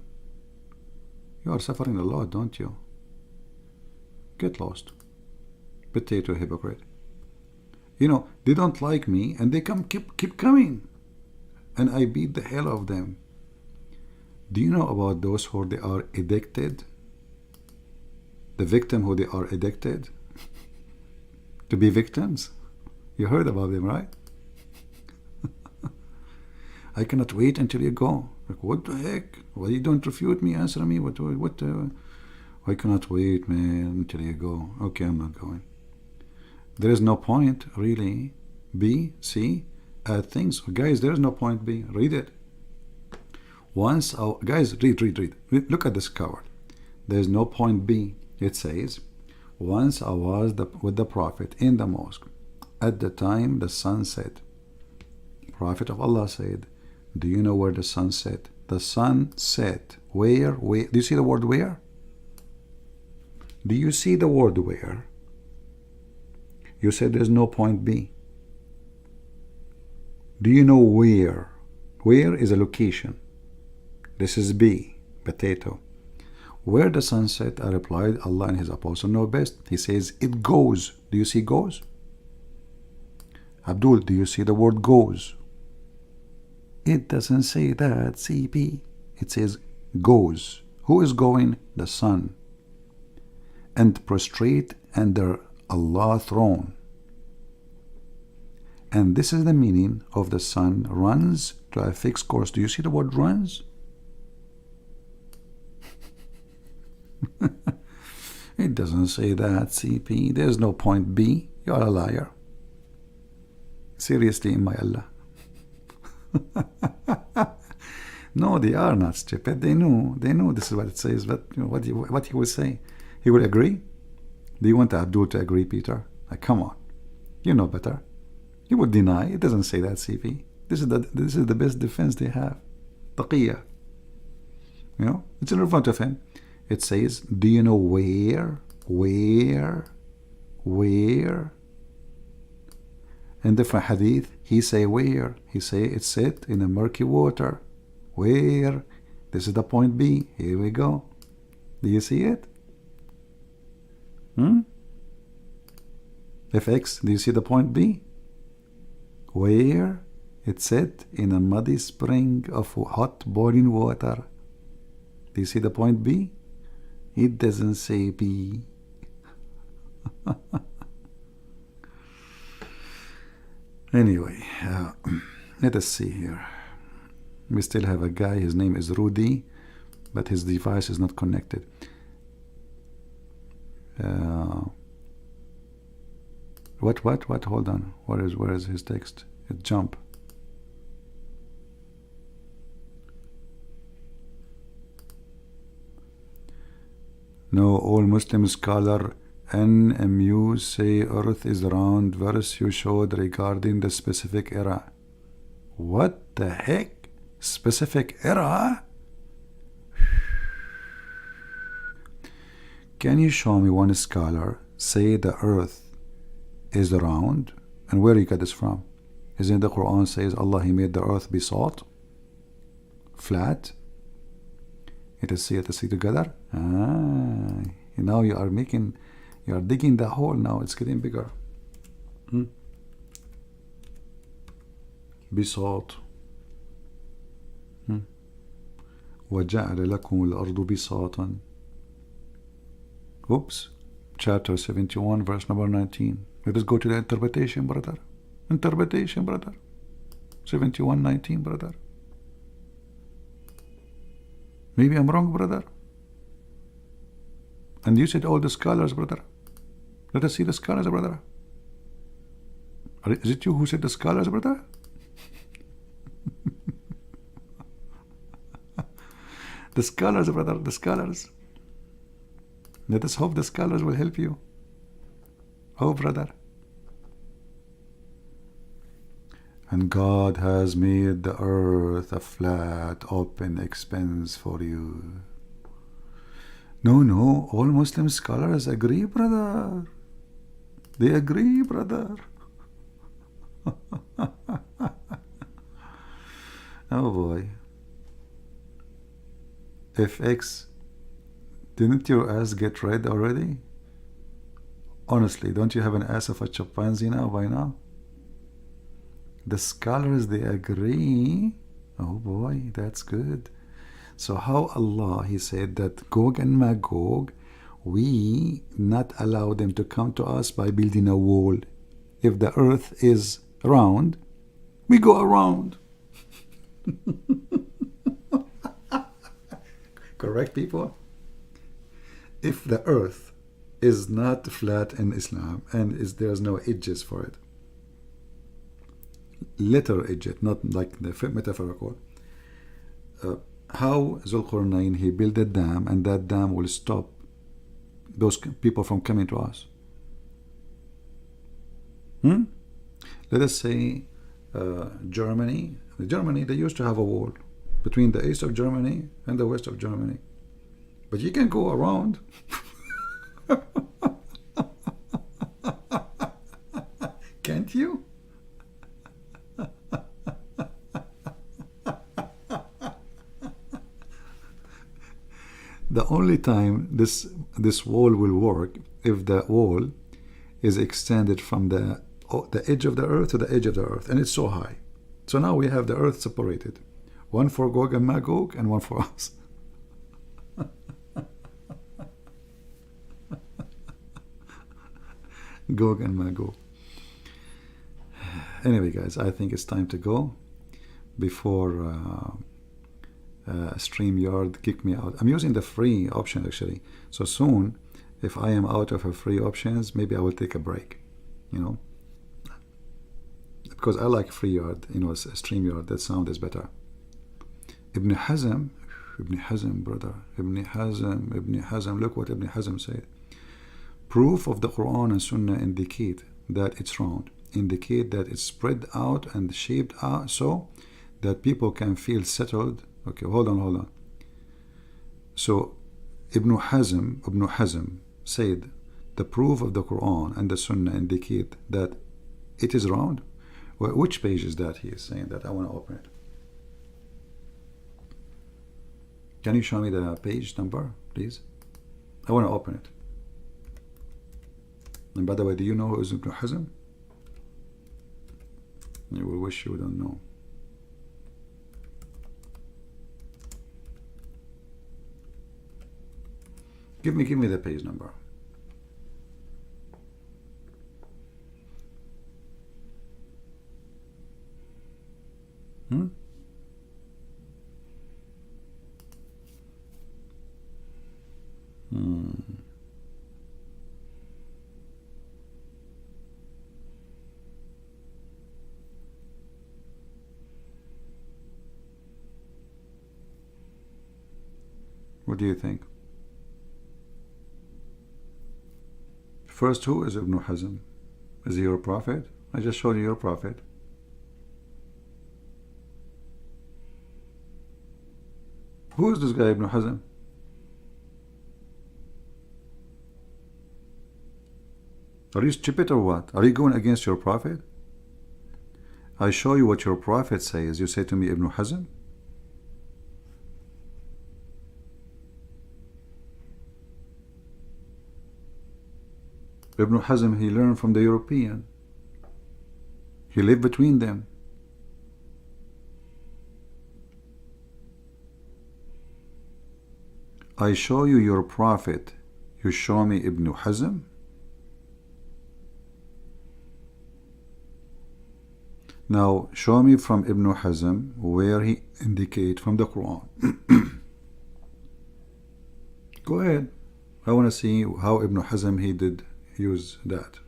You are suffering a lot, don't you? Get lost. Potato hypocrite. You know, they don't like me and they keep coming. And I beat the hell of them. Do you know about those who they are addicted? The victim who they are addicted to be victims? You heard about them, right? I cannot wait until you go. Like, what the heck? Why you don't refute me? Answer me. What? I cannot wait, man, until you go. Okay, I'm not going. There is no point, really. B, C, add things. Guys, there is no point B. Read it. Once, guys, read. Look at this cover. There is no point B. It says, once I was with the Prophet in the mosque. At the time the sun set. Prophet of Allah said, do you know where the sun set? The sun set. Where? Do you see the word where? Do you see the word where? You said there's no point B. Do you know where? Where is a location. This is B, potato. Where the sun set, I replied, Allah and His Apostle know best. He says, it goes. Do you see goes? Abdul, do you see the word goes? It doesn't say that, CP. It says goes. Who is going? The sun. And prostrate under Allah's throne. And this is the meaning of the sun runs to a fixed course. Do you see the word runs? It doesn't say that, CP. There's no point B. You are a liar. Seriously, my Allah. No, they are not stupid. They know this is what it says. But you know, what he will say? He will agree? Do you want Abdul to agree, Peter? Like, come on. You know better. He would deny. It doesn't say that, CP. This is the best defense they have. Taqiyya. You know, it's in front of him. It says, do you know where? In different hadith, he say where? He say it's set in a murky water. Where? This is the point B. Here we go. Do you see it? FX, do you see the point B? Where? It's set in a muddy spring of hot boiling water. Do you see the point B? It doesn't say B. Anyway, let us see here. We still have a guy, his name is Rudy, but his device is not connected. What? Hold on. Where is his text? It jump. No, all Muslim scholar NMU say Earth is round verse you showed regarding the specific era. What the heck? Specific era? Can you show me one scholar say the Earth is round? And where you get this from? Isn't the Quran says Allah He made the Earth be salt? Flat? It is see together. Now you are digging the hole. Now it's getting bigger. بساط. وجعل لكم الأرض بساطا. Oops. Chapter 71, verse number 19. Let us go to the interpretation, brother. Interpretation, brother. 71:19, brother. Maybe I'm wrong, brother. And you said all the scholars, brother. Let us see the scholars, brother. Is it you who said the scholars, brother? The scholars, brother, the scholars. Let us hope the scholars will help you. Oh, brother. And God has made the earth a flat, open expanse for you. No, all Muslim scholars agree, brother. They agree, brother. Oh boy. if X, didn't your ass get red already? Honestly, don't you have an ass of a chimpanzee now by now? The scholars, they agree. Oh boy, that's good. So how Allah, he said that Gog and Magog, we not allow them to come to us by building a wall. If the earth is round, we go around. Correct, people? If the earth is not flat in Islam and there's no edges for it, letter edges, not like the metaphorical, how Zulqarnain, he built a dam, and that dam will stop those people from coming to us? Let us say Germany, they used to have a wall between the east of Germany and the west of Germany, but you can go around. Can't you? The only time this wall will work if the wall is extended from the edge of the earth to the edge of the earth, and it's so high. So now we have the earth separated, one for Gog and Magog and one for us. Gog and Magog. Anyway, guys, I think it's time to go before StreamYard kick me out. I'm using the free option actually. So soon, if I am out of free options, maybe I will take a break, you know, because I like FreeYard, you know, StreamYard. That sound is better. Ibn Hazm, brother, Ibn Hazm, look what Ibn Hazm said. Proof of the Quran and Sunnah indicate that it's round, indicate that it's spread out and shaped out so that people can feel settled. Okay, hold on. So Ibn Hazm said the proof of the Quran and the Sunnah indicate that it is round. Well, which page is that he is saying that? I want to open it. Can you show me the page number, please? I want to open it. And by the way, do you know who is Ibn Hazm? You will wish you don't know. Give me the page number. What do you think? First, who is Ibn Hazm? Is he your prophet? I just showed you your prophet. Who is this guy, Ibn Hazm? Are you stupid or what? Are you going against your prophet? I show you what your prophet says. You say to me Ibn Hazm? Ibn Hazm, he learned from the European. He lived between them. I show you your prophet. You show me Ibn Hazm? Now show me from Ibn Hazm where he indicate from the Quran. Go ahead. I want to see how Ibn Hazm he did use that.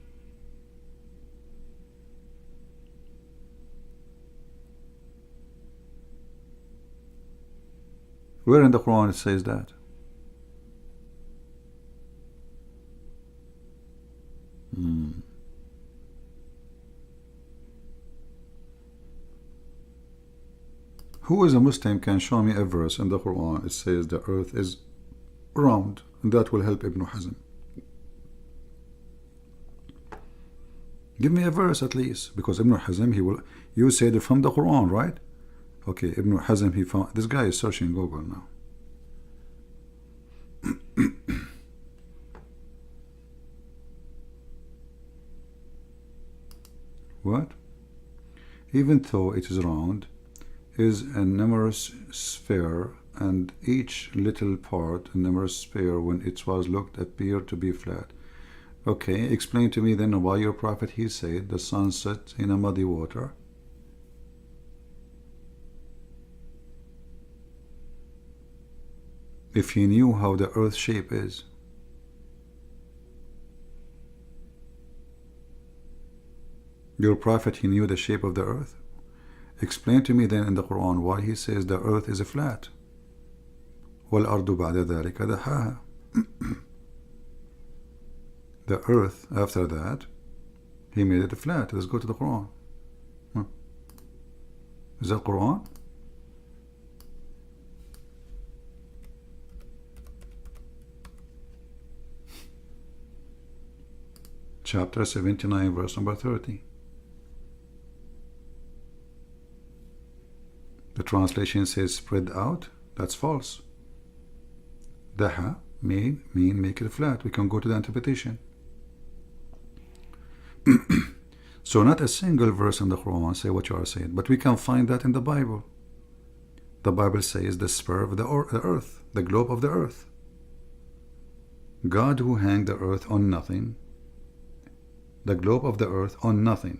Where in the Quran it says that? Who is a Muslim can show me a verse in the Quran it says the earth is round, and that will help Ibn Hazm. Give me a verse at least, because Ibn Hazm, he will, you said it from the Quran, right? Okay, Ibn Hazm, he found, this guy is searching Google now. What? Even though it is round, is a numerous sphere, and each little part, a numerous sphere, when it was looked, appeared to be flat. Okay, explain to me then why your prophet, he said, the sun set in a muddy water. If he knew how the earth shape is. Your prophet, he knew the shape of the earth. Explain to me then in the Quran why he says the earth is flat. وَالْأَرْضُ بَعْدَ ذَلِكَ دَحَاهَا. The earth, after that, he made it flat. Let's go to the Quran. Is that Quran? Chapter 79, verse number 30. The translation says spread out. That's false. Daha mean make it flat. We can go to the interpretation. So not a single verse in the Quran say what you are saying, but we can find that in the Bible. The Bible says the sphere of the earth, the globe of the earth. God who hanged the earth on nothing, the globe of the earth on nothing.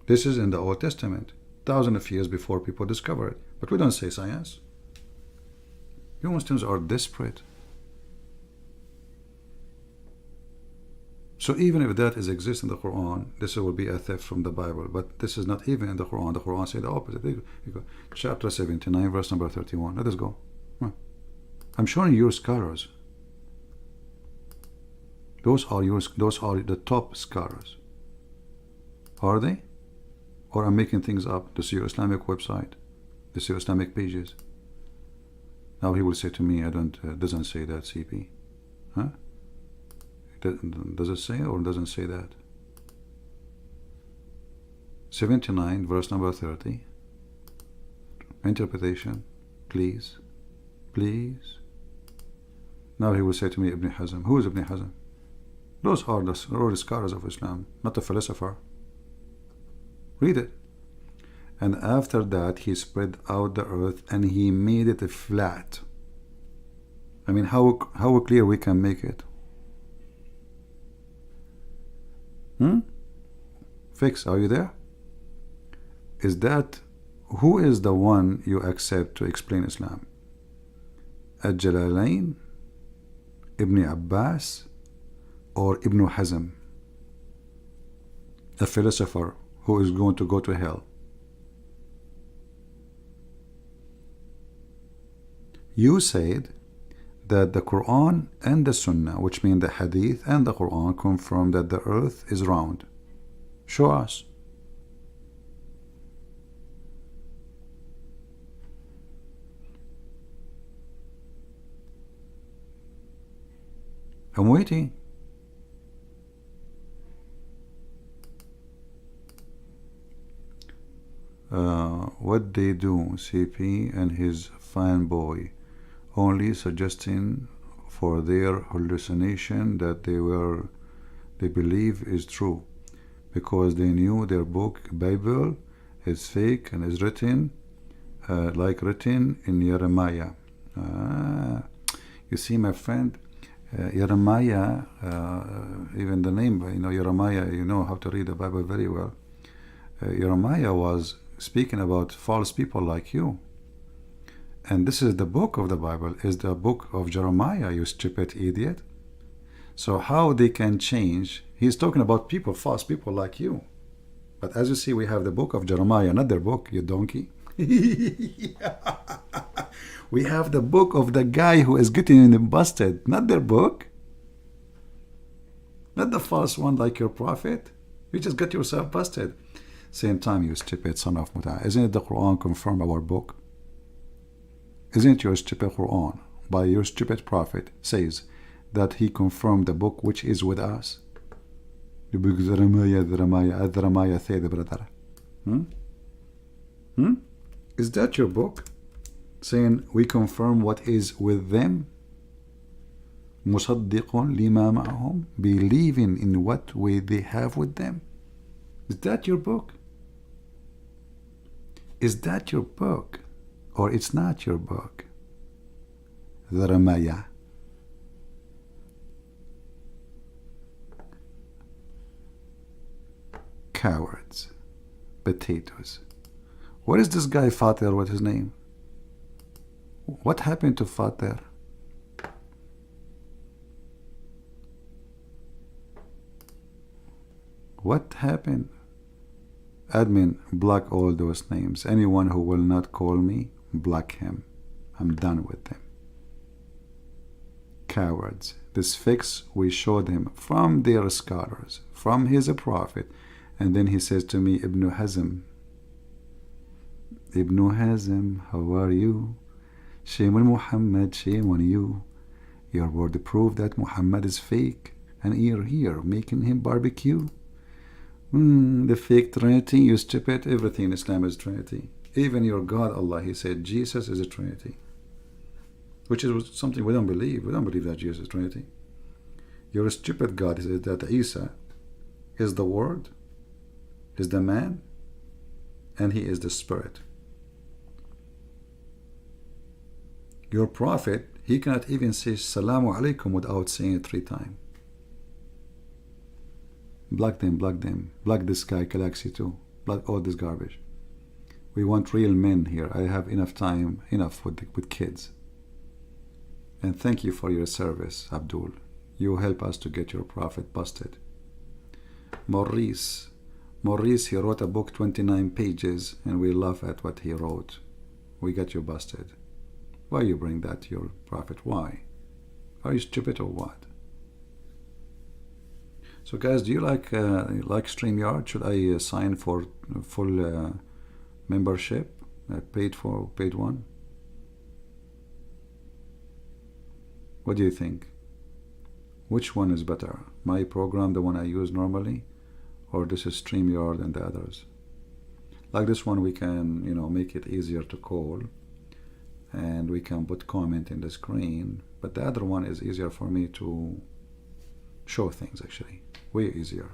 This is in the Old Testament, thousands of years before people discovered it. But we don't say science. You Muslims are desperate. So even if that exists in the Quran, this will be a theft from the Bible. But this is not even in the Quran. The Quran says the opposite. Chapter 79, verse number 31. Let us go. I'm showing you scholars. Those are the top scholars. Are they? Or I'm making things up. This is your Islamic website. This is your Islamic pages. Now he will say to me, doesn't say that, CP. Huh? Does it say or doesn't say that? 79, verse number 30. Interpretation, please. Please. Now he will say to me, Ibn Hazm. Who is Ibn Hazm? Those are the scholars of Islam, not a philosopher. Read it. And after that, he spread out the earth and he made it flat. I mean, how clear we can make it? Fix, are you there? Is that, who is the one you accept to explain Islam? Al-Jalalain, Ibn Abbas, or Ibn Hazm, a philosopher who is going to go to hell? You said that the Quran and the Sunnah, which mean the Hadith and the Quran, confirm that the earth is round. Show us. I'm waiting. What they do, CP and his fanboy, only suggesting for their hallucination that they believe is true, because they knew their book Bible is fake and is written like written in Jeremiah. You see, my friend, Jeremiah, even the name, Jeremiah, you know how to read the Bible very well. Jeremiah was speaking about false people like you. And this is the book of the Bible, is the book of Jeremiah, you stupid idiot. So how they can change? He's talking about people, false people like you. But as you see, we have the book of Jeremiah, not their book, you donkey. We have the book of the guy who is getting busted, not their book. Not the false one like your prophet. You just got yourself busted. Same time, you stupid son of Muta. Isn't it the Quran confirm our book? Isn't it your stupid Quran by your stupid prophet says that he confirmed the book which is with us? The book Jeremiah said, brother. Is that your book? Saying we confirm what is with them? مصدق لما معهم, believing in what way they have with them. Is that your book? Is that your book? Or it's not your book? The Ramaya. Cowards. Potatoes. What is this guy Fatir? What's his name? What happened to Fatir? What happened? Admin, block all those names. Anyone who will not call me, block him. I'm done with them. Cowards. This fix we showed him from their scholars, from his prophet. And then he says to me, Ibn Hazm, how are you? Shame on Muhammad, shame on you. Your word proved that Muhammad is fake. And you're here making him barbecue. The fake Trinity, you stupid. Everything in Islam is Trinity. Even your God, Allah, he said Jesus is a Trinity. Which is something we don't believe. We don't believe that Jesus is Trinity. You're a stupid God. He said that Isa is the Word, is the man, and he is the Spirit. Your prophet, he cannot even say Salamu Alaikum without saying it 3 times. Block them, block them. Block this guy, Galaxy too. Block all this garbage. We want real men here. I have enough time, enough with kids. And thank you for your service, Abdul. You help us to get your prophet busted. Maurice, he wrote a book, 29 pages, and we laugh at what he wrote. We got you busted. Why you bring that to your prophet? Why? Are you stupid or what? So guys, do you like StreamYard? Should I sign for full membership? Paid one? What do you think? Which one is better? My program, the one I use normally, or this is StreamYard and the others? Like this one, we can, make it easier to call, and we can put comment in the screen. But the other one is easier for me to show things, actually. Way easier.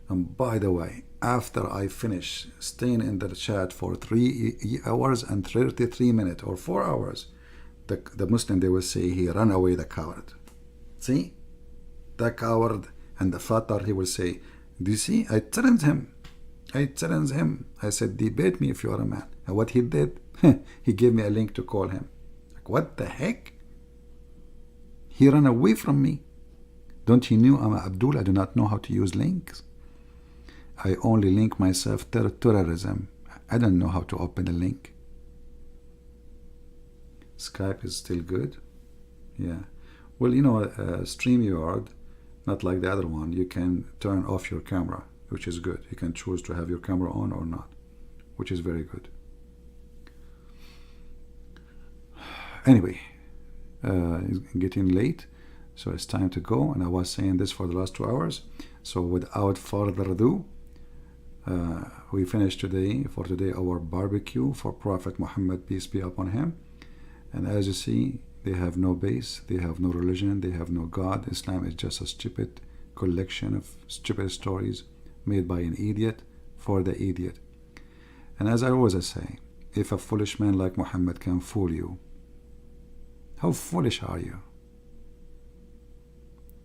And by the way, after I finish staying in the chat for 3 hours and 33 minutes or 4 hours, the Muslim, they will say, he ran away, the coward. See? The coward. And the Fatar, he will say, do you see? I challenged him. I said, debate me if you are a man. And what he did, he gave me a link to call him. Like, what the heck? He ran away from me. Don't you know I'm Abdul? I do not know how to use links. I only link myself to terrorism. I don't know how to open a link. Skype is still good. Yeah. Well, StreamYard, not like the other one, you can turn off your camera, which is good. You can choose to have your camera on or not, which is very good. Anyway, it's getting late, so it's time to go. And I was saying this for the last 2 hours. So without further ado, we finished today our barbecue for Prophet Muhammad, peace be upon him. And as you see, they have no base, they have no religion, they have no God. Islam is just a stupid collection of stupid stories made by an idiot for the idiot. And as I always say, if a foolish man like Muhammad can fool you, how foolish are you?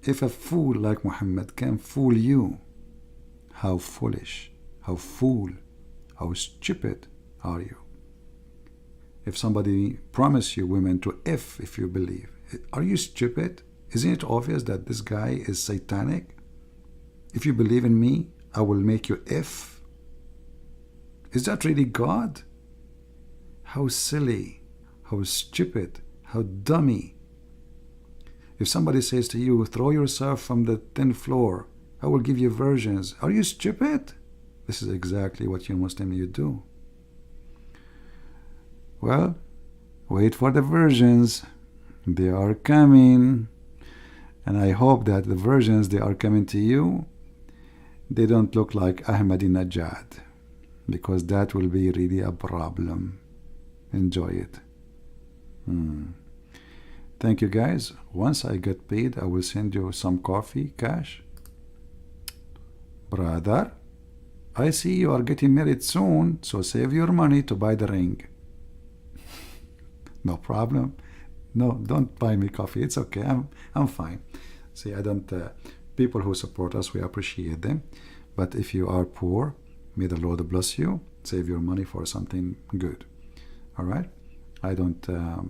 If a fool like Muhammad can fool you, how foolish, how fool, how stupid are you? If somebody promised you women to if you believe, are you stupid? Isn't it obvious that this guy is satanic? If you believe in me, I will make you if. Is that really God? How silly, how stupid, how dummy. If somebody says to you, throw yourself from the 10th floor, I will give you virgins. Are you stupid? This is exactly what you Muslim you do. Well, wait for the virgins. They are coming. And I hope that the virgins, they are coming to you, they don't look like Ahmadinejad, because that will be really a problem. Enjoy it. Thank you guys. Once I get paid, I will send you some coffee, cash. Brother, I see you are getting married soon, so save your money to buy the ring. No problem. No, don't buy me coffee. It's okay. I'm fine. See, I don't. People who support us, we appreciate them. But if you are poor, may the Lord bless you. Save your money for something good. All right. I don't.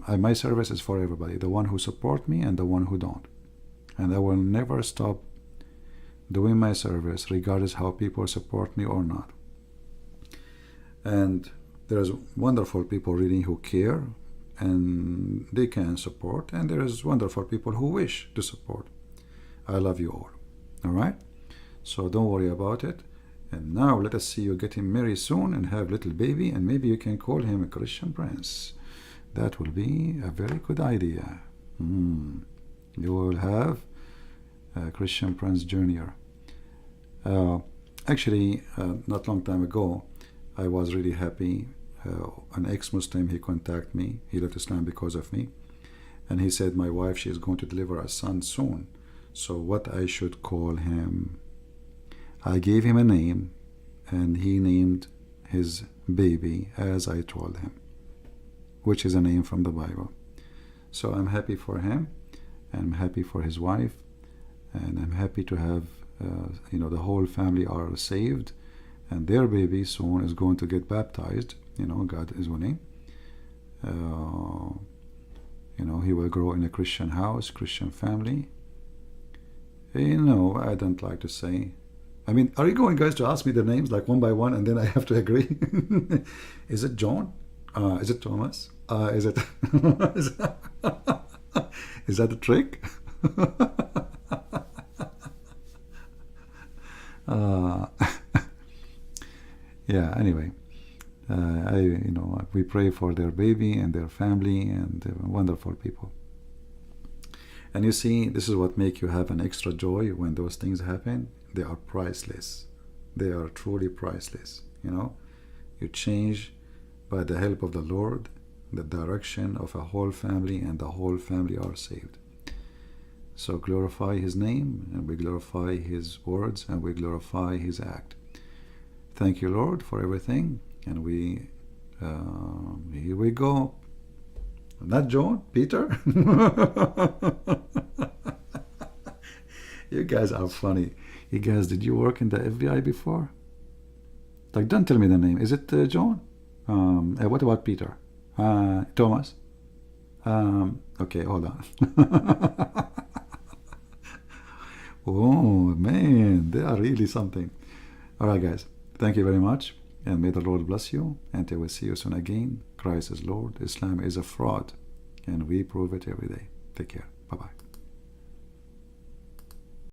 My service is for everybody. The one who support me and the one who don't. And I will never stop doing my service, regardless how people support me or not. And there's wonderful people reading who care, and they can support, and there is wonderful people who wish to support. I love you all. All right, so don't worry about it. And now let us see you getting married soon and have little baby, and maybe you can call him a Christian prince. That will be a very good idea. You will have a Christian Prince Jr. Actually, not long time ago, I was really happy. An ex-Muslim, he contacted me. He left Islam because of me. And he said, my wife, she is going to deliver a son soon. So what I should call him? I gave him a name, and he named his baby as I told him, which is a name from the Bible. So I'm happy for him, and I'm happy for his wife, and I'm happy to have, the whole family are saved, and their baby soon is going to get baptized. God is willing. He will grow in a Christian house, Christian family. I don't like to say. I mean, are you going, guys, to ask me the names like one by one, and then I have to agree? Is it John? Is it Thomas? Is it? Is that a trick? Yeah. Anyway, we pray for their baby and their family, and they're wonderful people. And you see, this is what makes you have an extra joy when those things happen. They are priceless. They are truly priceless. You change by the help of the Lord the direction of a whole family, and the whole family are saved. So glorify His name, and we glorify His words, and we glorify His act. Thank you, Lord, for everything. And here we go. Not John, Peter. You guys are funny. You guys, did you work in the FBI before? Like, don't tell me the name. Is it John? What about Peter? Thomas? Okay, hold on. Oh, man, they are really something. All right, guys. Thank you very much. And may the Lord bless you. And I will see you soon again. Christ is Lord. Islam is a fraud. And we prove it every day. Take care. Bye-bye.